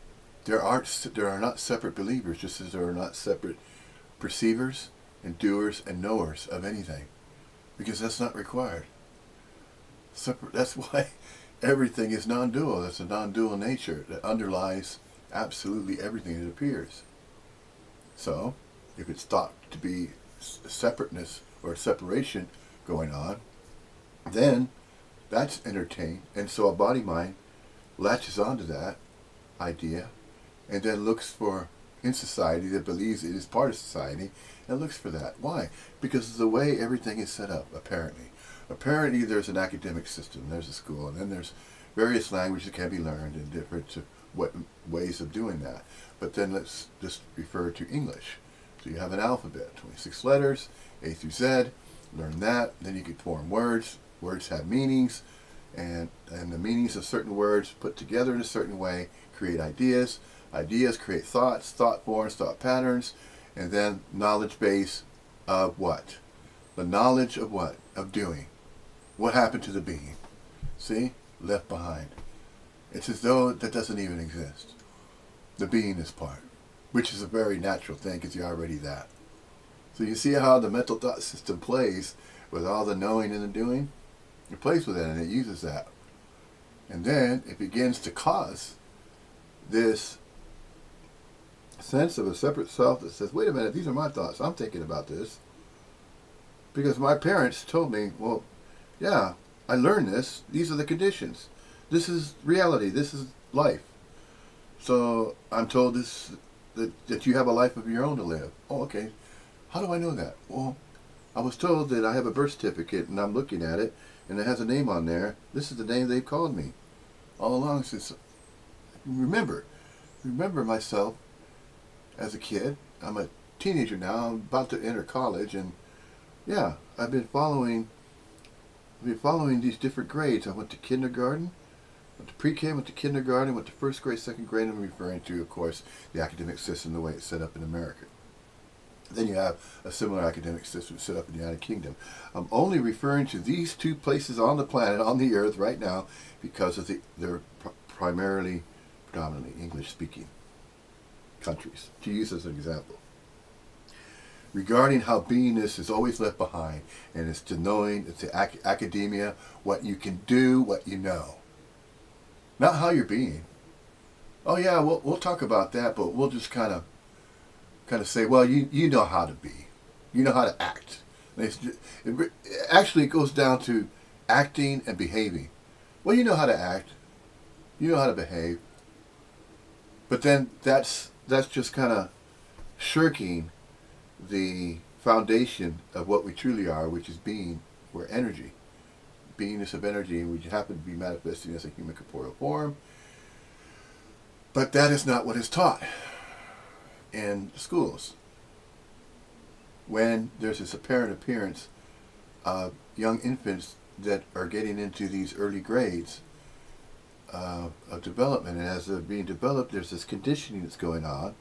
there are not separate believers, just as there are not separate perceivers and doers and knowers of anything, because that's not required. That's why everything is non-dual. That's a non-dual nature that underlies absolutely everything that appears. So, if it's thought to be separateness or separation going on, then that's entertained, and so a body-mind latches onto that idea and then looks for, in society that believes it is part of society, and looks for that. Why? Because of the way everything is set up, apparently. Apparently there's an academic system, there's a school, and then there's various languages that can be learned in different ways of doing that. But then let's just refer to English. So you have an alphabet, 26 letters, A through Z, learn that, then you can form words. Words have meanings, and the meanings of certain words put together in a certain way create ideas. Ideas create thoughts, thought forms, thought patterns, And then knowledge base of what? The knowledge of what? Of doing. What happened to the being? See? Left behind. It's as though that doesn't even exist. The beingness part, which is a very natural thing because you're already that. So you see how the mental thought system plays with all the knowing and the doing? It plays with it and it uses that. And then it begins to cause this sense of a separate self that says, wait a minute, these are my thoughts. I'm thinking about this. Because my parents told me, well, yeah, I learned this. These are the conditions. This is reality. This is life. So I'm told that you have a life of your own to live. Oh, okay. How do I know that? Well, I was told that I have a birth certificate and I'm looking at it and it has a name on there. This is the name they've called me all along since. Remember myself as a kid. I'm a teenager now. I'm about to enter college, and yeah, I've been following these different grades. I went to kindergarten, went to pre-K, went to kindergarten, went to first grade, second grade. I'm referring to, of course, the academic system the way it's set up in America. Then you have a similar academic system set up in the United Kingdom. I'm only referring to these two places on the planet, on the earth right now, because of they're predominantly English-speaking countries, to use as an example. Regarding how beingness is always left behind, and it's to knowing, it's to academia, what you can do, what you know. Not how you're being. Oh yeah, we'll talk about that, but we'll just kind of say, well, you know how to be. You know how to act. It actually goes down to acting and behaving. Well, you know how to act. You know how to behave. But then that's just kind of shirking the foundation of what we truly are, which is being. We're energy. Beingness of energy, and we happen to be manifesting as a human corporeal form. But that is not what is taught in schools. When there's this apparent appearance of young infants that are getting into these early grades of development, and as they're being developed, there's this conditioning that's going on,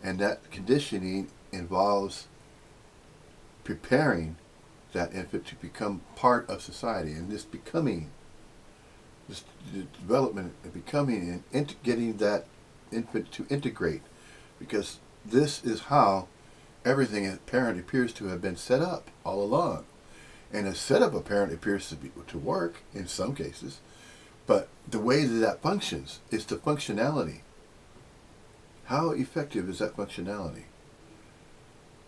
and that conditioning involves preparing that infant to become part of society, and this development and becoming and getting that infant to integrate, because this is how everything apparently appears to have been set up all along. And a setup apparently appears to work in some cases, but the way that functions is the functionality. How effective is that functionality?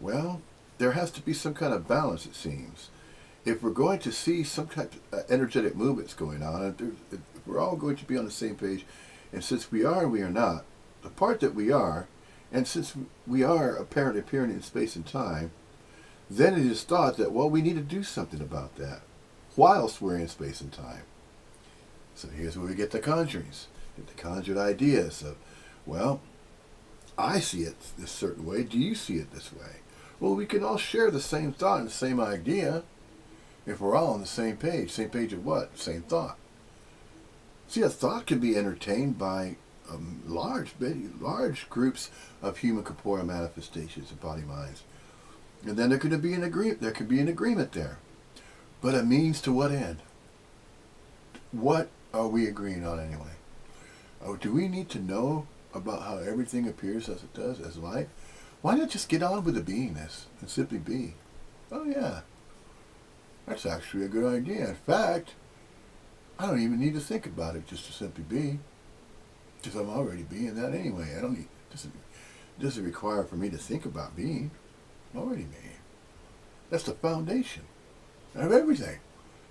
Well, there has to be some kind of balance, it seems. If we're going to see some kind of energetic movements going on, if we're all going to be on the same page, and since we are and we are not, the part that we are, and since we are apparently appearing in space and time, then it is thought that, well, we need to do something about that whilst we're in space and time. So here's where we get the conjurings, get the conjured ideas of, well, I see it this certain way, do you see it this way? Well, we can all share the same thought and the same idea if we're all on the same page. Same page of what? Same thought. See, a thought can be entertained by large groups of human corporeal manifestations of body minds. And then there could be an agreement there. But a means to what end? What are we agreeing on anyway? Do we need to know about how everything appears as it does, as life? Why not just get on with the beingness and simply be? Oh yeah, that's actually a good idea. In fact, I don't even need to think about it just to simply be, because I'm already being that anyway. It doesn't require for me to think about being. I'm already being. That's the foundation of everything.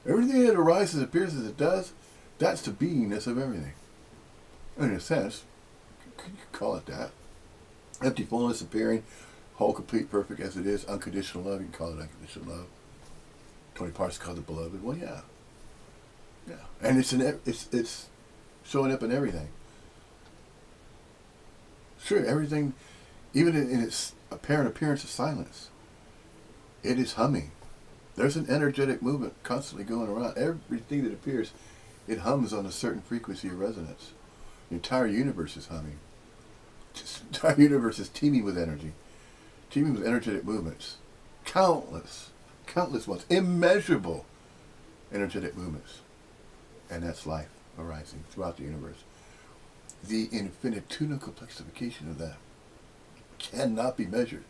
Everything that arises, appears as it does, that's the beingness of everything. In a sense, you could call it that. Empty fullness appearing, whole, complete, perfect as it is, unconditional love, you can call it unconditional love. 20 parts called the beloved. Well, yeah. Yeah. And it's showing up in everything. Sure, everything, even in its apparent appearance of silence, it is humming. There's an energetic movement constantly going around. Everything that appears, it hums on a certain frequency of resonance. The entire universe is humming. The entire universe is teeming with energy. teeming with energetic movements. Countless ones, immeasurable energetic movements. And that's life arising throughout the universe. The infinitesimal complexification of that cannot be measured,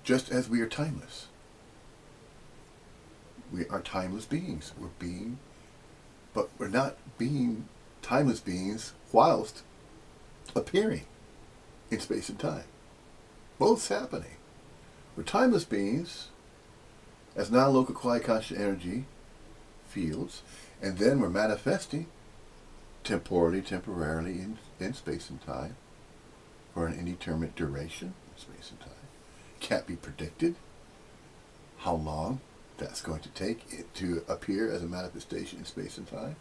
just as we are timeless. We are timeless beings. But we're not being timeless beings whilst appearing in space and time. Both's happening. We're timeless beings as non-local quasi-conscious energy fields, and then we're manifesting temporarily in space and time for an indeterminate duration in space and time. Can't be predicted how long that's going to take it to appear as a manifestation in space and time.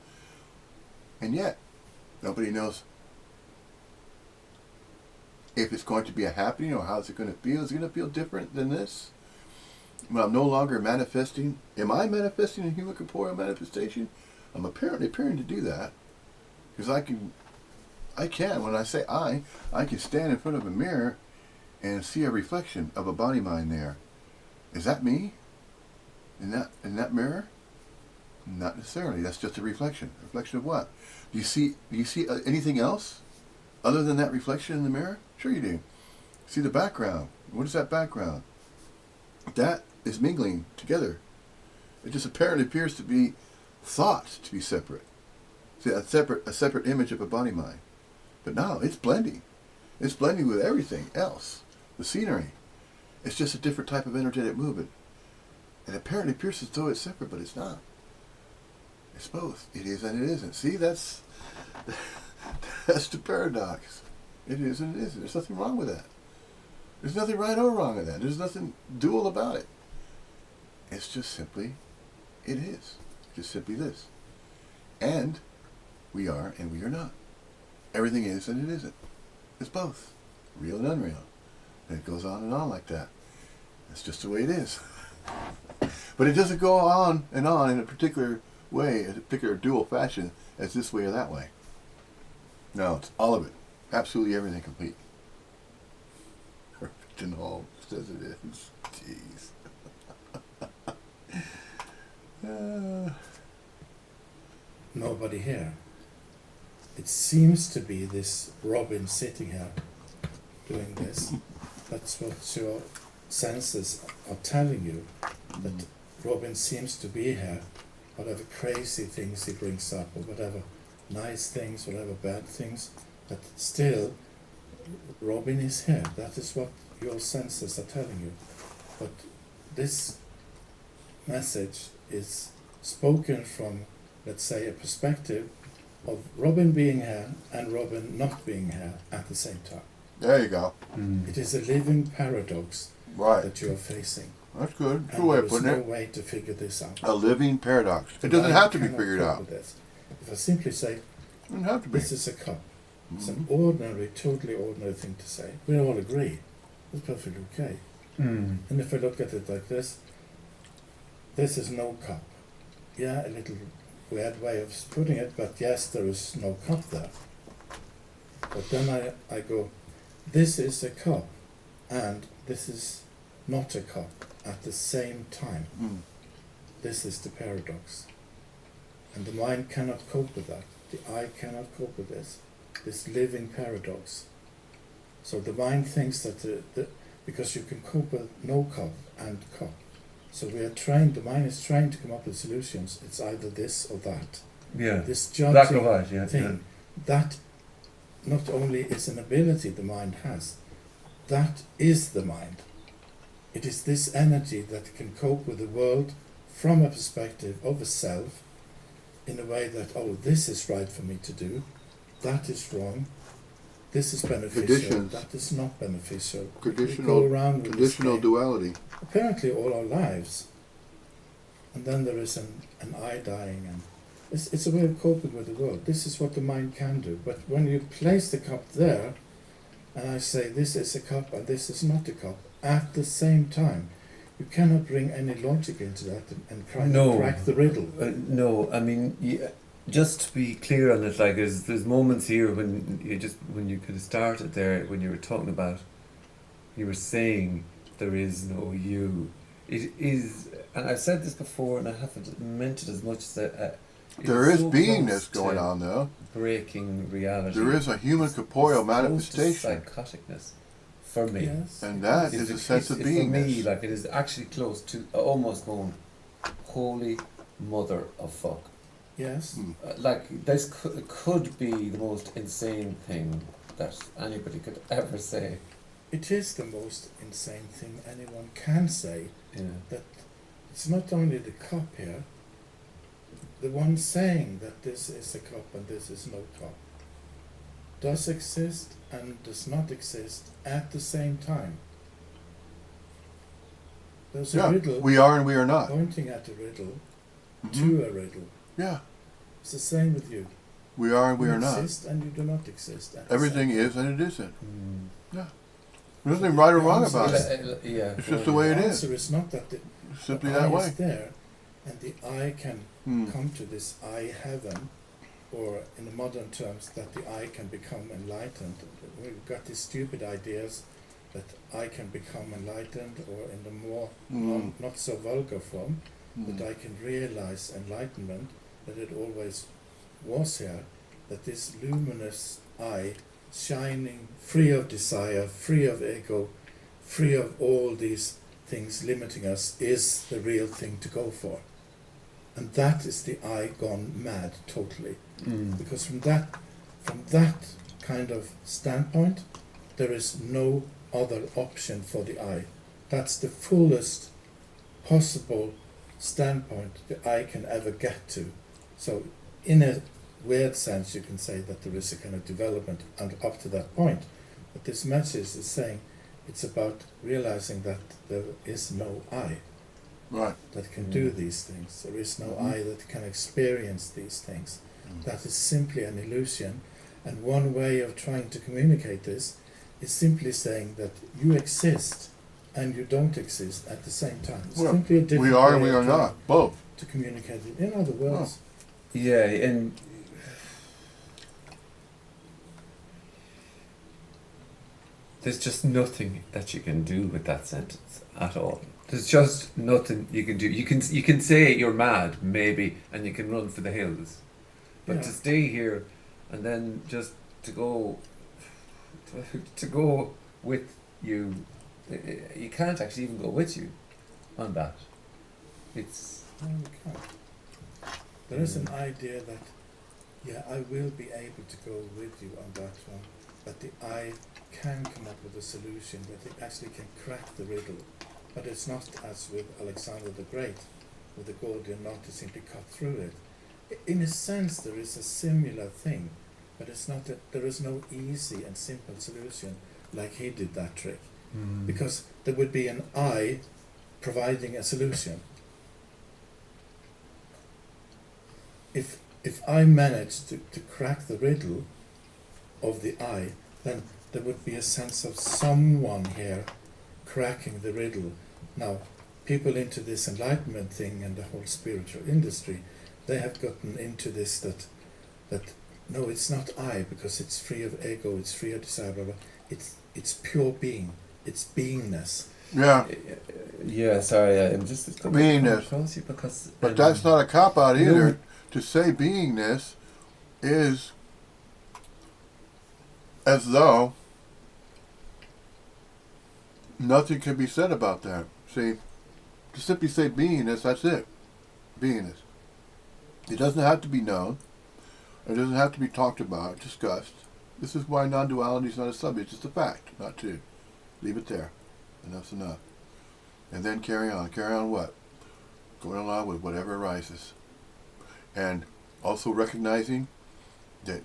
And yet, nobody knows if it's going to be a happening or how is it going to feel. Is it going to feel different than this? When I'm no longer manifesting, am I manifesting a human corporeal manifestation? I'm apparently appearing to do that. Because I can, when I say I can stand in front of a mirror and see a reflection of a body mind there. Is that me? In that mirror? Not necessarily. That's just a reflection. A reflection of what? Do you see anything else other than that reflection in the mirror? Sure you do. See the background. What is that background? That is mingling together. It just apparently appears to be thought to be separate. See, a separate image of a body mind. But no, it's blending. It's blending with everything else. The scenery. It's just a different type of energetic movement. It apparently appears as though it's separate, but it's not. It's both. It is and it isn't. See, that's the paradox. It is and it isn't. There's nothing wrong with that. There's nothing right or wrong with that. There's nothing dual about it. It's just simply, it is. Just simply this. And we are and we are not. Everything is and it isn't. It's both. Real and unreal. And it goes on and on like that. That's just the way it is. But it doesn't go on in a particular way, in a particular dual fashion, as this way or that way. No, it's all of it. Absolutely everything complete. Perfect in all says it is. Jeez. Nobody here. It seems to be this Robin sitting here doing this. That's what your senses are telling you, that Robin seems to be here, whatever crazy things he brings up, or whatever nice things, whatever bad things, but still Robin is here. That is what your senses are telling you. But this message is spoken from, let's say, a perspective of Robin being here and Robin not being here at the same time. There you go. It is a living paradox Right. that you are facing. That's good. Good And way there of is putting no it. way to figure this out. A living paradox. It The doesn't mind have to be cannot figured cope out. with this. If I simply say, It doesn't have to be. this is a cup, it's an ordinary, totally ordinary thing to say. We all agree. It's perfectly okay. And if I look at it like this is no cup. Yeah, a little weird way of putting it, but yes, there is no cup there. But then I go, this is a cup, and this is not a cup at the same time. This is the paradox. And the mind cannot cope with that. The I cannot cope with this living paradox. So the mind thinks that because you can cope with no cup and cup. So we are trained, the mind is trained to come up with solutions. It's either this or that. Yeah. This Black or judging white, yeah. thing, that not only is an ability the mind has, that is the mind. It is this energy that can cope with the world from a perspective of a self in a way that, oh, this is right for me to do, that is wrong, this is beneficial, Conditions. that is not beneficial. We go Conditional, around with this conditional game, duality. apparently all our lives. And then there is an I dying, and it's a way of coping with the world. This is what the mind can do. But when you place the cup there, and I say this is a cup and this is not a cup, at the same time, you cannot bring any logic into that and try No. to crack the riddle. No, I mean, just to be clear on it, like there's moments here when you could have started there when you were talking about, you were saying there is no you. It is, and I've said this before, and I haven't meant it as much as that. There is beingness going on, though. Breaking reality. There is a human corporeal manifestation. Close to psychoticness, for me. Yes. And that is a sense of beingness. For me, like, it is actually close to almost going, holy mother of fuck. Yes. Like, this could be the most insane thing that anybody could ever say. It is the most insane thing anyone can say. Yeah. That it's not only the cup here, the one saying that this is a cup and this is no cup does exist and does not exist at the same time. There's a riddle. We are and we are not. Pointing at a riddle Mm-hmm. to a riddle. Yeah. It's the same with you. We are and we You are not. exist and you do not exist. At Everything the same is and it isn't. Mm. Yeah. There's nothing right or wrong answer about is- it. Yeah. It's just the way it The is. answer is not that the It's simply the I that way. is there and the I can Mm. come to this I heaven, or in the modern terms that the I can become enlightened. We've got these stupid ideas that I can become enlightened, or in the more not so vulgar form, that I can realize enlightenment, that it always was here, that this luminous I, shining, free of desire, free of ego, free of all these things limiting us, is the real thing to go for. And that is the I gone mad totally. Mm. Because from that kind of standpoint, there is no other option for the I. That's the fullest possible standpoint the I can ever get to. So in a weird sense you can say that there is a kind of development and up to that point. But this message is saying it's about realizing that there is no I Right. that can do these things. There is no I that can experience these things. That is simply an illusion. And one way of trying to communicate this is simply saying that you exist and you don't exist at the same time. It's Well, simply a different we are way and we of are trying not. Both. to communicate it. In other words, Yeah, and there's just nothing that you can do with that sentence at all. There's just nothing you can do. You can say you're mad, maybe, and you can run for the hills. But Yeah. to stay here and then just to go with you, you can't actually even go with you on that. It's no, we can't. There is an idea that, yeah, I will be able to go with you on that one, but the I can come up with a solution that it actually can crack the riddle. But it's not as with Alexander the Great, with the Gordian knot to simply cut through it. In a sense, there is a similar thing, but it's not that there is no easy and simple solution like he did that trick, because there would be an I providing a solution. If I managed to crack the riddle of the I, then there would be a sense of someone here cracking the riddle. Now, people into this enlightenment thing and the whole spiritual industry, they have gotten into this that no, it's not I, because it's free of ego, it's free of desire, blah, blah. It's pure being, it's beingness. Yeah. yeah. Sorry, I'm just Beingness. across you because. But that's not a cop out No. either. To say beingness is as though nothing can be said about that. See, to simply say beingness, that's it. Beingness. It doesn't have to be known. It doesn't have to be talked about, discussed. This is why non-duality is not a subject. It's a fact, not two. Leave it there. Enough's enough. And then carry on. Carry on what? Going along with whatever arises. And also recognizing that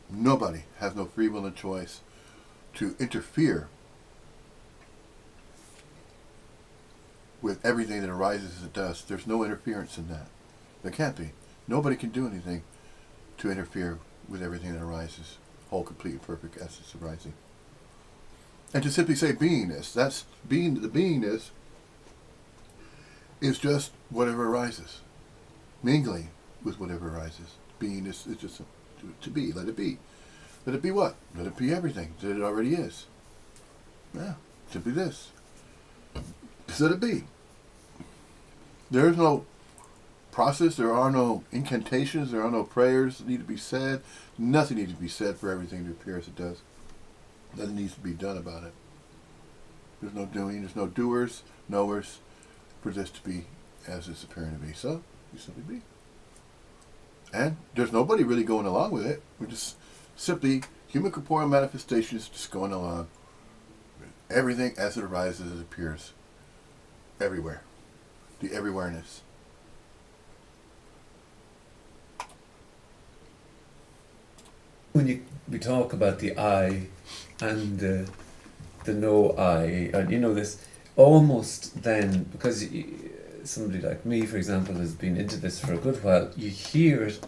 nobody has no free will and choice to interfere with everything that arises as it does. There's no interference in that. There can't be. Nobody can do anything to interfere with everything that arises. Whole, complete, perfect essence arising. And to simply say beingness, that's being. The beingness is just whatever arises, mingling with whatever arises. Beingness is just to be. Let it be. Let it be what? Let it be everything that it already is. Yeah, simply this. Just let it be. There's no process. There are no incantations. There are no prayers that need to be said. Nothing needs to be said for everything to appear as it does. Nothing needs to be done about it. There's no doing. There's no doers, knowers for this to be as it's appearing to be. So, you simply be. And there's nobody really going along with it. We're just simply human corporeal manifestations just going along. Everything as it arises, as it appears. Everywhere. The everywhereness. When we talk about the I and the no I, and you know this, almost then, because somebody like me, for example, has been into this for a good while, you hear it,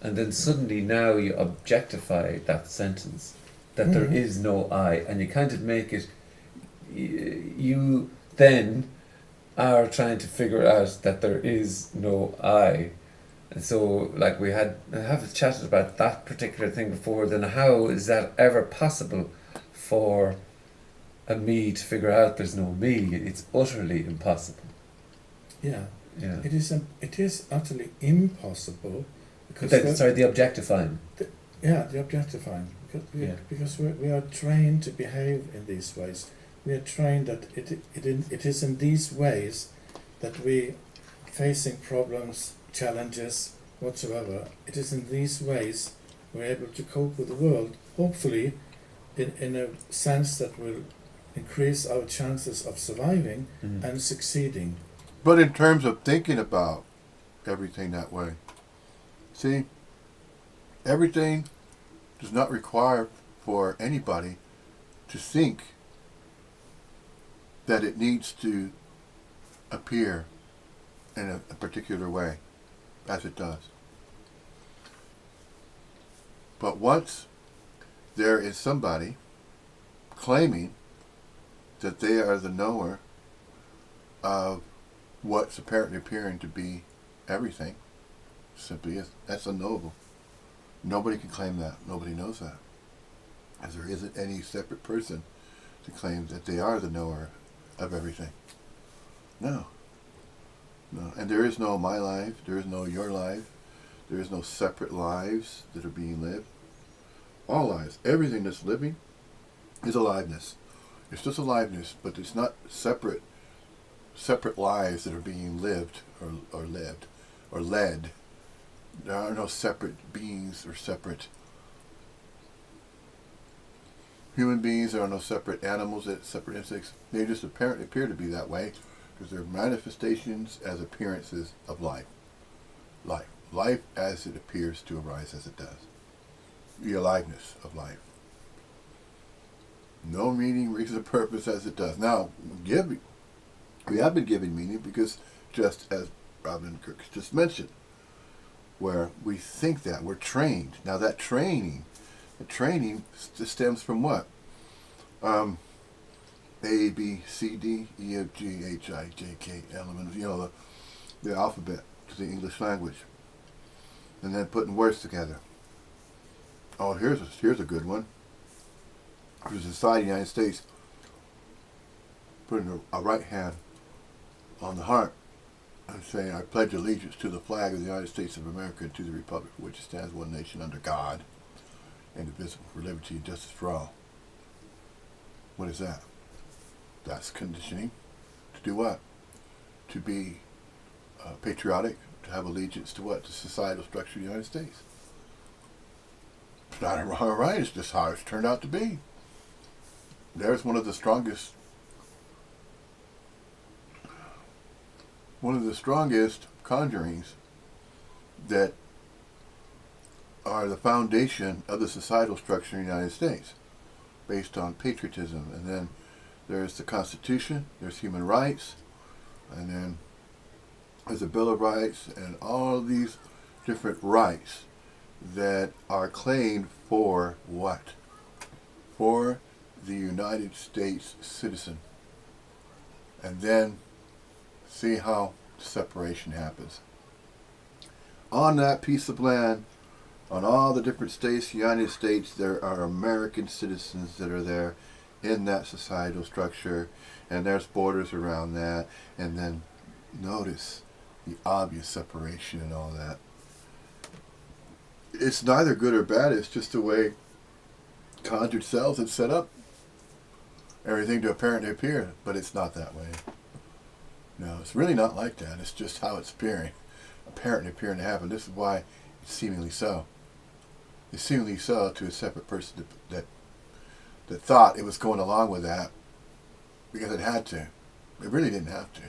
and then suddenly now you objectify that sentence, that there is no I, and you kind of make it, you then are trying to figure out that there is no I. And so, like I have chatted about that particular thing before, then how is that ever possible for a me to figure out there's no me? It's utterly impossible. Yeah. Yeah. It is utterly impossible because The objectifying. the objectifying, because we are trained to behave in these ways. We are trained that it is in these ways that we, facing problems, challenges, whatsoever, it is in these ways we're able to cope with the world, hopefully in a sense that will increase our chances of surviving and succeeding. But in terms of thinking about everything that way, see, everything does not require for anybody to think that it needs to appear in a particular way, as it does. But once there is somebody claiming that they are the knower of what's apparently appearing to be everything, simply is, that's unknowable. Nobody can claim that. Nobody knows that. As there isn't any separate person to claim that they are the knower of everything. No. No. And there is no my life, there is no your life, there is no separate lives that are being lived. All lives, everything that's living is aliveness. It's just aliveness, but it's not separate lives that are being lived or led. There are no separate beings or separate human beings. There are no separate animals, separate insects. They just apparently appear to be that way because they're manifestations as appearances of life. Life as it appears to arise as it does. The aliveness of life. No meaning, reason, purpose as it does. Now, we have been given meaning because, just as Robin Kirk just mentioned, where we think that we're trained. Now that training stems from what? A, B, C, D, E, F, G, H, I, J, K, elements. The alphabet to the English language, and then putting words together. Oh, here's a good one. For the society of the United States, putting a right hand on the heart and saying, I pledge allegiance to the flag of the United States of America and to the republic for which it stands, one nation under God, indivisible, for liberty and justice for all. What is that? That's conditioning. To do what? To be patriotic, to have allegiance to what? The societal structure of the United States. It's not wrong or right, it's just how it's turned out to be. There's one of the strongest conjurings that are the foundation of the societal structure in the United States, based on patriotism. And then there's the Constitution, there's human rights, and then there's a Bill of Rights, and all these different rights that are claimed for what? For the United States citizen. And then see how separation happens. On that piece of land, on all the different states, United States, there are American citizens that are there, in that societal structure, and there's borders around that, and then notice the obvious separation and all that. It's neither good or bad, it's just the way conjured cells have set up everything to apparently appear, but it's not that way. No, it's really not like that. It's just how it's apparently appearing to happen. This is why it's seemingly so. It's seemingly so to a separate person that thought it was going along with that because it had to. It really didn't have to.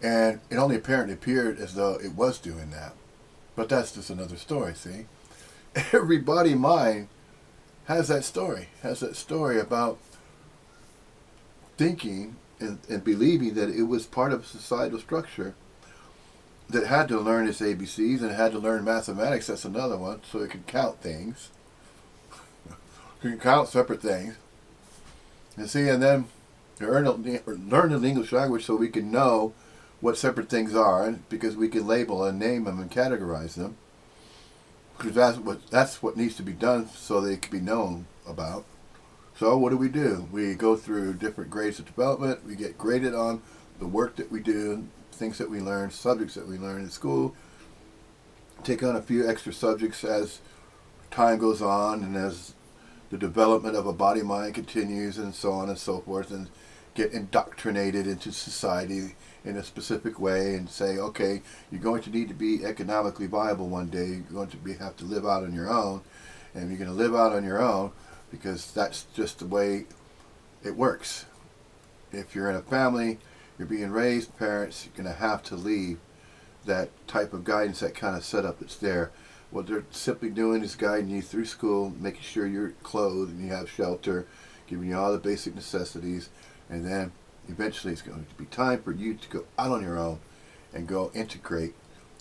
And it only apparently appeared as though it was doing that. But that's just another story, see? Every body mind has that story about thinking and believing that it was part of a societal structure that had to learn its ABCs and had to learn mathematics, that's another one, so it could count things. It can count separate things. And see, and then learn the English language so we can know what separate things are, because we can label and name them and categorize them. Because that's what needs to be done so they can be known about. So what do? We go through different grades of development. We get graded on the work that we do, things that we learn, subjects that we learn in school. Take on a few extra subjects as time goes on and as the development of a body mind continues, and so on and so forth, and get indoctrinated into society in a specific way, and say, okay, you're going to need to be economically viable one day. You're going to have to live out on your own, and you're going to live out on your own because that's just the way it works. If you're in a family, you're being raised, parents, you're going to have to leave that type of guidance, that kind of setup that's there. What they're simply doing is guiding you through school, making sure you're clothed and you have shelter, giving you all the basic necessities, and then eventually it's going to be time for you to go out on your own and go integrate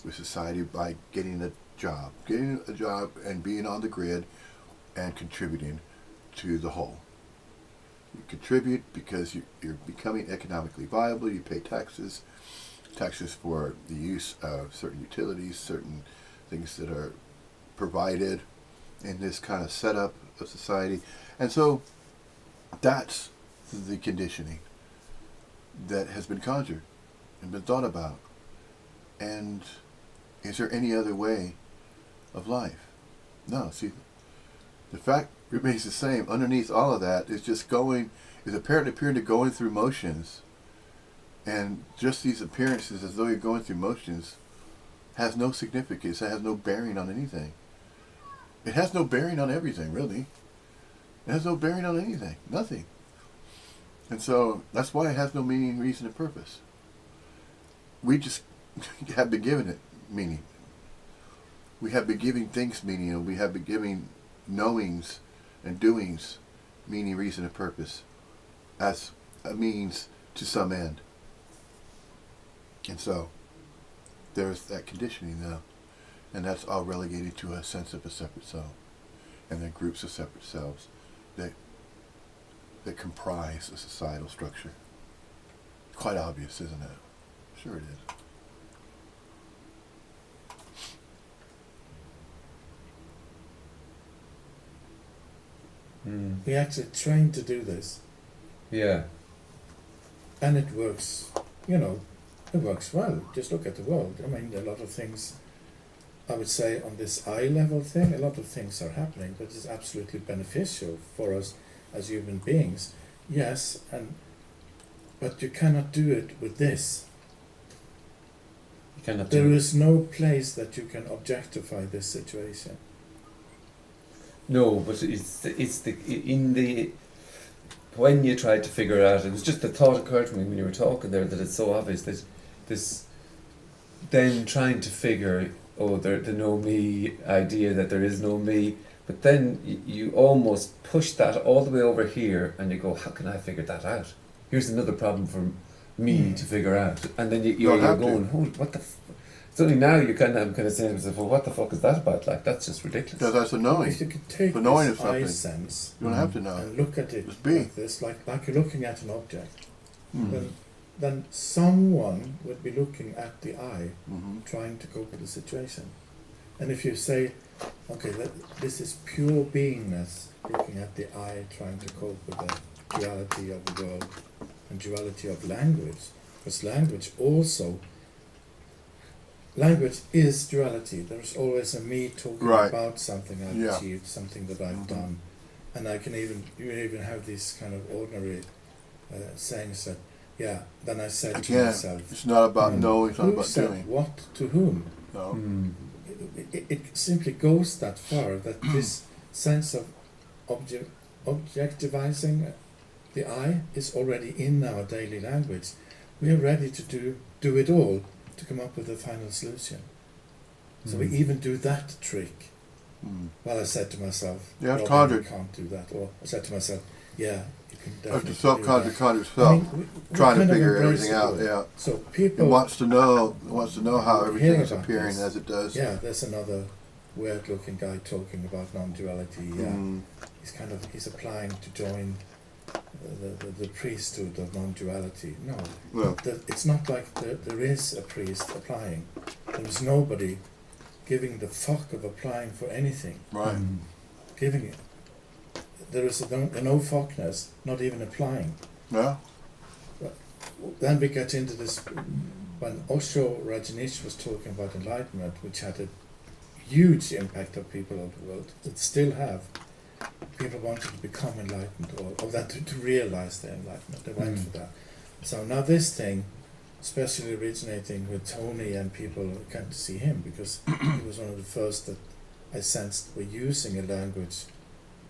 with society by getting a job and being on the grid and contributing to the whole. You contribute because you're becoming economically viable. You pay taxes for the use of certain utilities, certain things that are provided in this kind of setup of society. And so that's the conditioning that has been conjured and been thought about. And is there any other way of life? No. See, the fact remains the same. Underneath all of that is apparently appearing to going through motions. And just these appearances as though you're going through motions has no significance. It has no bearing on anything. It has no bearing on everything, really. It has no bearing on anything. Nothing. And so that's why it has no meaning, reason, and purpose. We just have been given it meaning. We have been giving things meaning, and we have been giving knowings and doings meaning, reason, and purpose as a means to some end. And so there's that conditioning now, and that's all relegated to a sense of a separate self, and then groups of separate selves that comprise a societal structure. Quite obvious, isn't it? Sure it is. We actually trained to do this. Yeah. And it works, it works well. Just look at the world. I mean, a lot of things, I would say on this eye level thing, a lot of things are happening that is absolutely beneficial for us as human beings. Yes, but you cannot do it with this. You cannot There is no place that you can objectify this situation. No, but when you tried to figure out, it was just the thought occurred to me when you were talking there that it's so obvious that this, then trying to figure, the no me idea that there is no me, but then you almost push that all the way over here and you go, how can I figure that out? Here's another problem for me to figure out. And then you're going, what the it's only now I'm kind of saying to myself, well, what the fuck is that about? Like, that's just ridiculous. Because that's a knowing. If you could take the knowing this of something. eye sense You don't have to know. and look at it Just be. like this, like you're looking at an object, then someone would be looking at the eye, trying to cope with the situation. And if you say, okay, this is pure beingness looking at the eye, trying to cope with duality of the world and duality of language, because language is duality. There's always a me talking Right. about something I've Yeah. achieved, something that I've done, and you even have these kind of ordinary sayings that, yeah. Then I said to Again, myself, it's not about Hmm. knowing, it's not who about said doing. what to whom? No. Mm. It simply goes that far that this sense of objectivizing the I is already in our daily language. We are ready to do it all to come up with a final solution. So we even do that trick. Mm. Well, I said to myself, Yeah, it's "Robin, Conjured. you can't do that." Or I said to myself, "Yeah, you can It's definitely the self-conjured do conjured that." self, we trying to kind of figure embrace everything it out. all. Yeah. So It people wants to know how hear everything is about appearing this. as it does. Yeah, there's another weird-looking guy talking about non-duality. Yeah, Mm. he's applying to join the priesthood of non-duality. No, Well, it's not like there is a priest applying. There is nobody giving the fuck of applying for anything. right. Mm. Giving it. There is a no fuckness, not even applying. Yeah. Then we get into this when Osho Rajneesh was talking about enlightenment, which had a huge impact on people of the world. It still have. People wanted to become enlightened, or that to realize their enlightenment. They went for that. So now this thing, especially originating with Tony and people who came to see him, because he was one of the first that I sensed were using a language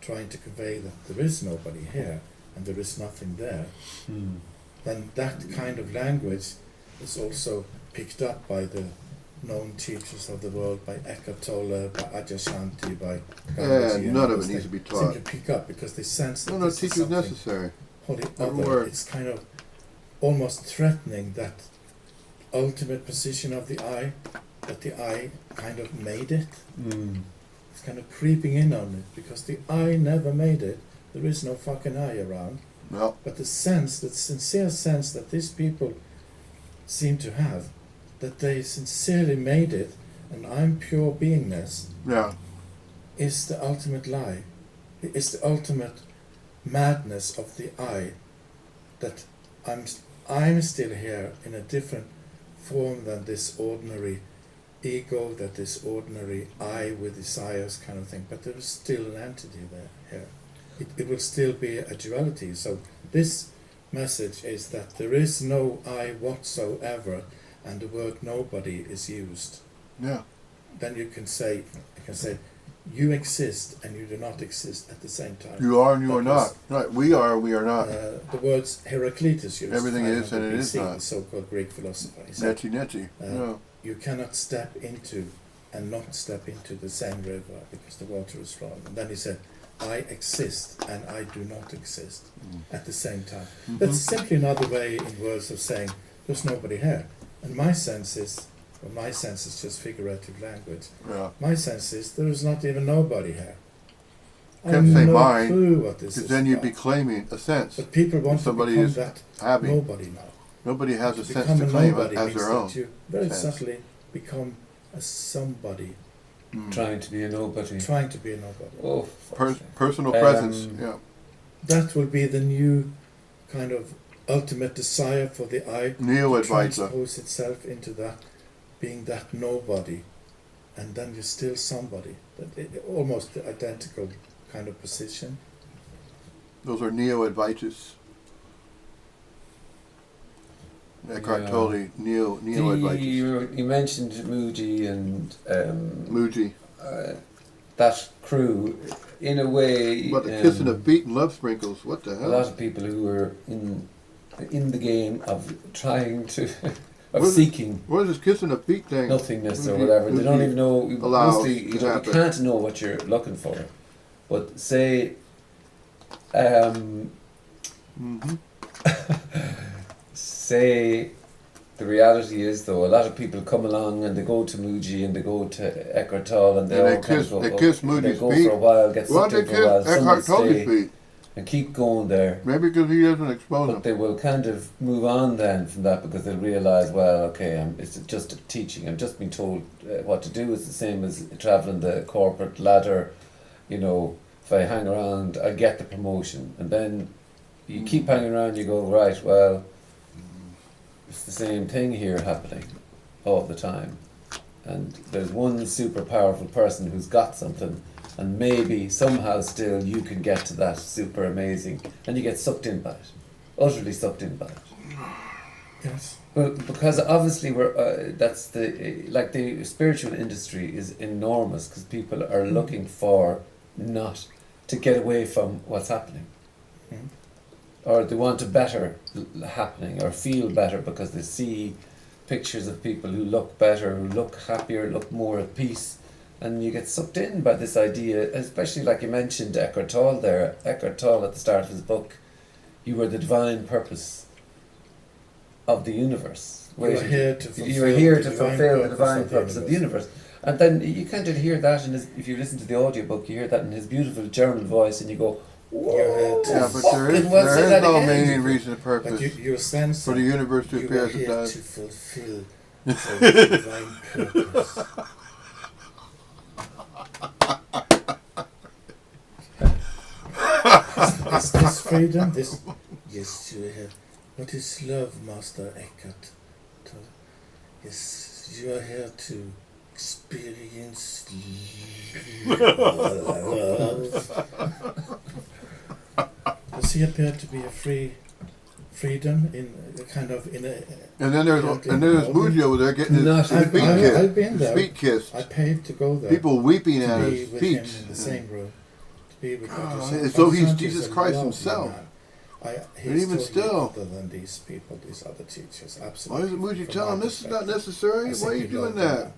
trying to convey that there is nobody here and there is nothing there. Mm. Then that kind of language is also picked up by the known teachers of the world, by Eckhart Tolle, by Adyashanti, by Yeah, Gandhi, and none of others. it needs to be They taught. simply pick up because they sense that No, this is teachers something necessary. wholly Every other. word. It's kind of almost threatening that ultimate position of the I, that the I kind of made it. Mm. It's kind of creeping in on it because the I never made it. There is no fucking I around. No. But the sense, the sincere sense that these people seem to have, that they sincerely made it, and I'm pure beingness, Yeah. is the ultimate lie. It's the ultimate madness of the I, that I'm still here in a different form than this ordinary ego, that this ordinary I with desires kind of thing, but there is still an entity there here. It will still be a duality. So this message is that there is no I whatsoever, and the word nobody is used. Yeah. Then you can say, you exist and you do not exist at the same time. You are and you are That not. was, Right. We are and we are not. the words Heraclitus used. Everything is and it 500 is BC, not. the so-called Greek philosopher. He said, Netty. No. you cannot step into and not step into the same river because the water is flowing. And then he said, I exist and I do not exist at the same time. That's simply another way in words of saying there's nobody here. And my sense is just figurative language. Yeah. My sense is there is not even nobody here. I Can't have say no mine, clue what this Because is then you'd be about. claiming a sense. But people want somebody to is become that Having. nobody now. Nobody has a To sense become to a claim nobody as means their that own. you very sense. subtly become a somebody, Mm. Trying to be a nobody. trying to be a nobody. Oh, fuck's sake. Personal presence. Yeah. That will be the new kind of ultimate desire for the I to Neo-Advaita. transpose itself into that, being that nobody, and then you're still somebody. Almost the identical kind of position. Those are Neo-Advaitas. Eckhart Yeah. Tolle, Neo-Advaitas. You mentioned Muji and Muji. that crew, in a way. What, the kissing of feet and love sprinkles? What the A hell? lot of people who were in the game of trying to What is it? seeking What is this kissing of feet thing? nothingness or Muji- whatever. They don't Muji even know. allows Mostly, to you happen. can't know what you're looking for. But say, Mm-hmm. say, the reality is though, a lot of people come along and they go to Muji and they go to Eckhart Tolle and they And all they kind kiss- of go, they kiss they Moody's go feet. for a while, get Why don't something they for a while, kiss some Eckhart will Tolle's stay feet? and keep going there. Maybe because he doesn't expose But them. they will kind of move on then from that because they'll realise, well, okay, it's just a teaching. I'm just being told what to do. It's the same as travelling the corporate ladder. You know, if I hang around, I get the promotion. And then, you keep hanging around, you go, right, well, it's the same thing here happening all the time. And there's one super powerful person who's got something, and maybe somehow still you can get to that super amazing, and you get sucked in by it, utterly sucked in by it. Yes. Well, because obviously that's the spiritual industry is enormous because people are looking for not to get away from what's happening, or they want a better happening or feel better because they see pictures of people who look better, who look happier, look more at peace, and you get sucked in by this idea, especially like you mentioned Eckhart Tolle there. Eckhart Tolle at the start of his book, you were the divine purpose of the universe. You are here to fulfill You are here to the divine fulfill the purpose divine of the purpose of the universe. And then you kind of hear that in his, if you listen to the audiobook, you hear that in his beautiful German voice, and you go, whoa, Yeah, but there is that no again. meaning, reason, or But purpose you sense for the universe to you appear are as it here does. to fulfill the divine purpose. Is this freedom? This yes, you are here. What is love, Master Eckhart? Yes, you are here to experience love. Does he appear to be a freedom in a kind of in a? And then there's Muji over there getting Not his feet I've kissed. been His there. feet kissed. I paid to go there. People weeping at to be his with feet. him in the same room. To be with Oh, Dr. as though he's Santos Jesus is a Christ lovely himself. man. But He's even totally still- other than these people, these other teachers. Why Absolutely. doesn't Muji from tell my him this is not perspective. necessary? I Why are simply you doing love that? them.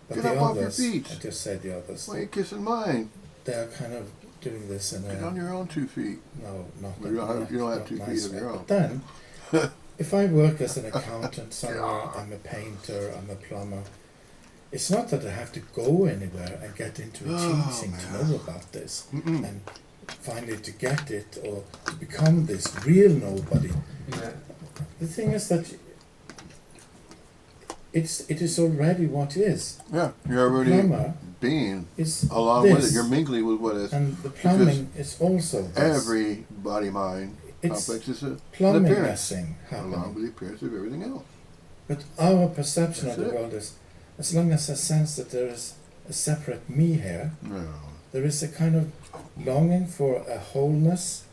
But Get the up off your others, feet. I just say the others. Why are you kissing mine? They're kind of doing this in Get on a your own 2 feet. no, not You don't have- you don't have not 2 feet nice of way. your own. But then, if I work as an accountant somewhere, I'm a painter, I'm a plumber. It's not that I have to go anywhere and get into a Oh, teaching to man. know about this Mm-mm. and finally to get it or to become this real nobody. Yeah. The thing is that it is already what is. Yeah, you're already Plumber being is along with this, it. You're mingling with what is. and the plumbing is also this. Every body mind It's complex is an plumbing appearance, messing along happening. with the appearance of everything else. But our perception That's of the it. world is, as long as I sense that there is a separate me here, No. there is a kind of longing for a wholeness,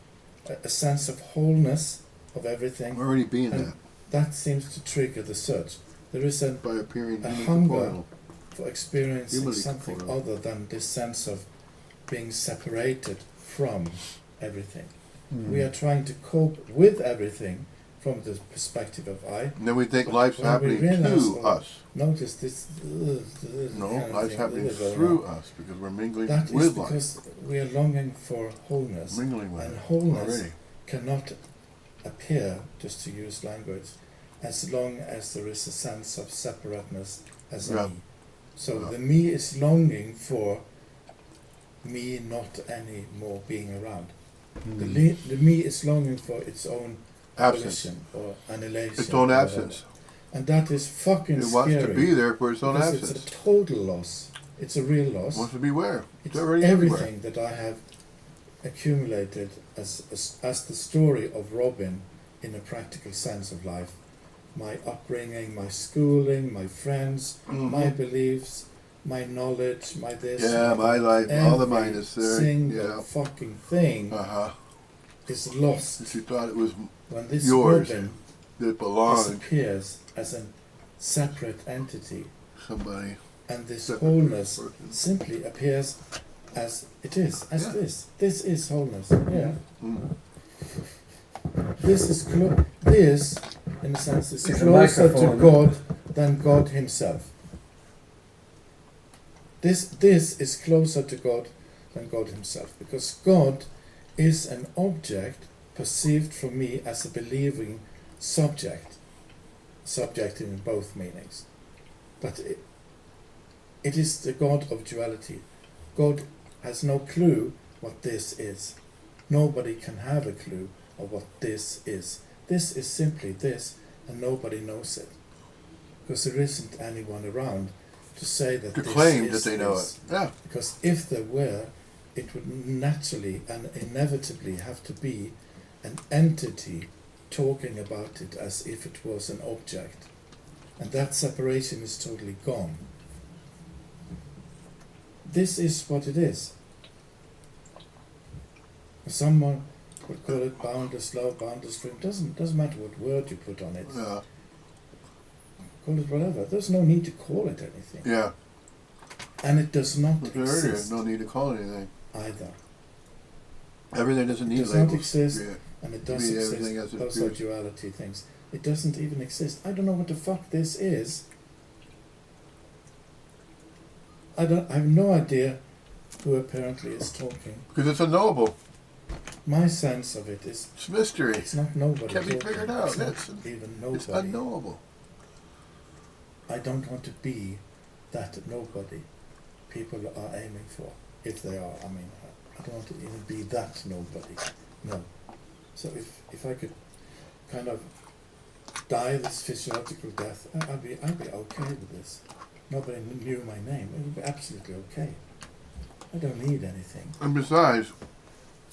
a sense of wholeness of everything. I'm already being And that that seems to trigger the search. There is a by appearing a human hunger corporeal. for experiencing Humanly something corporeal. other than this sense of being separated from everything. We are trying to cope with everything from the perspective of I. And then we think But life's when we happening realize to or us. Notice this. No, kind of life's thing happening going through on. us because we're mingling That is with life. because we are longing for wholeness, Mingling with and it wholeness already. cannot appear, just to use language, as long as there is a sense of separateness as a Yeah. me. So Yeah. the me is longing for me not any more being around. The me is longing for its own Absence. abolition or annihilation. Its own or absence. whatever. And that is fucking It scary. wants to be there for its own because absence. it's a total loss. It's a real loss. Wants to be where? It's It's already everywhere. everything that I have accumulated as the story of Robin in a practical sense of life. My upbringing, my schooling, my friends, my Mhm. beliefs, my knowledge, my this. Yeah, my life, all the mind is there. Every single Yeah. fucking thing Uh-huh. is lost If you thought it was when this yours, Robin that belonged disappears as a separate entity, to somebody. and this Separate wholeness person. simply appears as it is, as Yeah. this. This is wholeness. Yeah. Mm. This is this, in a sense, is It's a closer to microphone. God than God Himself. This is closer to God than God Himself, because God is an object perceived from me as a believing subject in both meanings. But it is the God of duality. God has no clue what this is. Nobody can have a clue of what this is. This is simply this, and nobody knows it. Because there isn't anyone around to say that To this claim is that they know this. it. Yeah. Because if there were, it would naturally and inevitably have to be an entity talking about it as if it was an object. And that separation is totally gone. This is what it is. Someone would call it boundless love, boundless freedom. Doesn't matter what word you put on it. Yeah. Call it whatever. There's no need to call it anything. Yeah. And it does not There is exist no need to call it anything. either. Everything doesn't It need does labels. not exist, Yeah. and it does Be everything exist. as it Those are appears. duality things. It doesn't even exist. I don't know what the fuck this is. I have no idea who apparently is talking. Because it's unknowable. My sense of it is It's mystery. it's not nobody Can't be talking. figured out. It's not It's- even It's nobody. unknowable. I don't want to be that nobody people are aiming for. If they are, I mean, I don't want to even be that nobody. No. So if I could kind of die this physiological death, I'd be okay with this. Nobody knew my name. It would be absolutely okay. I don't need anything. And besides,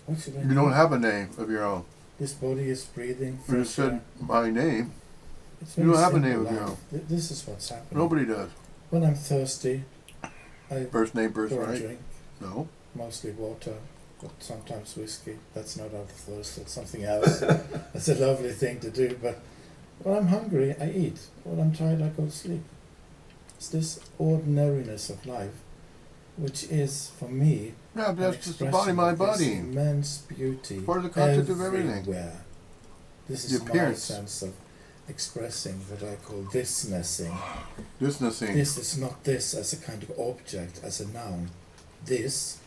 What should I you need? don't have a name of your own. This body is breathing. You just fresh air. said my name. It's you very don't have a simple name of your life. own. This is what's happening. Nobody does. When I'm thirsty, I First name, first go and right. drink. No. Mostly water, but sometimes whiskey. That's not out of thirst, that's something else. That's a lovely thing to do, but when I'm hungry, I eat. When I'm tired, I go to sleep. It's this ordinariness of life, which is, for me, Yeah, an that's just the expression body, mind, of this body. immense beauty Part of the concept of everything. everywhere. This The is my appearance. sense of expressing what I call isness-ing. Isness-ing. This is not this as a kind of object, as a noun. This,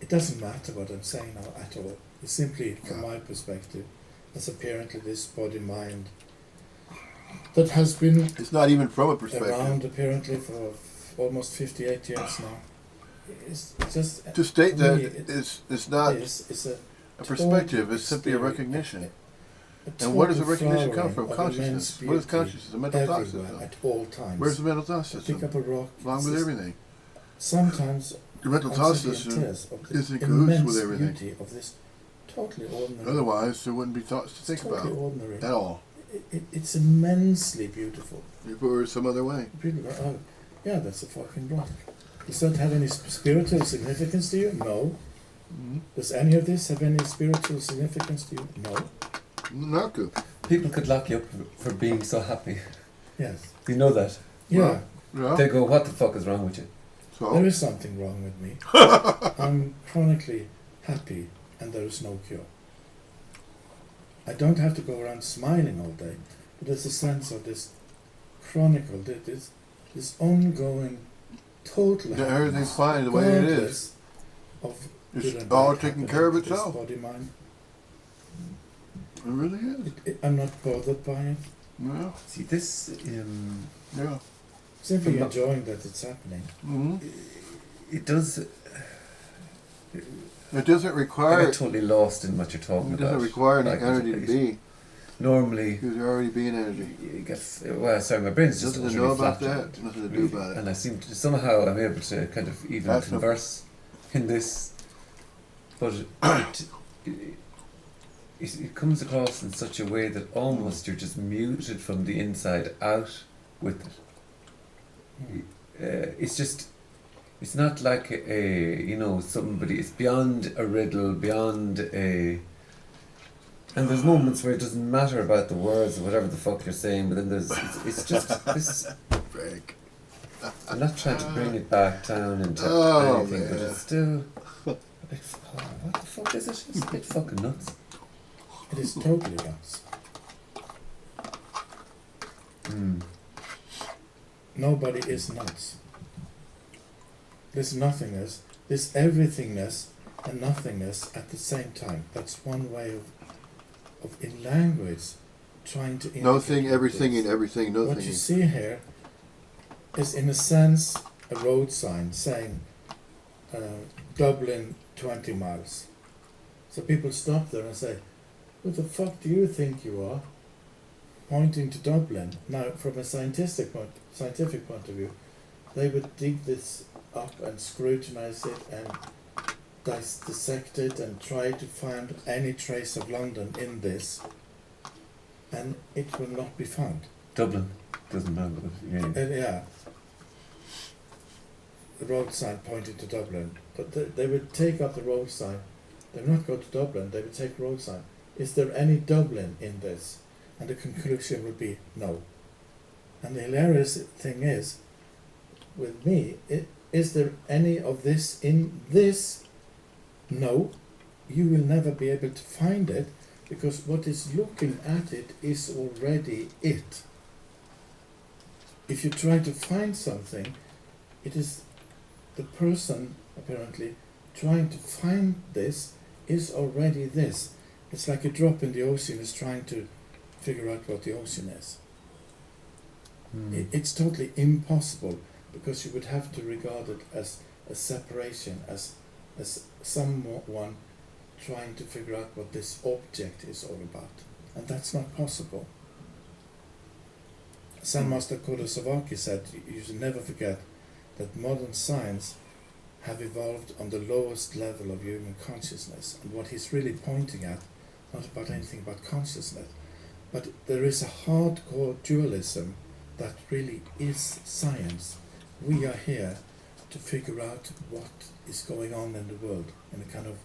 it doesn't matter what I'm saying now at all. It's simply, from my perspective, as apparently this body-mind that has been It's not even from a perspective. around apparently for almost 58 years now. It's just To state for that me, it's not this is a perspective, it's simply a recognition. And where does the recognition come from? Consciousness. What is consciousness? A mental thought everywhere, system. at all times. Where's the mental thought I pick system? up a rock. Along it's with just- everything. Sometimes Your mental I'm thought simply in system tears of the is in cahoots immense with everything. beauty of this totally ordinary. Otherwise, there wouldn't be thoughts to it's think totally about ordinary. at all. It's immensely beautiful. If it were some other way. People go, oh, yeah, that's a fucking rock. Does that have any spiritual significance to you? No. Does any of this have any spiritual significance to you? No. Not good. People could lock you up for being so happy. Yes. You know that. Yeah. Yeah. They go, what the fuck is wrong with you? So There is something wrong with me. I'm chronically happy and there is no cure. I don't have to go around smiling all day, but there's a sense of this chronicle, this ongoing total that everything's happiness, fine the way it is. regardless of good It's and all bad taken happening care of to this itself. Body, mind. It really is. I'm not bothered by it. Yeah. See, this, Yeah. Simply From- enjoying that it's happening. hmm it does, It doesn't I require. get totally lost in what you're talking It about. doesn't require any Like, energy to be. Normally, Because you're already being energy. you get, well, sorry, my brain's just Nothing to utterly know about flat. that. Nothing to do about it. And I seem to, somehow I'm able to kind of even That's no- converse in this, but it comes across in such a way that almost you're just muted from the inside out with it. It's just, it's not like somebody, it's beyond a riddle, beyond a, and there's moments where it doesn't matter about the words or whatever the fuck you're saying, but then it's just this. Frank. I'm not trying to bring it back down into Oh, anything, but man. it's still. What the fuck is it? It's a bit fucking nuts. It is totally nuts. Nobody is nuts. This nothingness, this everythingness and nothingness at the same time. That's one way of in language trying to indicate Nothing, what everything, it is. and everything, What you nothing. see here is in a sense a road sign saying Dublin 20 miles. So people stop there and say, who the fuck do you think you are? Pointing to Dublin. Now, from a scientific point of view, they would dig this up and scrutinize it and dissected and tried to find any trace of London in this, and it will not be found. Dublin doesn't have it. Yeah. Yeah. The road sign pointing to Dublin, but they would take up the road sign. They would not go to Dublin. They would take road sign. Is there any Dublin in this? And the conclusion would be no. And the hilarious thing is, with me, is there any of this in this? No. You will never be able to find it, because what is looking at it is already it. If you try to find something, it is the person, apparently, trying to find this is already this. It's like a drop in the ocean is trying to figure out what the ocean is. It's totally impossible, because you would have to regard it as a separation, as someone trying to figure out what this object is all about. And that's not possible. Zen Master Kodosawaki said, you should never forget that modern science have evolved on the lowest level of human consciousness. And what he's really pointing at, not about anything about consciousness, but there is a hardcore dualism that really is science. We are here to figure out what is going on in the world in a kind of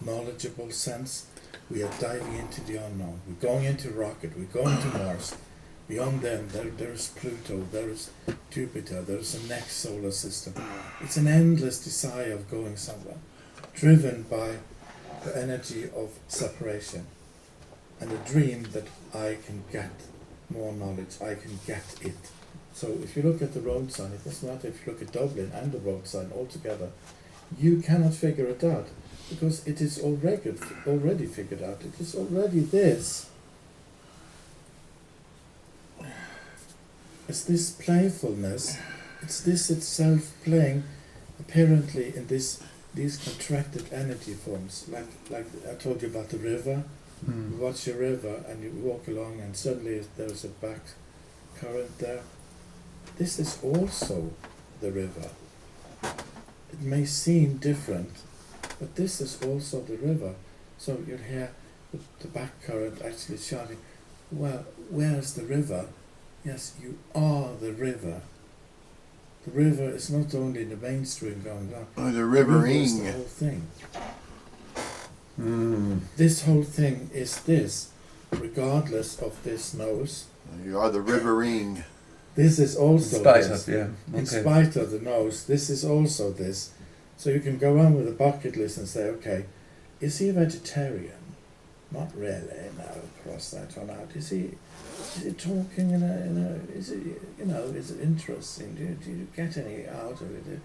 knowledgeable sense. We are diving into the unknown. We're going into rocket, we're going to Mars. Beyond them, there is Pluto, there is Jupiter, there is a next solar system. It's an endless desire of going somewhere, driven by the energy of separation and a dream that I can get more knowledge, I can get it. So if you look at the road sign, it doesn't matter if you look at Dublin and the road sign altogether, you cannot figure it out, because it is already figured out. It is already this. It's this playfulness, it's this itself playing, apparently in these contracted energy forms, like I told you about the river. You watch a river and you walk along and suddenly there's a back current there. This is also the river. It may seem different, but this is also the river. So you'll hear the back current actually shouting, well, where's the river? Yes, you are the river. The river is not only the mainstream going down. Oh, the river is riverine. the whole thing. This whole thing is this, regardless of this nose. You are the riverine. This is also In spite this. of, yeah. In Okay. spite of the nose, this is also this. So you can go on with a bucket list and say, okay, is he a vegetarian? Not really, no, cross that one out. Is he talking is it interesting? Do you get any out of it?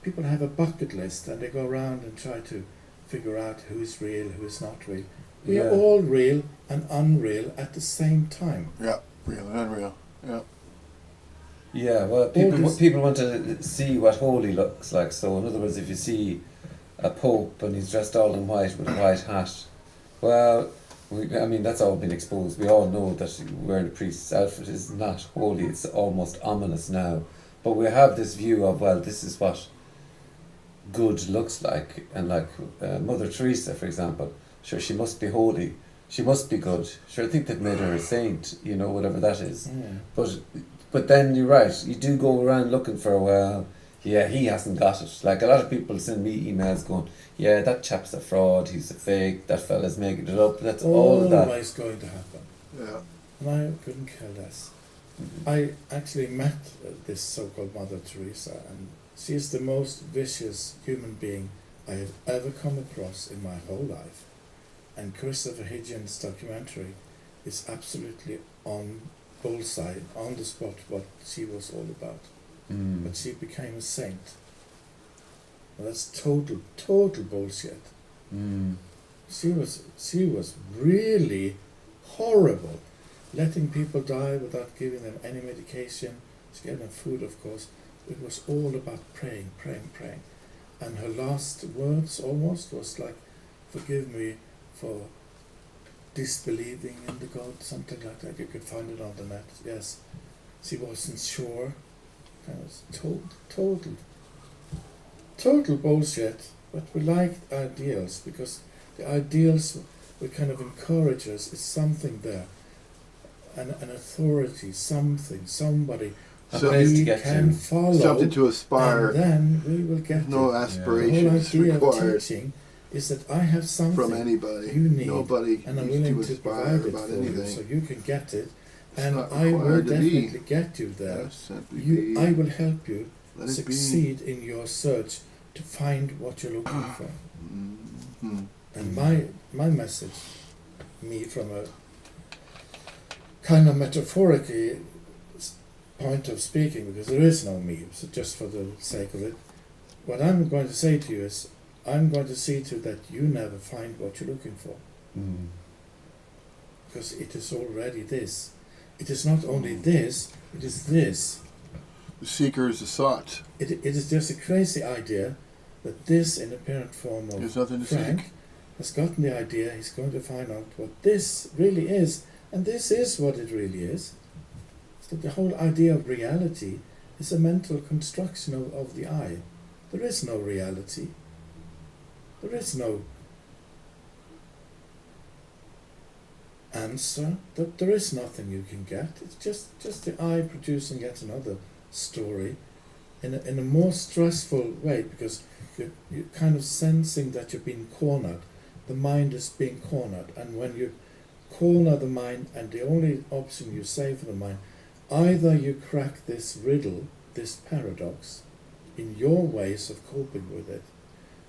People have a bucket list and they go around and try to figure out who's real, who's not real. We are all real and unreal at the same time. Yeah, real and unreal. Yeah. Yeah, well, people want to see what holy looks like. So, in other words, if you see a pope and he's dressed all in white with a white hat, well, that's all been exposed. We all know that wearing a priest's outfit is not holy. It's almost ominous now. But we have this view of, well, this is what good looks like. And like Mother Teresa, for example, sure, she must be holy. She must be good. Sure, I think they've made her a saint, whatever that is. Yeah. But then you're right, you do go around looking for, well, yeah, he hasn't got it. Like a lot of people send me emails going, yeah, that chap's a fraud, he's a fake, that fella's making it up, that's all that. Always going to happen. Yeah. And I couldn't care less. I actually met this so-called Mother Teresa, and she is the most vicious human being I have ever come across in my whole life. And Christopher Hitchens' documentary is absolutely on bullseye, on the spot, what she was all about. But she became a saint. Well, that's total bullshit. She was really horrible, letting people die without giving them any medication. She gave them food, of course. It was all about praying. And her last words almost was like, forgive me for disbelieving in the God, something like that. You could find it on the net. Yes, she wasn't sure. That was total bullshit. but we like ideals because the ideals will kind of encourage us. It's something there, an authority, something, somebody A So- place to we get can to. follow, Something to aspire. and then we will get No it. The whole aspirations idea of required teaching is that I have something from anybody. you need, Nobody and I'm needs willing to to aspire provide it about for you, anything. so you can get it, It's and not I will required to be. definitely get you there. Just simply You, be. I will help you Let it be. succeed in your search to find what you're looking for. Mhm. And my message, me from a kind of metaphorically point of speaking, because there is no me, so just for the sake of it, what I'm going to say to you is, I'm going to see to that you never find what you're looking for, Mm. because it is already this. It is not only this, it is this. The seeker is the sought. It is just a crazy idea that this, in apparent form of There's nothing to Frank, seek. has gotten the idea he's going to find out what this really is, and this is what it really is. So the whole idea of reality is a mental construction of the I. There is no reality. There is no answer. There is nothing you can get. It's just the I producing yet another story in a more stressful way, because you're kind of sensing that you're being cornered. The mind is being cornered, and when you corner the mind, and the only option you say for the mind, either you crack this riddle, this paradox, in your ways of coping with it,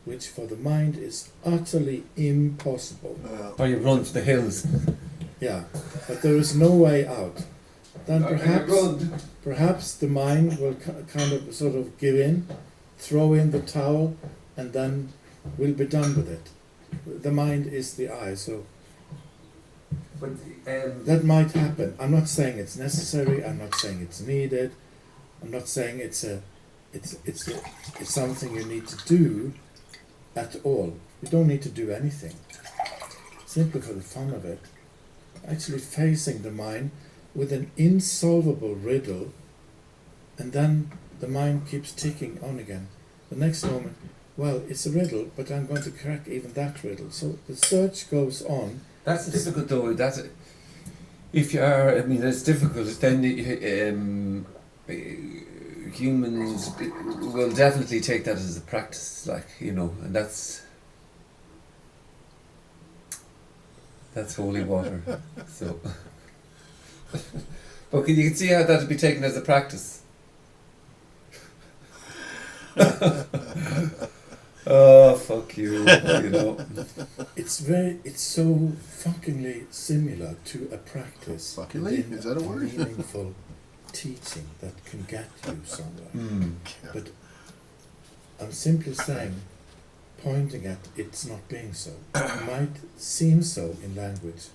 which for the mind is utterly impossible. Or you run to the hills. Yeah, but there is no way out. Then perhaps the mind will kind of sort of give in, throw in the towel, and then we'll be done with it. The mind is the I, so But, that might happen. I'm not saying it's necessary. I'm not saying it's needed. I'm not saying it's something you need to do at all. You don't need to do anything. Simply for the fun of it. Actually facing the mind with an insolvable riddle, and then the mind keeps ticking on again. The next moment, well, it's a riddle, but I'm going to crack even that riddle. So the search goes on. that's difficult though. That's if you are. I mean, it's difficult. Then humans will definitely take that as a practice, like, you know, and that's holy water. So, but you can see how that would be taken as a practice. Oh, fuck you, you know. It's so fuckingly similar to a practice. Fuckingly? within Is that a word? meaningful teaching that can get you somewhere. Mm. But I'm simply saying, pointing at it's not being so. It might seem so in language.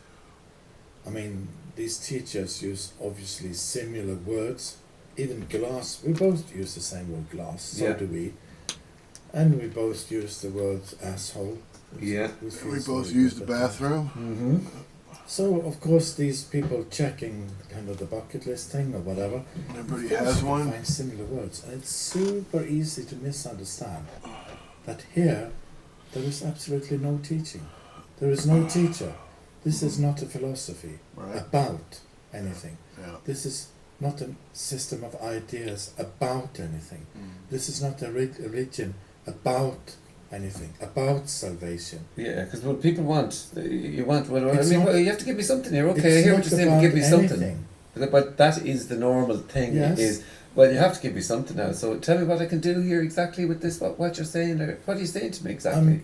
I mean, these teachers use obviously similar words. Even glass, we both use the same word glass, so Yeah. do we. And we both use the word asshole. Yeah. We We both use the bathroom. Mm-hmm. So, of course, these people checking kind of the bucket list thing or whatever, Everybody of course has you one. find similar words. And it's super easy to misunderstand that here there is absolutely no teaching. There is no teacher. This is not a philosophy Right. about anything. Yeah. This is not a system of ideas about anything. Mm. This is not a religion about anything, about salvation. Yeah, because what people want, you want. Well, I It's mean, not- well, you have to give me something here. Okay, I It's hear not what you're saying. But about give me something. anything. But that is the normal thing. Yes. Is, well, you have to give me something now. So tell me what I can do here exactly with this. What you're saying, or what are you saying to me exactly?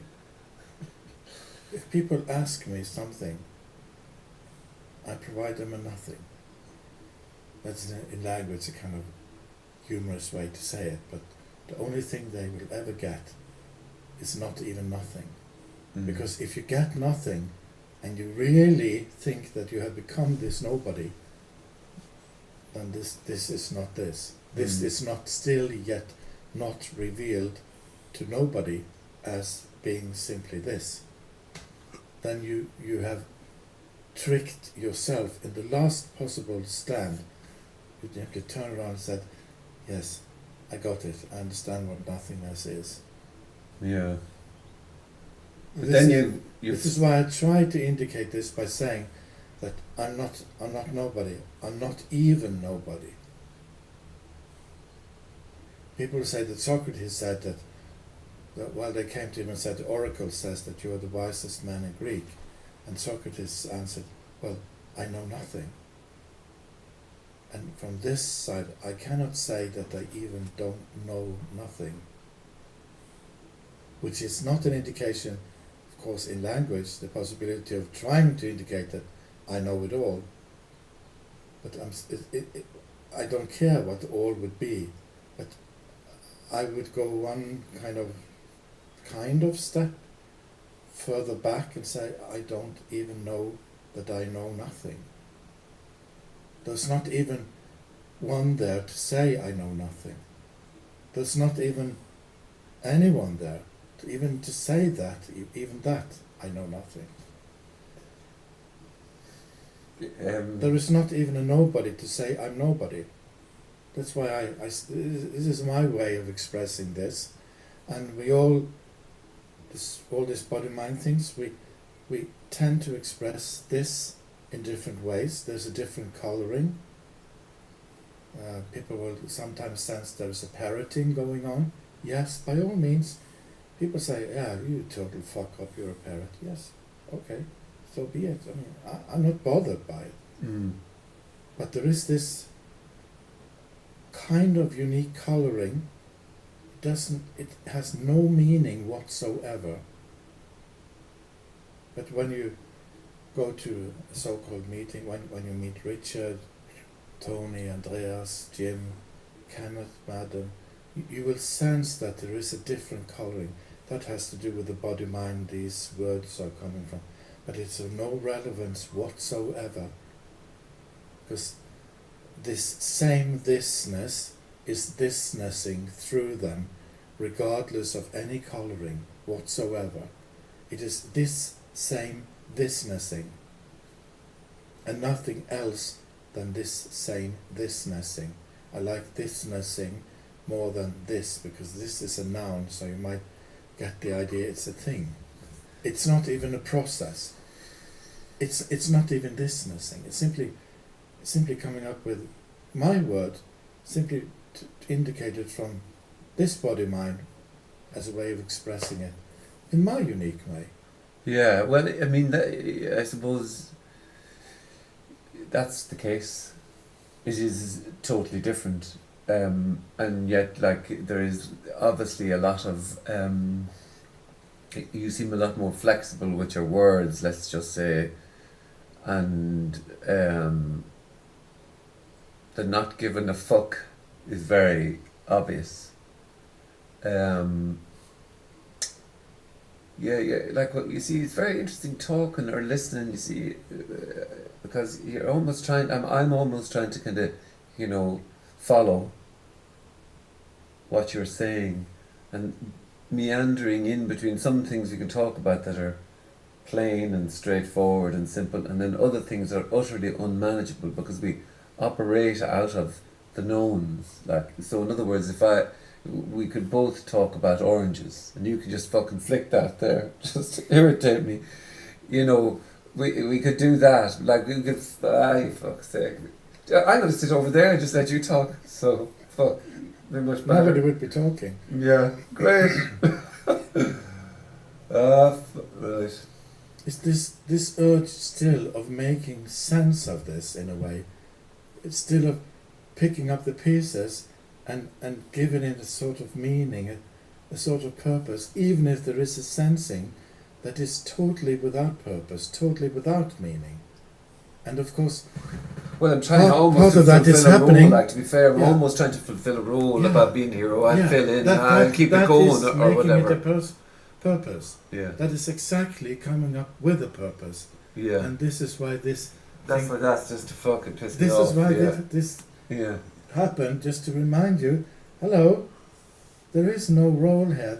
If people ask me something, I provide them a nothing. That's in language a kind of humorous way to say it, but the only thing they will ever get is not even nothing. Mm. Because if you get nothing, and you really think that you have become this nobody, then this is not this. This Mm. is not still yet not revealed to nobody as being simply this. Then you have tricked yourself in the last possible stand. You have to turn around and said, yes, I got it. I understand what nothingness is. Yeah. But then you This is why I try to indicate this by saying that I'm not nobody. I'm not even nobody. People say that Socrates said that while they came to him and said, the oracle says that you are the wisest man in Greek. And Socrates answered, well, I know nothing. And from this side, I cannot say that I even don't know nothing. Which is not an indication, of course, in language, the possibility of trying to indicate that I know it all. But I don't care what all would be. But I would go one kind of step further back and say, I don't even know that I know nothing. There's not even one there to say I know nothing. There's not even anyone there to say that, even that, I know nothing. There is not even a nobody to say I'm nobody. That's why this is my way of expressing this. And we all this body-mind things, we tend to express this in different ways. There's a different colouring. People will sometimes sense there's a parroting going on. Yes, by all means. People say, yeah, you total fuck up, you're a parrot. Yes, okay, so be it. I mean, I'm not bothered by it. Mm. But there is this kind of unique colouring. It has no meaning whatsoever. But when you go to a so-called meeting, when you meet Richard, Tony, Andreas, Jim, Kenneth, Madam, you will sense that there is a different colouring. That has to do with the body-mind these words are coming from. But it's of no relevance whatsoever. Because this same thisness is thisnessing through them, regardless of any colouring whatsoever. It is this same thisnessing, and nothing else than this same thisnessing. I like thisnessing more than this, because this is a noun, so you might get the idea it's a thing. It's not even a process. It's not even thisnessing. It's simply coming up with my word, simply to indicate it from this body-mind as a way of expressing it in my unique way. Yeah, well, I mean, I suppose that's the case. It is totally different, and yet, like, there is obviously a lot of you seem a lot more flexible with your words, let's just say, and the not giving a fuck is very obvious. Yeah, like what you see, it's very interesting talking or listening. You see, because you're almost trying. I'm almost trying to kind of, follow what you're saying, and meandering in between some things we can talk about that are plain and straightforward and simple, and then other things are utterly unmanageable because we operate out of the knowns. Like, so in other words, we could both talk about oranges, and you could just fucking flick that there, just to irritate me. We could do that. Like, we could, fuck's sake. I'm going to sit over there and just let you talk. So, fuck. Be much better. Nobody would be talking. Yeah, great. Right. Is this urge still of making sense of this in a way? It's still of picking up the pieces and giving it a sort of meaning, a sort of purpose, even if there is a sensing that is totally without purpose, totally without meaning. And of course, well, I'm trying almost part to of that is fulfill a happening. role. Like, to be fair, I'm Yeah. almost trying to fulfill a role Yeah. about being here. I Yeah, fill in, that- I keep it that going, is or making whatever. it a purpose. Yeah, That is exactly coming up with a purpose. yeah. And this is why this That's just to fucking piss me this off. is why yeah. this Yeah. happened, just to remind you, hello, there is no role here.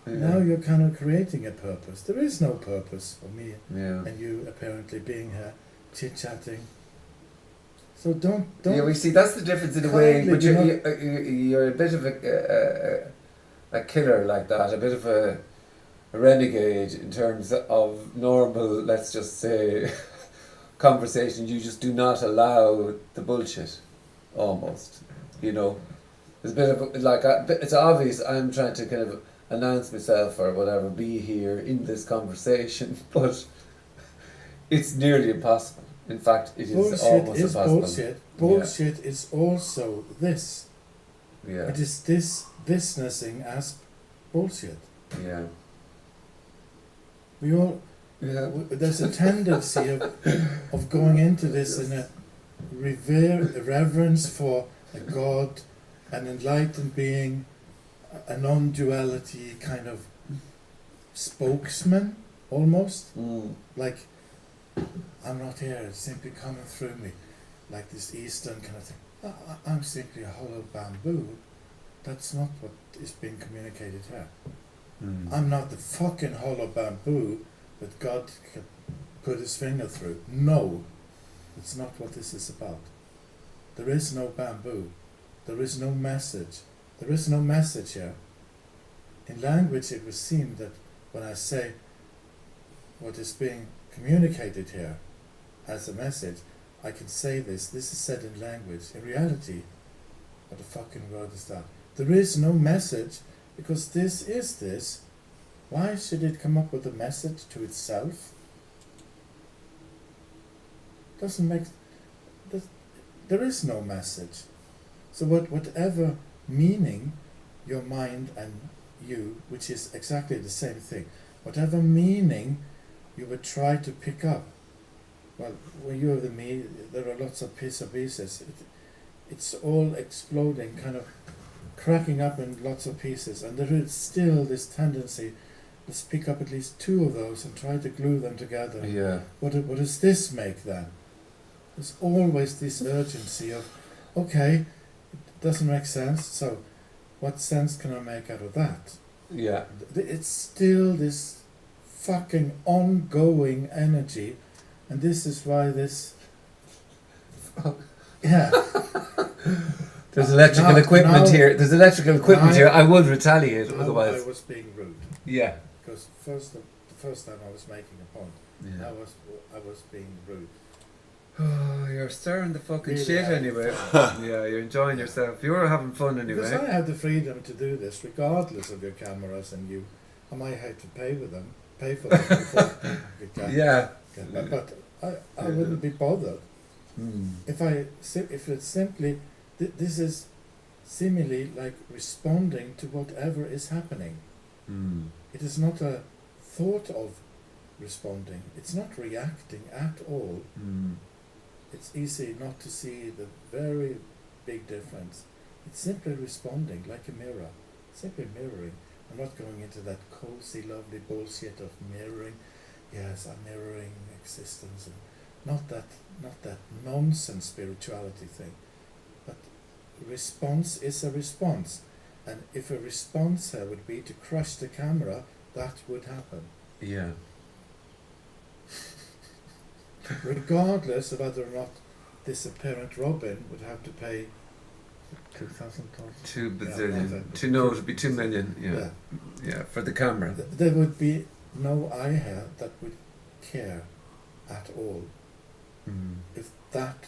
Now you're kind of creating a purpose. There is no purpose for me Yeah. and you apparently being here, chit-chatting. So don't. Yeah, we see that's the difference in a way. Kindly But do you're a bit of a killer like that. A bit of a a renegade in terms of normal, let's just say, conversation. You just do not allow the bullshit, almost. You know, there's a bit of like it's obvious I'm trying to kind of announce myself or whatever, be here in this conversation, but it's nearly impossible. In fact, it is Bullshit almost is impossible. bullshit. Bullshit is also this. Yeah. It is this-ing as bullshit. Yeah. We all Yeah. there's a tendency of going into this in a reverence for a God, an enlightened being, a non-duality kind of spokesman, almost. Like, I'm not here, it's simply coming through me. Like this Eastern kind of thing. I'm simply a hollow bamboo. That's not what is being communicated here. I'm not the fucking hollow bamboo that God can put his finger through. No, that's not what this is about. There is no bamboo. There is no message. There is no message here. In language it would seem that when I say what is being communicated here as a message, I can say this is said in language. In reality, what the fucking word is that? There is no message, because this is this. Why should it come up with a message to itself? Doesn't make... There is no message. So whatever meaning your mind and you, which is exactly the same thing, whatever meaning you would try to pick up, well, when you have the me, there are lots of pieces. It's all exploding, kind of cracking up in lots of pieces, and there is still this tendency, let's pick up at least two of those and try to glue them together. Yeah. What does this make then? There's always this urgency of, okay, it doesn't make sense, so what sense can I make out of that? Yeah. It's still this fucking ongoing energy, and this is why this... Yeah. There's electrical equipment here. There's electrical equipment here. I would retaliate Now otherwise. I was being rude, Yeah. because the first time I was making a point, Yeah. I was being rude. Oh, you're stirring the fucking Really shit having anyway. fun. Yeah, you're enjoying yourself. You're having fun Because anyway. I have the freedom to do this regardless of your cameras and you. I might have to pay for them before I could Yeah. get that. But I wouldn't be bothered if it's simply this is seemingly like responding to whatever is happening. It is not a thought of responding. It's not reacting at all. It's easy not to see the very big difference. It's simply responding like a mirror, simply mirroring. I'm not going into that cozy, lovely bullshit of mirroring. Yes, I'm mirroring existence, and not that nonsense spirituality thing. But response is a response, and if a response here would be to crush the camera, that would happen. Yeah. Regardless of whether or not this apparent Robin would have to pay $2,000. 2 Yeah, bazillion. No, it would be 2 million. Yeah. Yeah, for the camera. There would be no eye here that would care at all if that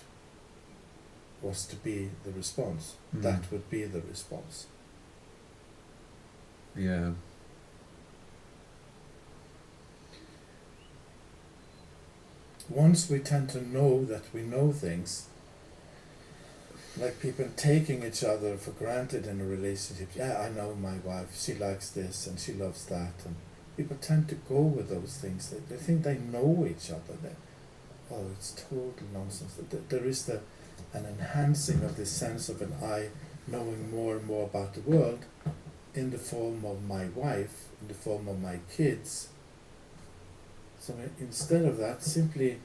was to be the response. That would be the response. Yeah. Once we tend to know that we know things, like people taking each other for granted in a relationship. Yeah, I know my wife, she likes this and she loves that, and people tend to go with those things. They think they know each other. Oh, it's total nonsense. There is an enhancing of this sense of an I knowing more and more about the world in the form of my wife, in the form of my kids. So instead of that, simply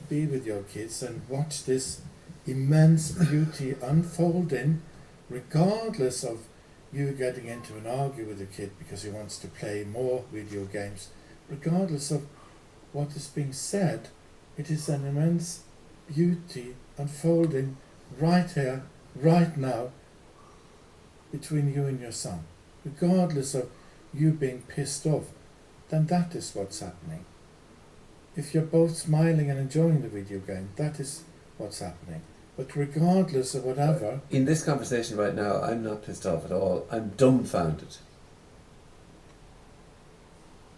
be with your kids and watch this immense beauty unfolding, regardless of you getting into an argument with your kid because he wants to play more video games. Regardless of what is being said, it is an immense beauty unfolding right here, right now, between you and your son. Regardless of you being pissed off, then that is what's happening. If you're both smiling and enjoying the video game, that is what's happening. But regardless of whatever, In this conversation right now, I'm not pissed off at all. I'm dumbfounded.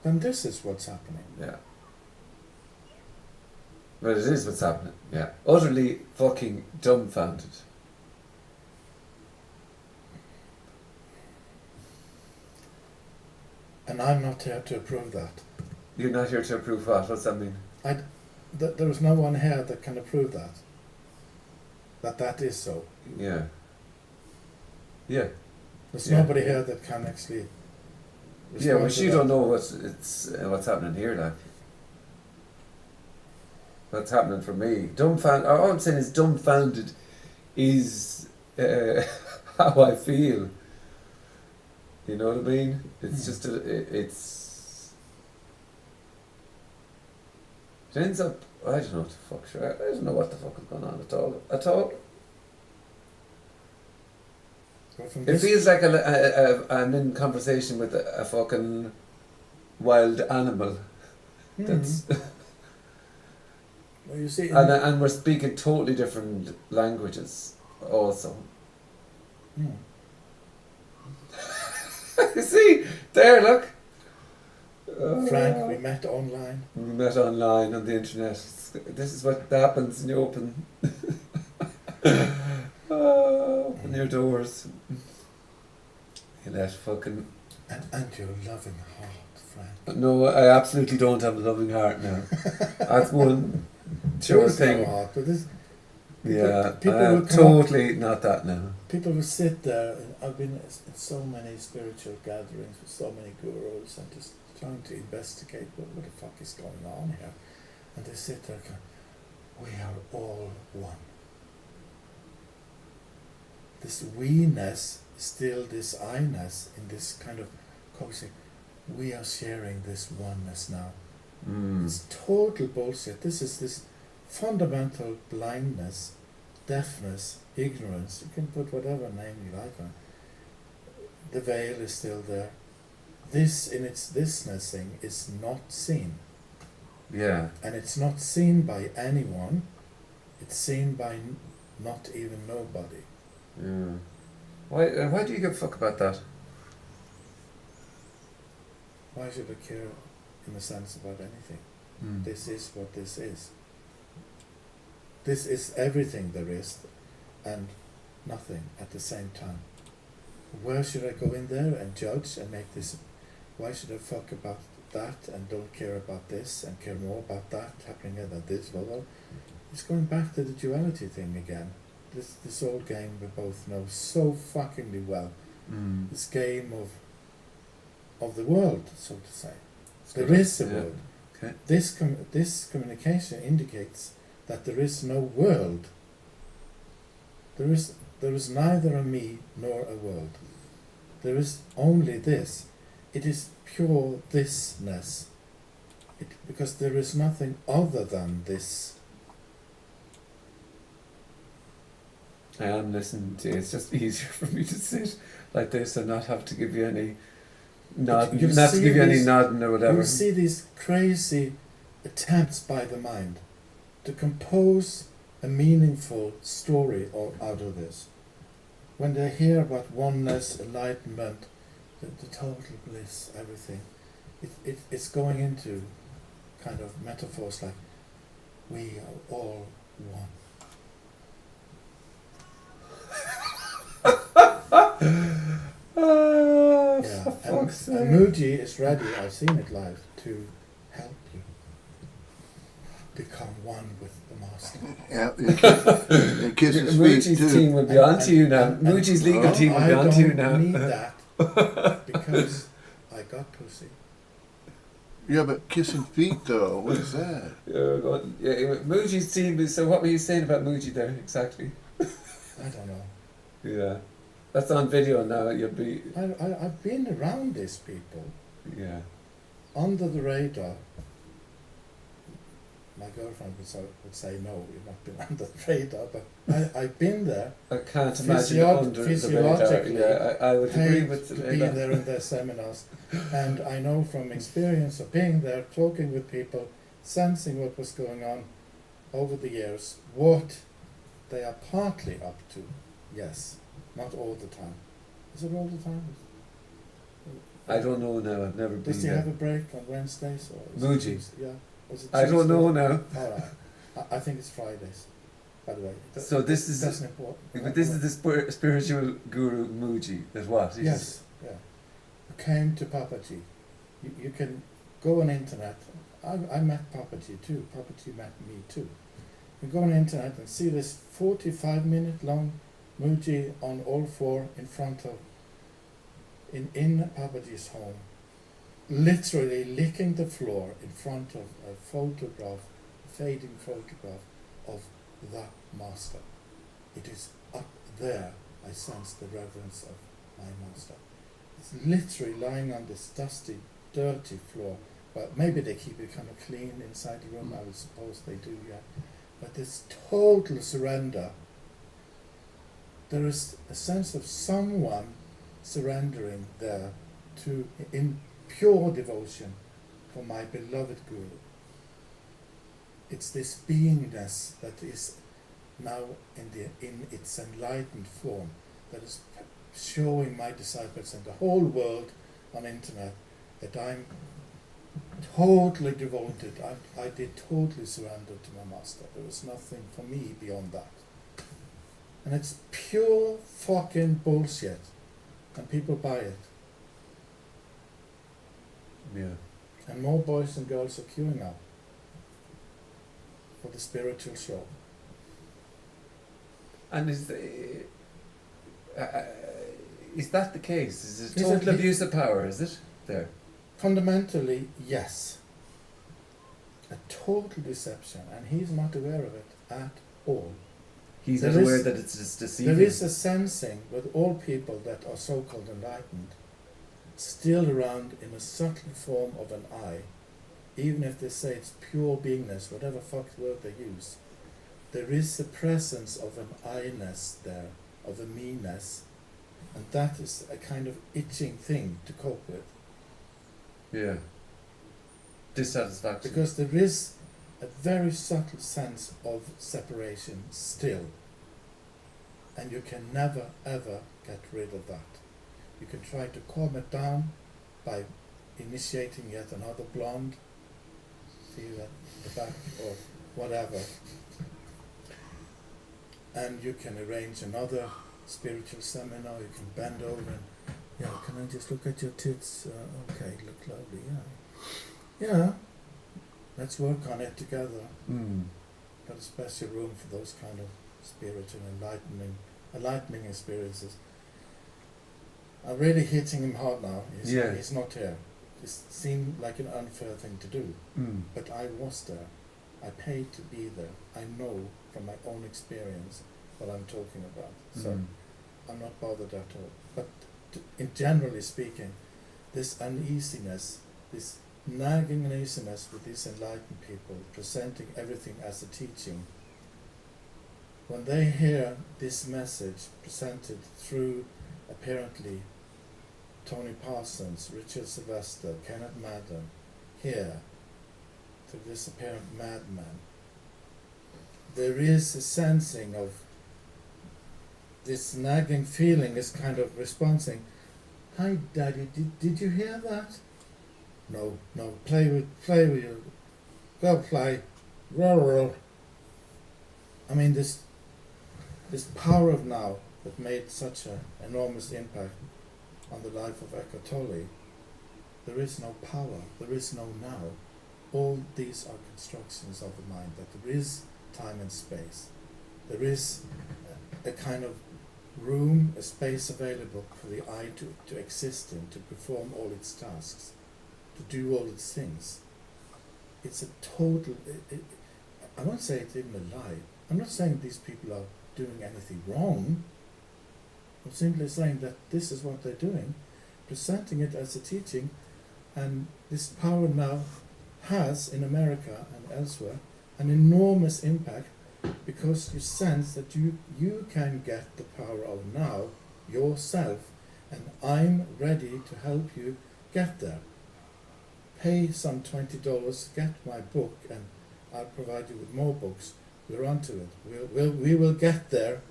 then this is what's happening. Yeah. But it is what's happening. Yeah. Utterly fucking dumbfounded. And I'm not here to approve that. You're not here to approve what? What's that mean? There is no one here that can approve that. That is so. Yeah. Yeah. There's Yeah. nobody here that can actually. Yeah, well, respond to you that. don't know what's happening here, like. What's happening for me? Dumbfounded. All I'm saying is dumbfounded is how I feel. You know what I mean? It's just it's. It ends up. I don't know what the fuck. Sure, I don't know what the fuck is going on at all. At all. But from It this- feels like I'm in conversation with a fucking wild animal. Mhm. That's Well, you see, and we're speaking totally different languages also. Hmm. You see, there, look. Frank, we met online. We met online on the internet. This is what happens when you open open your doors. You let fucking. And your loving heart, Frank. No, I absolutely don't have a loving heart now. That's one There sure is no thing. heart, but this, Yeah, people I will am come totally not that now. people will sit there, and I've been in so many spiritual gatherings with so many gurus and just trying to investigate what the fuck is going on here. And they sit there going, we are all one. This we-ness, still this I-ness in this kind of cozy, we are sharing this oneness now. Mm. It's total bullshit. This is this fundamental blindness, deafness, ignorance. You can put whatever name you like on it. The veil is still there. This in its isness-ing is not seen. Yeah. And it's not seen by anyone. It's seen by not even nobody. Yeah. Why do you give a fuck about that? Why should I care in a sense about anything? Mm. This is what this is. This is everything there is and nothing at the same time. Where should I go in there and judge and make this? Why should I fuck about that and don't care about this and care more about that happening than this? Well, it's going back to the duality thing again. This old game we both know so fuckingly well. Mm. This game of the world, so to say. There good. is a Yeah. world. Okay. This communication indicates that there is no world. There is neither a me nor a world. There is only this. It is pure thisness. Because there is nothing other than this. I am listening to you. It's just easier for me to sit like this and not have to give you any nod, But you not to see give you any these- nodding or whatever. You see these crazy attempts by the mind to compose a meaningful story out of this. When they hear about oneness, enlightenment, the total bliss, everything, it's going into kind of metaphors like we are all one. Yeah, For and fuck's sake. Muji is ready, I've seen it live, to help you become one with the master. Yeah, and kiss his feet Muji's too. team will be on to you now. Muji's legal team will be on to you I now. don't need that because I got pussy. Yeah, but kissing feet though, what is that? Yeah, Muji's team. So what were you saying about Muji there exactly? I don't know. Yeah, that's on video now. You'll be I've been around these people yeah. under the radar. my girlfriend would say, no, you've not been under the radar, but I've been there. I can't imagine under the radar. Physiologically Yeah, I would agree paid with to the be there in their seminars, and I know from experience of being there, talking with people, sensing what was going on over the years, what they are partly up to. Yes, not all the time. Is it all the time? I don't know now. I've never been Does he there. have a break on Wednesdays or? Is it Muji. Tuesday? Yeah. Is it I don't Tuesday? know now. All right. I think it's Fridays. By the way. So this is That's important. but this is the spiritual guru Muji. That what? Yes. Yeah. Who came to Papaji. You can go on internet. I met Papaji too. Papaji met me too. You go on internet and see this 45-minute long Muji on all four in front of in Papaji's home, literally licking the floor in front of a photograph, a fading photograph of the master. It is up there. I sense the reverence of my master. It's literally lying on this dusty, dirty floor. Well, maybe they keep it kind of clean inside the room. I would suppose they do, yeah. But this total surrender. There is a sense of someone surrendering there to in pure devotion for my beloved Guru. It's this beingness that is now in its enlightened form that is showing my disciples and the whole world on internet that I'm totally devoted. I did totally surrender to my master. There was nothing for me beyond that. And it's pure fucking bullshit. And people buy it. Yeah. And more boys and girls are queuing up for the spiritual show. And is that the case? Is it Is total it- abuse of power? Is it there? Fundamentally, yes. A total deception, and he's not aware of it at all. He's There not aware is- that it's just deceiving. There is a sensing with all people that are so-called enlightened, still around in a subtle form of an I, even if they say it's pure beingness, whatever fuck word they use. There is the presence of an I-ness there, of a me-ness, and that is a kind of itching thing to cope with. Yeah. Dissatisfaction. Because there is a very subtle sense of separation still. And you can never ever get rid of that. You can try to calm it down by initiating yet another blonde, see that the back or whatever. And you can arrange another spiritual seminar, you can bend over and, yeah, can I just look at your tits? Okay, look lovely, yeah. Yeah, let's work on it together. Got a special room for those kind of spiritual enlightening experiences. I'm really hitting him hard now. He's not here. It seemed like an unfair thing to do, but I was there. I paid to be there. I know from my own experience what I'm talking about. So I'm not bothered at all. But in generally speaking, this uneasiness, this nagging uneasiness with these enlightened people presenting everything as a teaching, when they hear this message presented through apparently Tony Parsons, Richard Sylvester, Kenneth Madden, here, to this apparent madman, there is a sensing of this nagging feeling is kind of responding, hi daddy, did you hear that? No, play with you. Go play. Roll. I mean this power of now that made such an enormous impact on the life of Eckhart Tolle. There is no power, there is no now. All these are constructions of the mind, that there is time and space. There is a kind of room, a space available for the I to exist in, to perform all its tasks, to do all its things. It's a total, I won't say it's even a lie. I'm not saying these people are doing anything wrong. I'm simply saying that this is what they're doing, presenting it as a teaching, and this power now has, in America and elsewhere, an enormous impact, because you sense that you can get the power of now yourself, and I'm ready to help you get there. Pay some $20, get my book, and I'll provide you with more books. We're onto it. We will get there.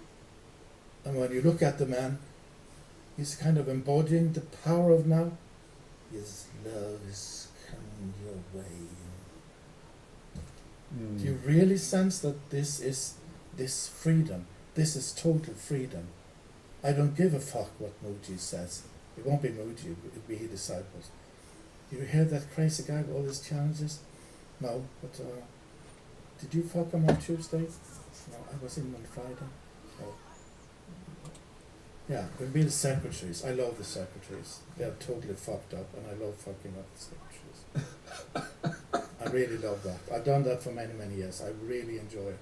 And when you look at the man, he's kind of embodying the power of now. His love is coming your way. Do you really sense that this is this freedom? This is total freedom. I don't give a fuck what Mooji says. It won't be Mooji, it'll be his disciples. You hear that crazy guy with all his challenges? No, but did you fuck him on Tuesday? No, I was in on Friday. Oh. Yeah, we'll be the secretaries. I love the secretaries. They're totally fucked up, and I love fucking up the secretaries. I really love that. I've done that for many, many years. I really enjoy it.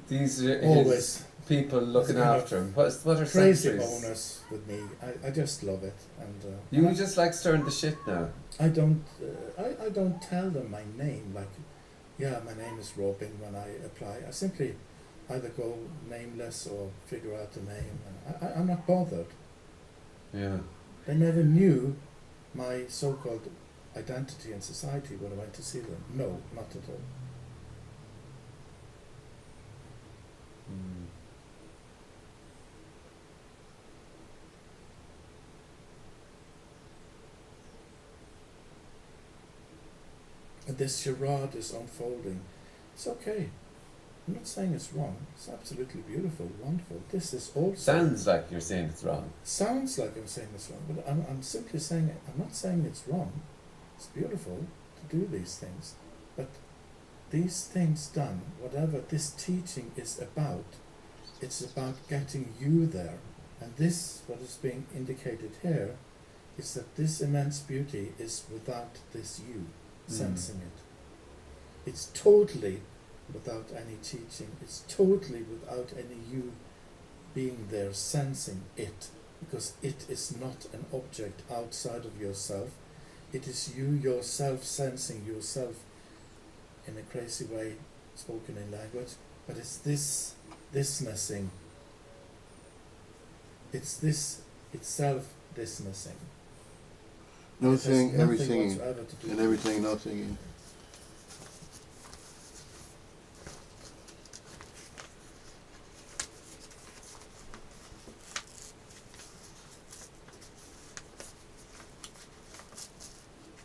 These are Always. his people looking It's kind after him. What are Crazy secretaries? bonus with me. I just love it. And You and just like stirring the shit now. I don't tell them my name. Like, yeah, my name is Robin when I apply. I simply either go nameless or figure out the name. And I'm not bothered. Yeah. They never knew my so-called identity in society when I went to see them. No, not at all. Mm. And this charade is unfolding. It's okay. I'm not saying it's wrong. It's absolutely beautiful, wonderful. This is also... Sounds like you're saying it's wrong. Sounds like I'm saying it's wrong, but I'm simply saying it. I'm not saying it's wrong. It's beautiful to do these things. But these things done, whatever this teaching is about, it's about getting you there. And this, what is being indicated here, is that this immense beauty is without this you sensing it. It's totally without any teaching. It's totally without any you being there sensing it, because it is not an object outside of yourself. It is you yourself sensing yourself in a crazy way, spoken in language, but it's this isness-ing. It's this itself isness-ing. No It has thing, nothing everything, whatsoever to do and with everything, no thinking.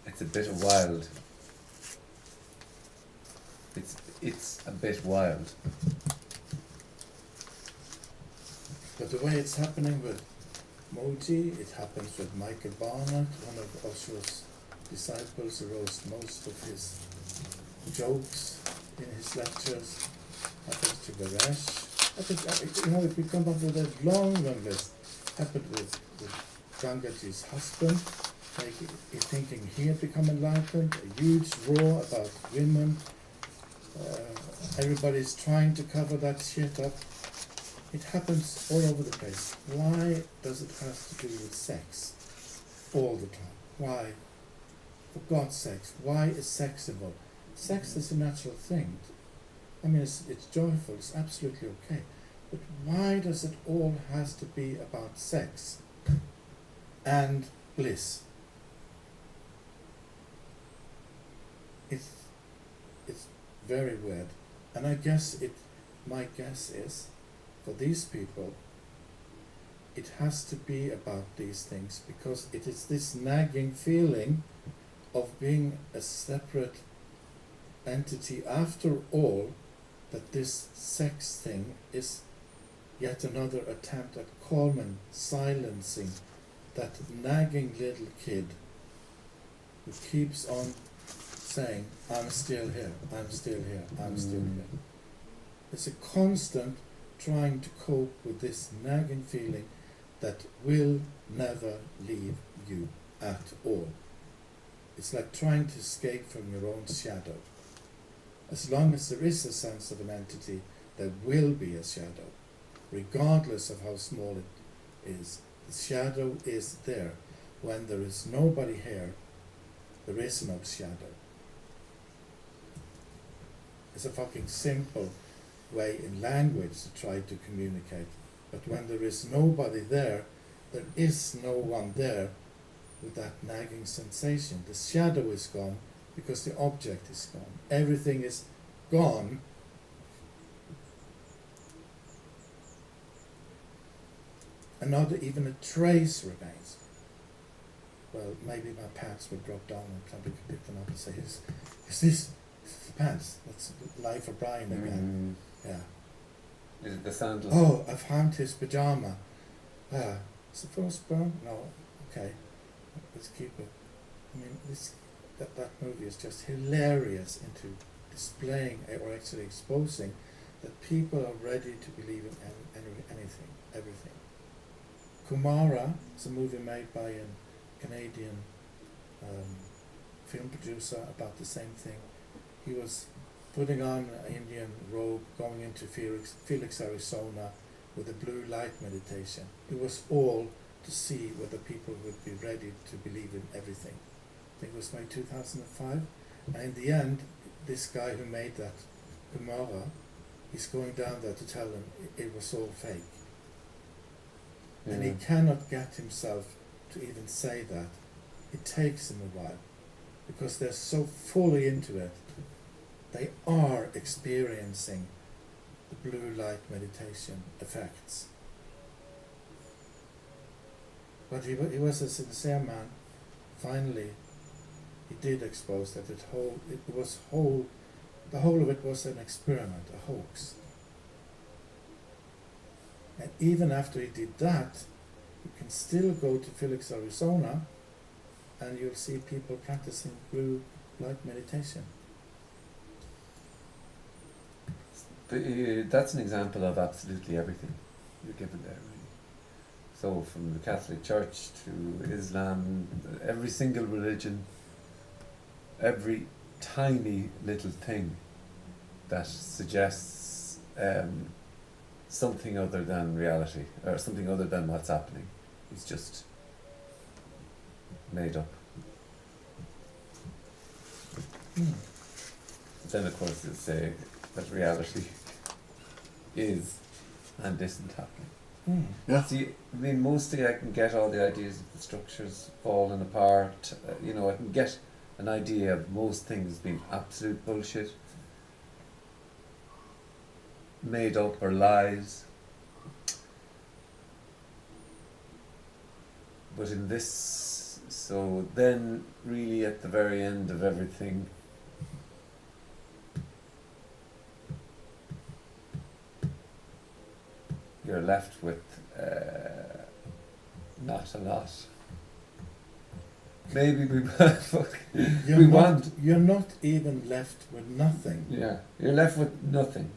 It's a bit wild. It's a bit wild. But the way it's happening with Moji, it happens with Michael Barnett, one of Osho's disciples who wrote most of his jokes in his lectures. Happens to Varesh. I think, you know, if we come up with a long list, happened with Gangaji's husband, like thinking he had become enlightened, a huge roar about women. Everybody's trying to cover that shit up. It happens all over the place. Why does it have to do with sex all the time? Why? For God's sakes, why is sex involved? Sex is a natural thing. I mean, it's joyful, it's absolutely okay. But why does it all has to be about sex and bliss? It's very weird. And I guess my guess is, for these people, it has to be about these things, because it is this nagging feeling of being a separate entity after all, that this sex thing is yet another attempt at calming, silencing that nagging little kid who keeps on saying, I'm still here, I'm still here, I'm still here. It's a constant trying to cope with this nagging feeling that will never leave you at all. It's like trying to escape from your own shadow. As long as there is a sense of an entity, there will be a shadow, regardless of how small it is. The shadow is there. When there is nobody here, there is no shadow. It's a fucking simple way in language to try to communicate. But when there is nobody there, there is no one there with that nagging sensation. The shadow is gone because the object is gone. Everything is gone. And not even a trace remains. Well, maybe my pants would drop down and somebody could pick them up and say, is this the pants? That's Life of Brian again. Yeah. Is it the sandal? Oh, I found his pajama. Is the first burn? No. Okay. Let's keep it. I mean, that movie is just hilarious into displaying or actually exposing that people are ready to believe in anything, everything. Kumara is a movie made by a Canadian film producer about the same thing. He was putting on an Indian robe, going into Phoenix, Arizona with a blue light meditation. It was all to see whether people would be ready to believe in everything. I think it was made 2005. And in the end, this guy who made that, Kumara, he's going down there to tell them it was all fake. Yeah. And he cannot get himself to even say that. It takes him a while because they're so fully into it. They are experiencing the blue light meditation effects. But he was a sincere man. Finally, he did expose that the whole of it was an experiment, a hoax. And even after he did that, you can still go to Phoenix, Arizona, and you'll see people practicing blue light meditation. That's an example of absolutely everything you're given there, really. So from the Catholic Church to Islam, every single religion, every tiny little thing that suggests something other than reality, or something other than what's happening, is just made up. Then of course they'll say that reality is and isn't happening. Yeah. See, I mean, mostly I can get all the ideas of the structures falling apart. I can get an idea of most things being absolute bullshit, made up or lies. But in this, so then really at the very end of everything, you're left with not a lot. Maybe You're not even left with nothing. Yeah, you're left with nothing.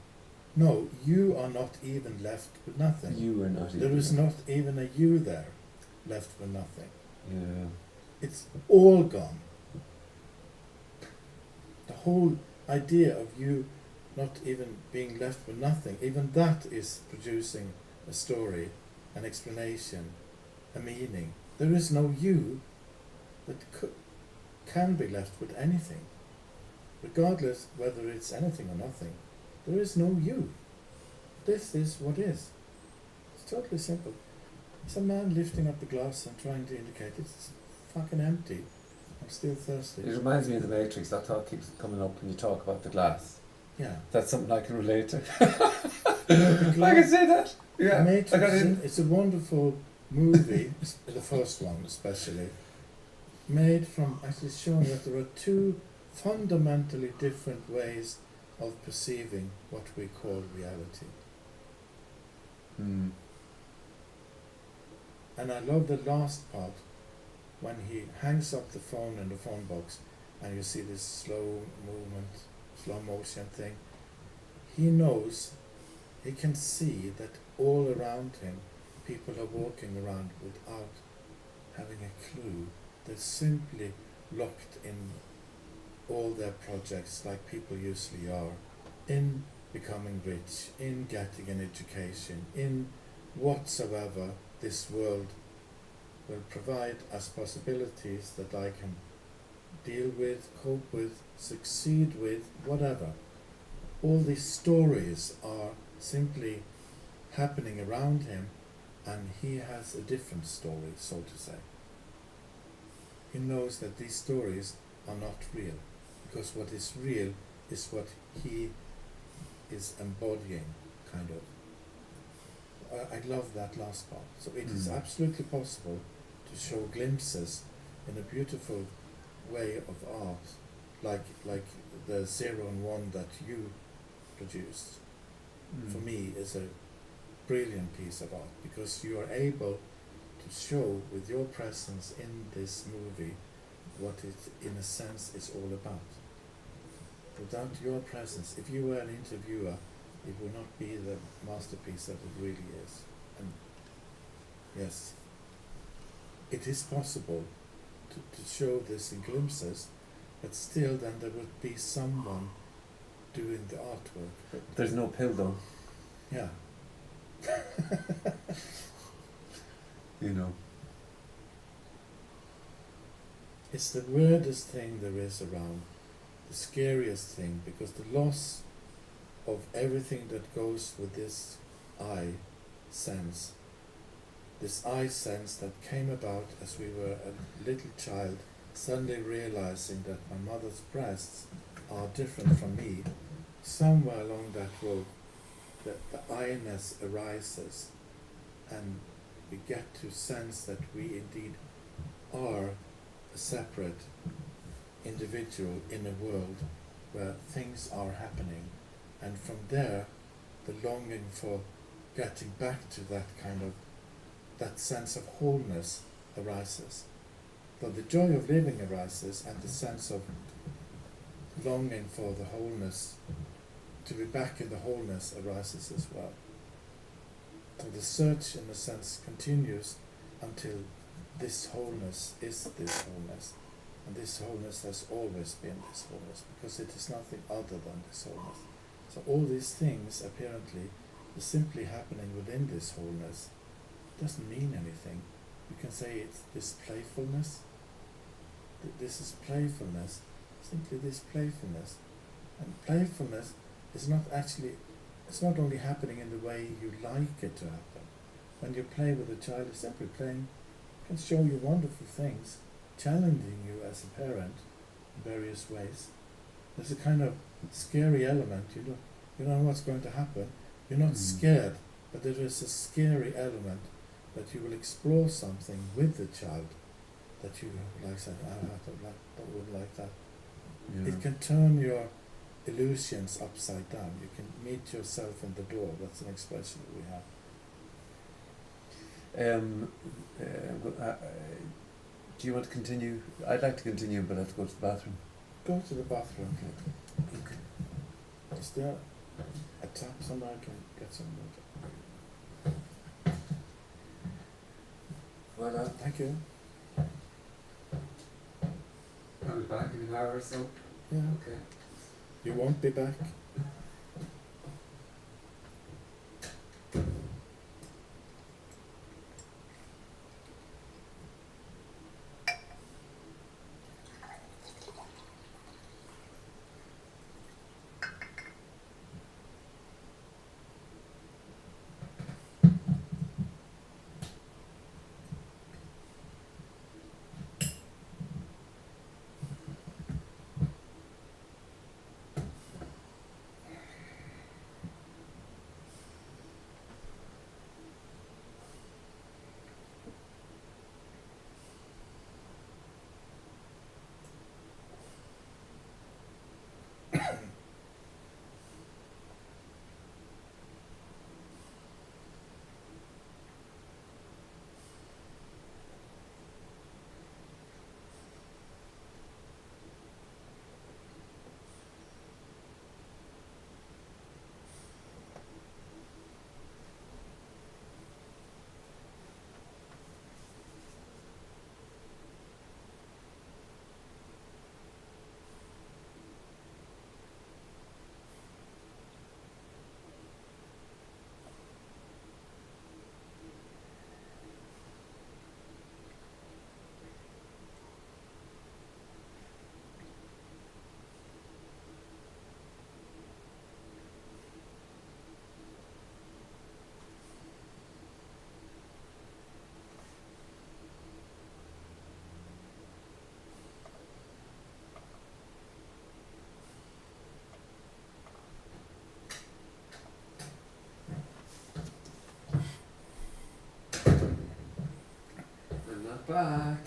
No, you are not even left with nothing. You are not even. There is not even a you there, left with nothing. Yeah. It's all gone. The whole idea of you not even being left with nothing, even that is producing a story, an explanation, a meaning. There is no you that can be left with anything, regardless whether it's anything or nothing. There is no you. This is what is. It's totally simple. It's a man lifting up the glass and trying to indicate it's fucking empty. I'm still thirsty. It reminds me of the Matrix. That thought keeps coming up when you talk about the glass. Yeah. That's something I can relate to. The I can say that. Yeah. Matrix, I got it. it's a wonderful movie, the first one especially, made from actually showing that there are two fundamentally different ways of perceiving what we call reality. Mm. And I love the last part when he hangs up the phone in the phone box and you see this slow movement, slow motion thing. He knows, he can see that all around him people are walking around without having a clue. They're simply locked in all their projects like people usually are, in becoming rich, in getting an education, in whatsoever this world will provide as possibilities that I can deal with, cope with, succeed with, whatever. all these stories are simply happening around him, and he has a different story, so to say. He knows that these stories are not real, because what is real is what he is embodying, kind of. I love that last part. So it is absolutely possible to show glimpses in a beautiful way of art, like the 0 and 1 that you produced. For me, is a brilliant piece of art, because you are able to show with your presence in this movie what it, in a sense, is all about. Without your presence, if you were an interviewer, it would not be the masterpiece that it really is. And yes, it is possible to show this in glimpses, but still then there would be someone doing the artwork. But There's no pill though. yeah. You know. It's the weirdest thing there is around, the scariest thing, because the loss of everything that goes with this I sense, this I sense that came about as we were a little child, suddenly realizing that my mother's breasts are different from me, somewhere along that road, the I-ness arises, and we get to sense that we indeed are a separate individual in a world where things are happening, and from there the longing for getting back to that kind of, that sense of wholeness arises. So the joy of living arises, and the sense of longing for the wholeness, to be back in the wholeness, arises as well. So the search, in a sense, continues until this wholeness is this wholeness. And this wholeness has always been this wholeness, because it is nothing other than this wholeness. So all these things, apparently, are simply happening within this wholeness. It doesn't mean anything. You can say it's this playfulness. This is playfulness, simply this playfulness. And playfulness is not actually, it's not only happening in the way you like it to happen. When you play with a child, you're simply playing, can show you wonderful things, challenging you as a parent in various ways. There's a kind of scary element, you don't know what's going to happen. You're not scared, but there is a scary element that you will explore something with the child that you like say, I would like that. Yeah. It can turn your illusions upside down. You can meet yourself in the door. That's an expression that we have. Do you want to continue? I'd like to continue, but I have to go to the bathroom. Go to the bathroom. Okay. Is there a tap somewhere I can get some water? Well, Thank you. I'll be back in an hour or so. Yeah. Okay. You won't be back? back.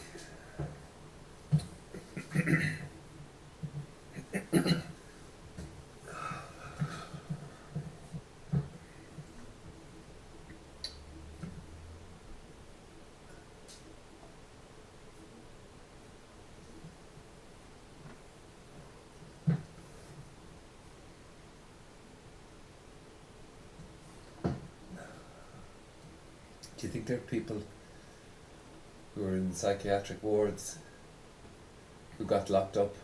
Do you think there are people who are in psychiatric wards who got locked up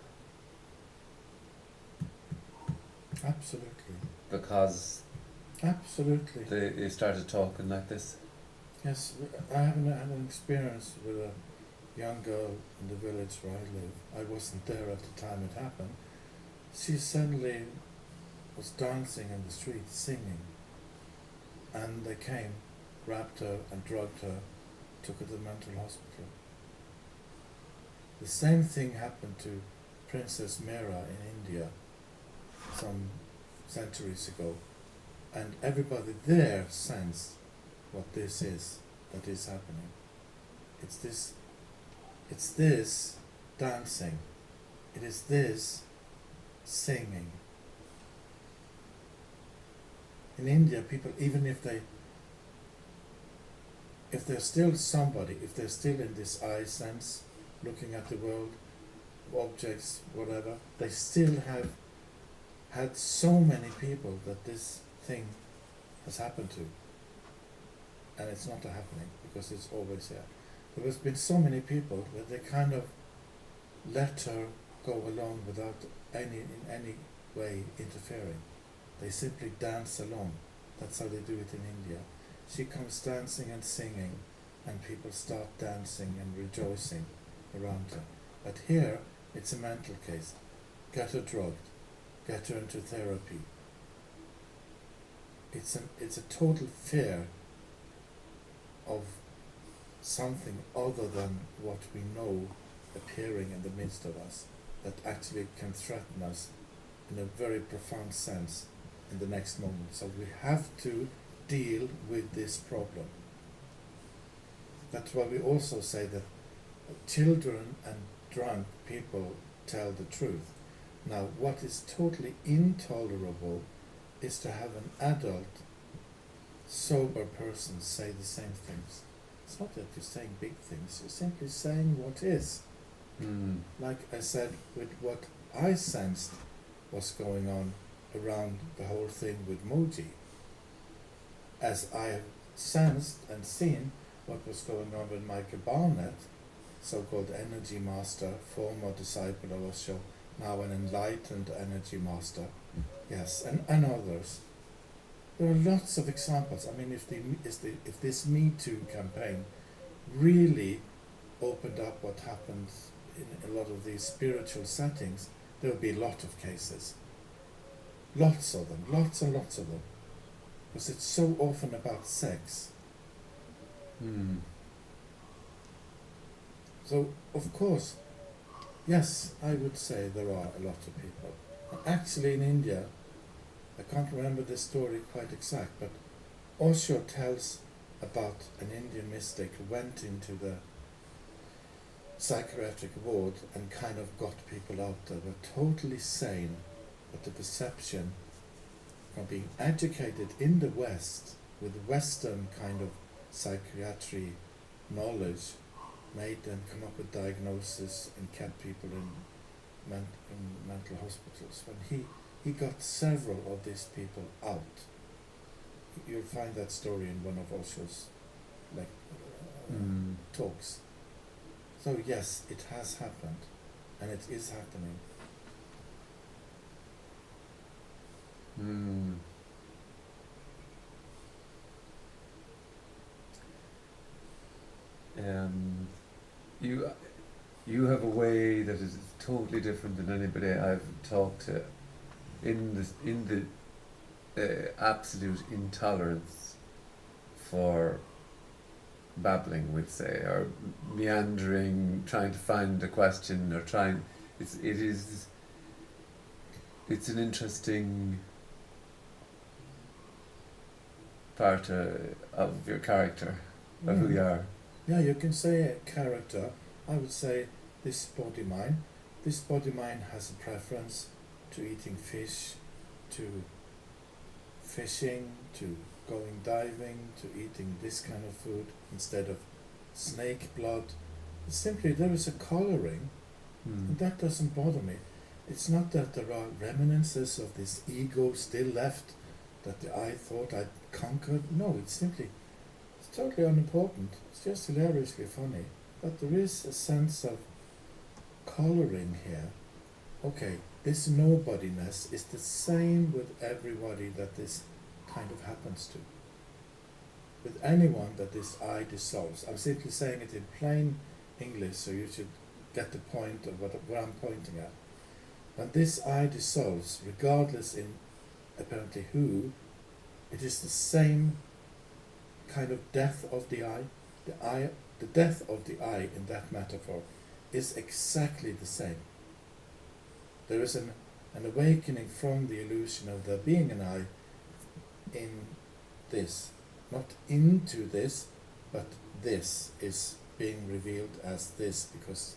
Absolutely. because Absolutely. they started talking like this? Yes, I haven't had an experience with a young girl in the village where I live. I wasn't there at the time it happened. She suddenly was dancing in the street, singing. And they came, grabbed her and drugged her, took her to the mental hospital. The same thing happened to Princess Mira in India some centuries ago. And everybody there sensed what this is that is happening. It's this dancing. It is this singing. In India, people, even if they're still somebody, if they're still in this I sense, looking at the world, objects, whatever, they still have had so many people that this thing has happened to. And it's not happening because it's always there. There has been so many people that they kind of let her go along without in any way interfering. They simply dance along. That's how they do it in India. She comes dancing and singing, and people start dancing and rejoicing around her. But here, it's a mental case. Get her drugged. Get her into therapy. It's a total fear of something other than what we know appearing in the midst of us that actually can threaten us in a very profound sense in the next moment. So we have to deal with this problem. That's why we also say that children and drunk people tell the truth. Now, what is totally intolerable is to have an adult, sober person say the same things. It's not that you're saying big things, you're simply saying what is. Like I said, with what I sensed was going on around the whole thing with Moji. As I have sensed and seen what was going on with Michael Barnett, so-called energy master, former disciple of Osho, now an enlightened energy master, yes, and others. There are lots of examples. I mean, if this Me Too campaign really opened up what happens in a lot of these spiritual settings, there would be a lot of cases. Lots of them, lots and lots of them. Because it's so often about sex. So, of course, yes, I would say there are a lot of people. Actually, in India, I can't remember the story quite exact, but Osho tells about an Indian mystic who went into the psychiatric ward and kind of got people out that were totally sane, but the perception of being educated in the West with Western kind of psychiatry knowledge made them come up with diagnosis and kept people in mental hospitals. When he got several of these people out. You'll find that story in one of Osho's talks. So yes, it has happened, and it is happening. You have a way that is totally different than anybody I've talked to in the absolute intolerance for babbling, we'd say, or meandering, trying to find a question, or trying. It's an interesting part of your character, of who you are. Yeah, you can say a character. I would say this body mind. This body mind has a preference to eating fish, to fishing, to going diving, to eating this kind of food instead of snake blood. Simply there is a coloring, and that doesn't bother me. It's not that there are reminiscences of this ego still left that I thought I'd conquered. No, it's totally unimportant. It's just hilariously funny. But there is a sense of coloring here. Okay, this nobodiness is the same with everybody that this kind of happens to. With anyone that this I dissolves. I'm simply saying it in plain English, so you should get the point of what I'm pointing at. When this I dissolves, regardless in apparently who, it is the same kind of death of the I. The death of the I in that metaphor is exactly the same. There is an awakening from the illusion of there being an I in this. Not into this, but this is being revealed as this, because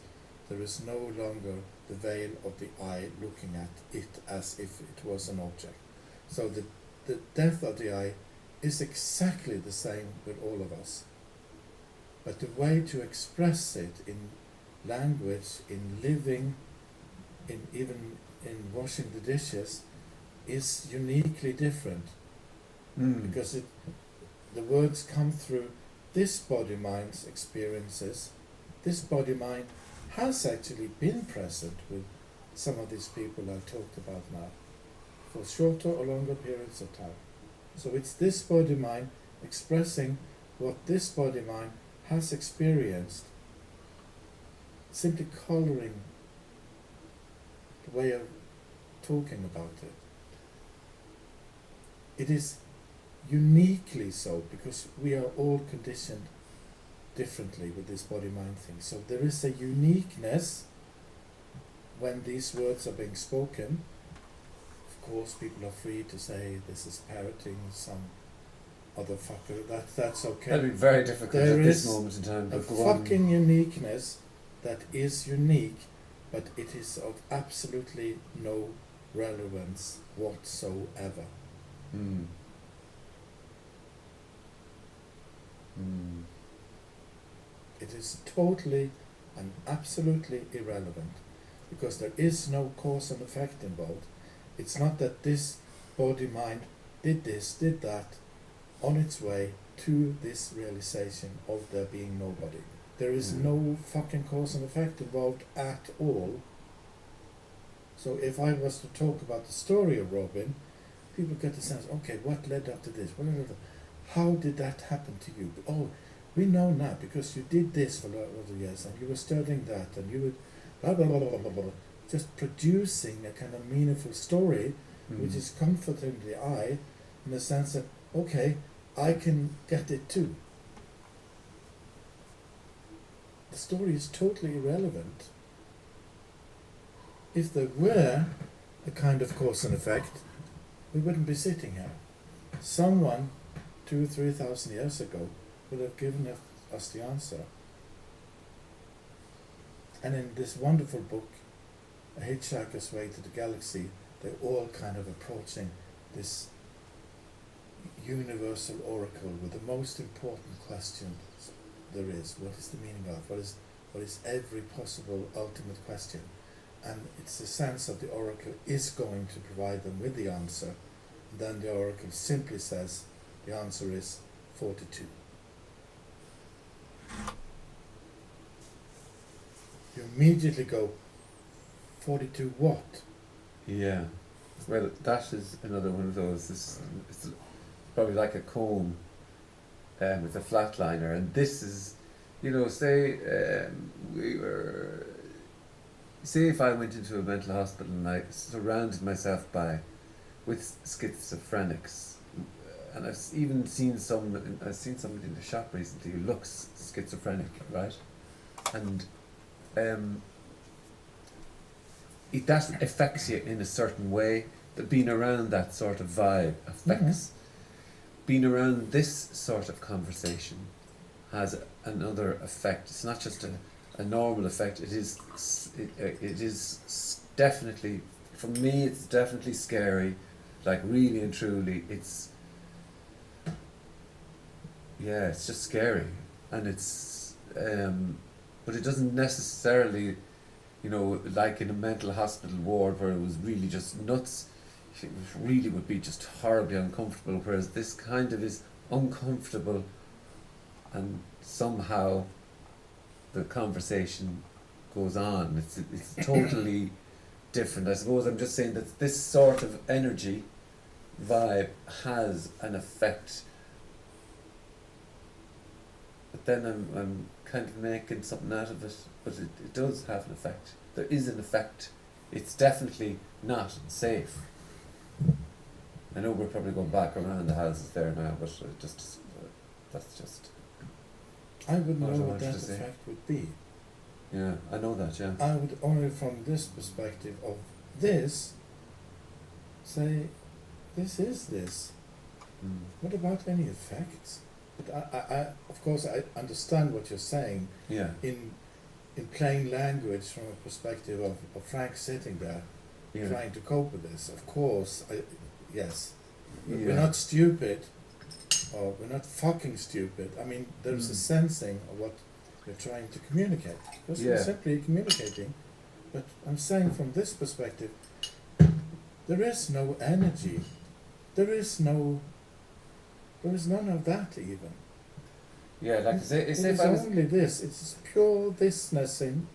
there is no longer the veil of the I looking at it as if it was an object. So the death of the I is exactly the same with all of us. But the way to express it in language, in living, even in washing the dishes, is uniquely different. Because the words come through this body-mind's experiences. This body-mind has actually been present with some of these people I talked about now, for shorter or longer periods of time. So it's this body-mind expressing what this body-mind has experienced, simply coloring the way of talking about it. It is uniquely so, because we are all conditioned differently with this body-mind thing. So there is a uniqueness when these words are being spoken. Of course, people are free to say this is parroting some other fucker. That's okay. That'd be very difficult There at this is moment in time. a But go on. fucking uniqueness that is unique, but it is of absolutely no relevance whatsoever. It is totally and absolutely irrelevant, because there is no cause and effect involved. It's not that this body-mind did this, did that, on its way to this realization of there being nobody. There is no fucking cause and effect involved at all. So if I was to talk about the story of Robin, people get the sense, okay, what led up to this? How did that happen to you? Oh, we know now, because you did this for a lot of years, and you were studying that, and you would blah, blah, blah, blah, blah, blah, just producing a kind of meaningful story, which is comforting the eye, in the sense that, okay, I can get it too. The story is totally irrelevant. If there were a kind of cause and effect, we wouldn't be sitting here. Someone 2,000 or 3,000 years ago would have given us the answer. And in this wonderful book, A Hitchhiker's Way to the Galaxy, they're all kind of approaching this universal oracle with the most important question there is. What is the meaning of? What is every possible ultimate question? And it's the sense that the oracle is going to provide them with the answer. And then the oracle simply says the answer is 42. You immediately go, 42 what? Yeah. Well, that is another one of those. It's probably like a comb with a flatliner. And this is, say say if I went into a mental hospital and I surrounded myself with schizophrenics, and I've even seen somebody in the shop recently who looks schizophrenic, right? And that affects you in a certain way. That being around that sort of vibe affects. Being around this sort of conversation has another effect. It's not just a normal effect. It is definitely, for me, it's definitely scary. Like really and truly, it's just scary, and it's but it doesn't necessarily, like in a mental hospital ward where it was really just nuts. It really would be just horribly uncomfortable. Whereas this kind of is uncomfortable, and somehow the conversation goes on. It's totally different. I suppose I'm just saying that this sort of energy vibe has an effect, but then I'm kind of making something out of it, but it does have an effect. There is an effect. It's definitely not safe. I know we're probably going back around the houses there now, but that's just... I would know What I what wanted that to say. effect would be. Yeah, I know that, yeah. I would only from this perspective of this say, this is this. Mm. What about any effects? But I of course I understand what you're saying Yeah. in plain language from a perspective of Frank sitting there Yeah. trying to cope with this. Of course, yes. Yeah. We're not stupid, or we're not fucking stupid. I mean, there's a sensing of what we're trying to communicate. Because we're Yeah. simply communicating. But I'm saying from this perspective, there is no energy. There is none of that even. Yeah, like It is only this. It's pure isness-ing.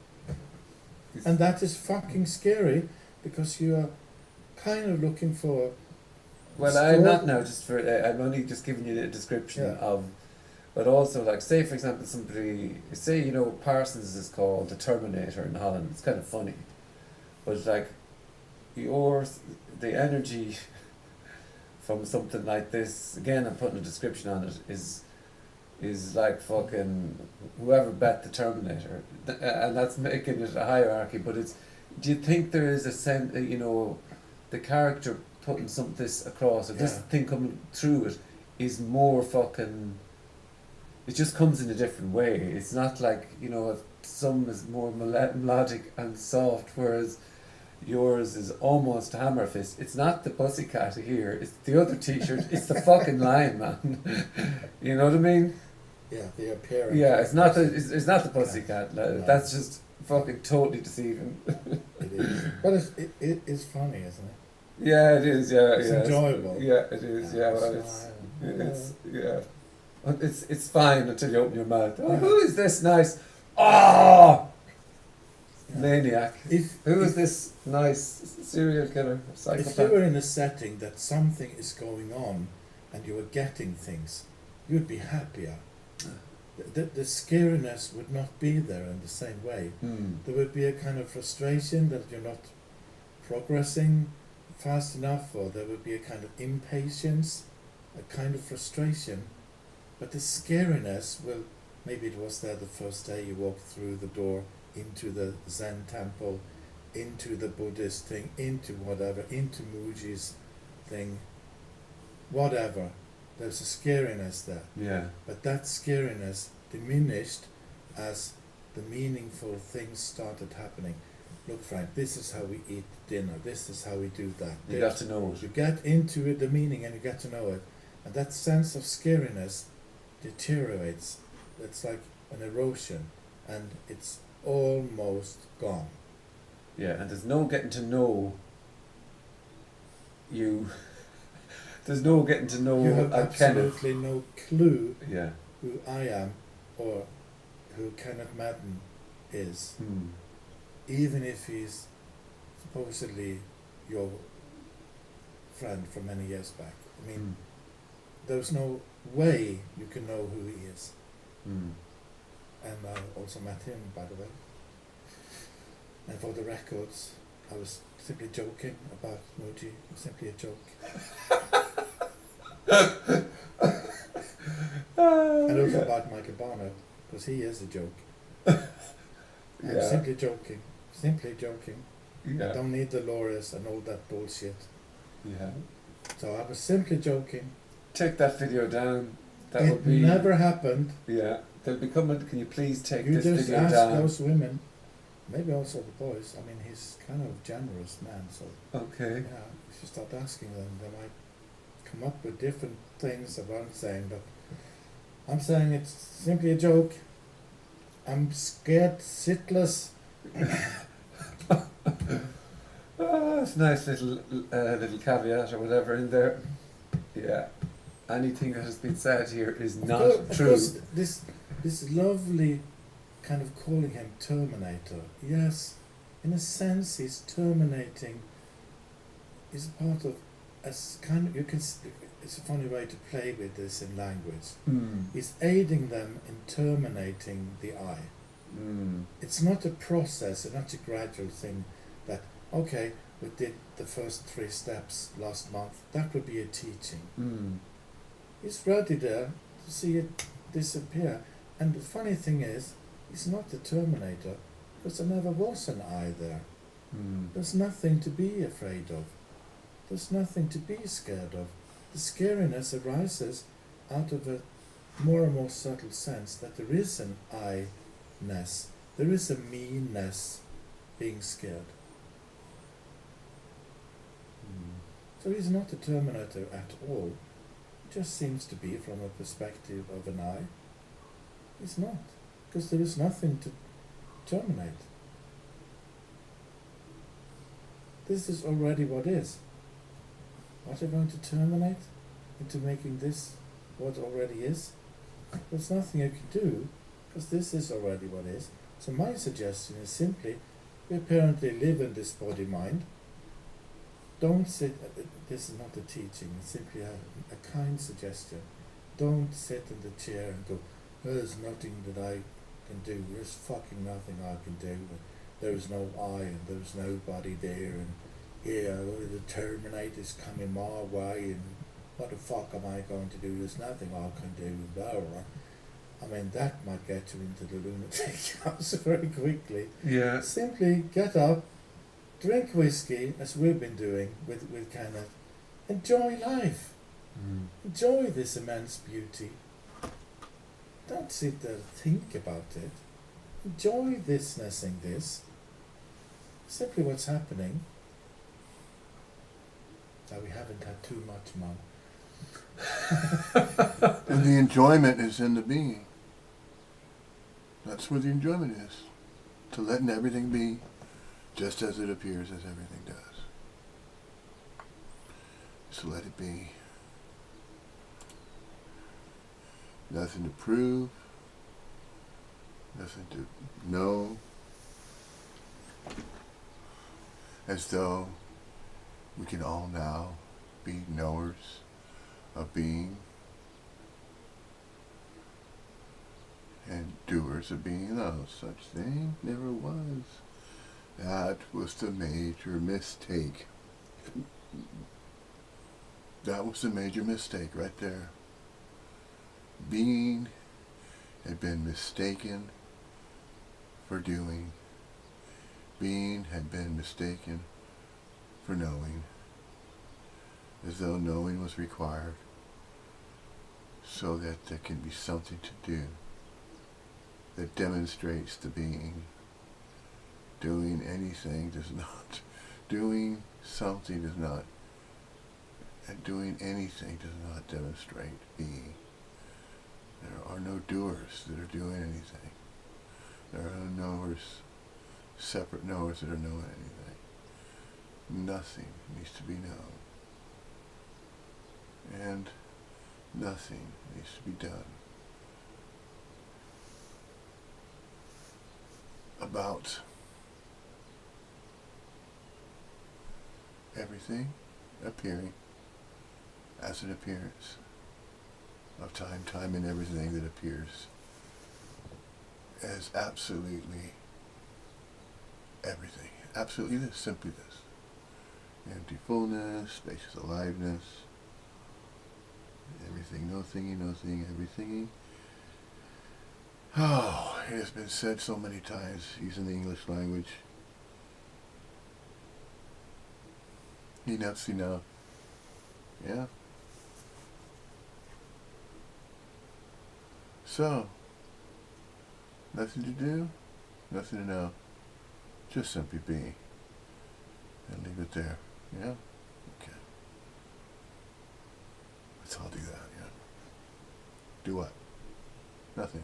And that is fucking scary because you are kind of looking for... Well, I'm not now, just for... I'm only just giving you a description Yeah. of... But also, like, say, for example, somebody... Say, Parsons is called the Terminator in Holland. It's kind of funny. But, like, the energy from something like this, again, I'm putting a description on it, is like fucking whoever bet the Terminator. And that's making it a hierarchy, but it's... Do you think there is a sense, the character putting this across, or this Yeah. thing coming through it, is more fucking... It just comes in a different way. It's not like, if some is more melodic and soft, whereas yours is almost hammer fist. It's not the pussycat here, it's the other t-shirt, it's the fucking lion, man. You know what I mean? Yeah, the appearance. Yeah, it's not the pussycat. No. That's just fucking totally deceiving. It is. But it is funny, isn't it? Yeah, it is. Yeah, It's yeah. enjoyable. Yeah, it is. Yeah, well, it's fine until you open your mouth. Oh, who is this nice? Oh, Yeah. maniac. Who is this nice serial killer, If psychopath? you were in a setting that something is going on and you were getting things, you'd be happier. The scariness would not be there in the same way. There would be a kind of frustration that you're not progressing fast enough, or there would be a kind of impatience, a kind of frustration. But the scariness will, maybe it was there the first day you walked through the door into the Zen temple, into the Buddhist thing, into whatever, into Muji's thing, whatever. There's a scariness there. Yeah. But that scariness diminished as the meaningful things started happening. Look, Frank, this is how we eat dinner. This is how we do that. You got to know it. You get into it, the meaning, and you get to know it. And that sense of scariness deteriorates. It's like an erosion, and it's almost gone. Yeah, and there's no getting to know you. There's no getting to know You have a Kenneth. absolutely no clue Yeah. who I am or who Kenneth Madden is. Even if he's supposedly your friend from many years back. I mean, there's no way you can know who he is. And I also met him, by the way. And for the records, I was simply joking about Muji. Simply a joke. And also about Michael Barnett, because he is a joke. I'm simply joking. Simply joking. Yeah. I don't need Dolores and all that bullshit. Yeah. So I was simply joking. Take that video down. That It would be... never happened. Yeah. they'll be coming. Can you please take You this just video ask down? those women, maybe also the boys. I mean, he's kind of a generous man, so Okay. yeah. If you start asking them, they might come up with different things of what I'm saying. But I'm saying it's simply a joke. I'm scared shitless. Oh, it's a nice little caveat or whatever in there. Yeah. Anything that has been said here is not Of true. course, this lovely kind of calling him Terminator. Yes, in a sense, he's terminating. He's part of kind of it's a funny way to play with this in language. He's aiding them in terminating the I. It's not a process, it's not a gradual thing that, okay, we did the first 3 steps last month, that would be a teaching. He's ready there to see it disappear. And the funny thing is, he's not the Terminator, because there never was an I there. There's nothing to be afraid of. There's nothing to be scared of. The scariness arises out of a more and more subtle sense that there is an I-ness. There is a me-ness being scared. So he's not a Terminator at all. He just seems to be from a perspective of an I. He's not. Because there is nothing to terminate. This is already what is. What are you going to terminate into making this what already is? There's nothing you can do, because this is already what is. So my suggestion is simply, we apparently live in this body-mind. Don't sit, this is not a teaching, it's simply a kind suggestion. Don't sit in the chair and go, there's nothing that I can do, there's fucking nothing I can do, and there's no I and there's nobody there, and yeah, the Terminator's coming my way, and what the fuck am I going to do? There's nothing I can do, blah, blah, blah. I mean, that might get you into the lunatic house very quickly. Yeah. Simply get up, drink whiskey, as we've been doing, with kind of, enjoy life. Enjoy this immense beauty. Don't sit there and think about it. Enjoy isness-ing this. Simply what's happening. Now, we haven't had too much, Mum. And the enjoyment is in the being. That's where the enjoyment is. To letting everything be just as it appears, as everything does. Just let it be. Nothing to prove. Nothing to know. As though we can all now be knowers of being and doers of being. No such thing never was. That was the major mistake. That was the major mistake right there. Being had been mistaken for doing. Being had been mistaken for knowing, as though knowing was required so that there can be something to do that demonstrates the being. Doing anything does not, doing something does not, and doing anything does not demonstrate being. There are no doers that are doing anything. There are no knowers, separate knowers that are knowing anything. Nothing needs to be known. And nothing needs to be done about everything appearing as an appearance of time, time and everything that appears as absolutely everything. Absolutely this, simply this. Empty fullness, spacious aliveness, everything, no thingy, no thing, everything. Oh, it has been said so many times using the English language. Enough's enough. Yeah. So, Nothing to do, nothing to know. Just simply be. And leave it there. Yeah? Okay. Let's all do that, yeah. Do what? Nothing.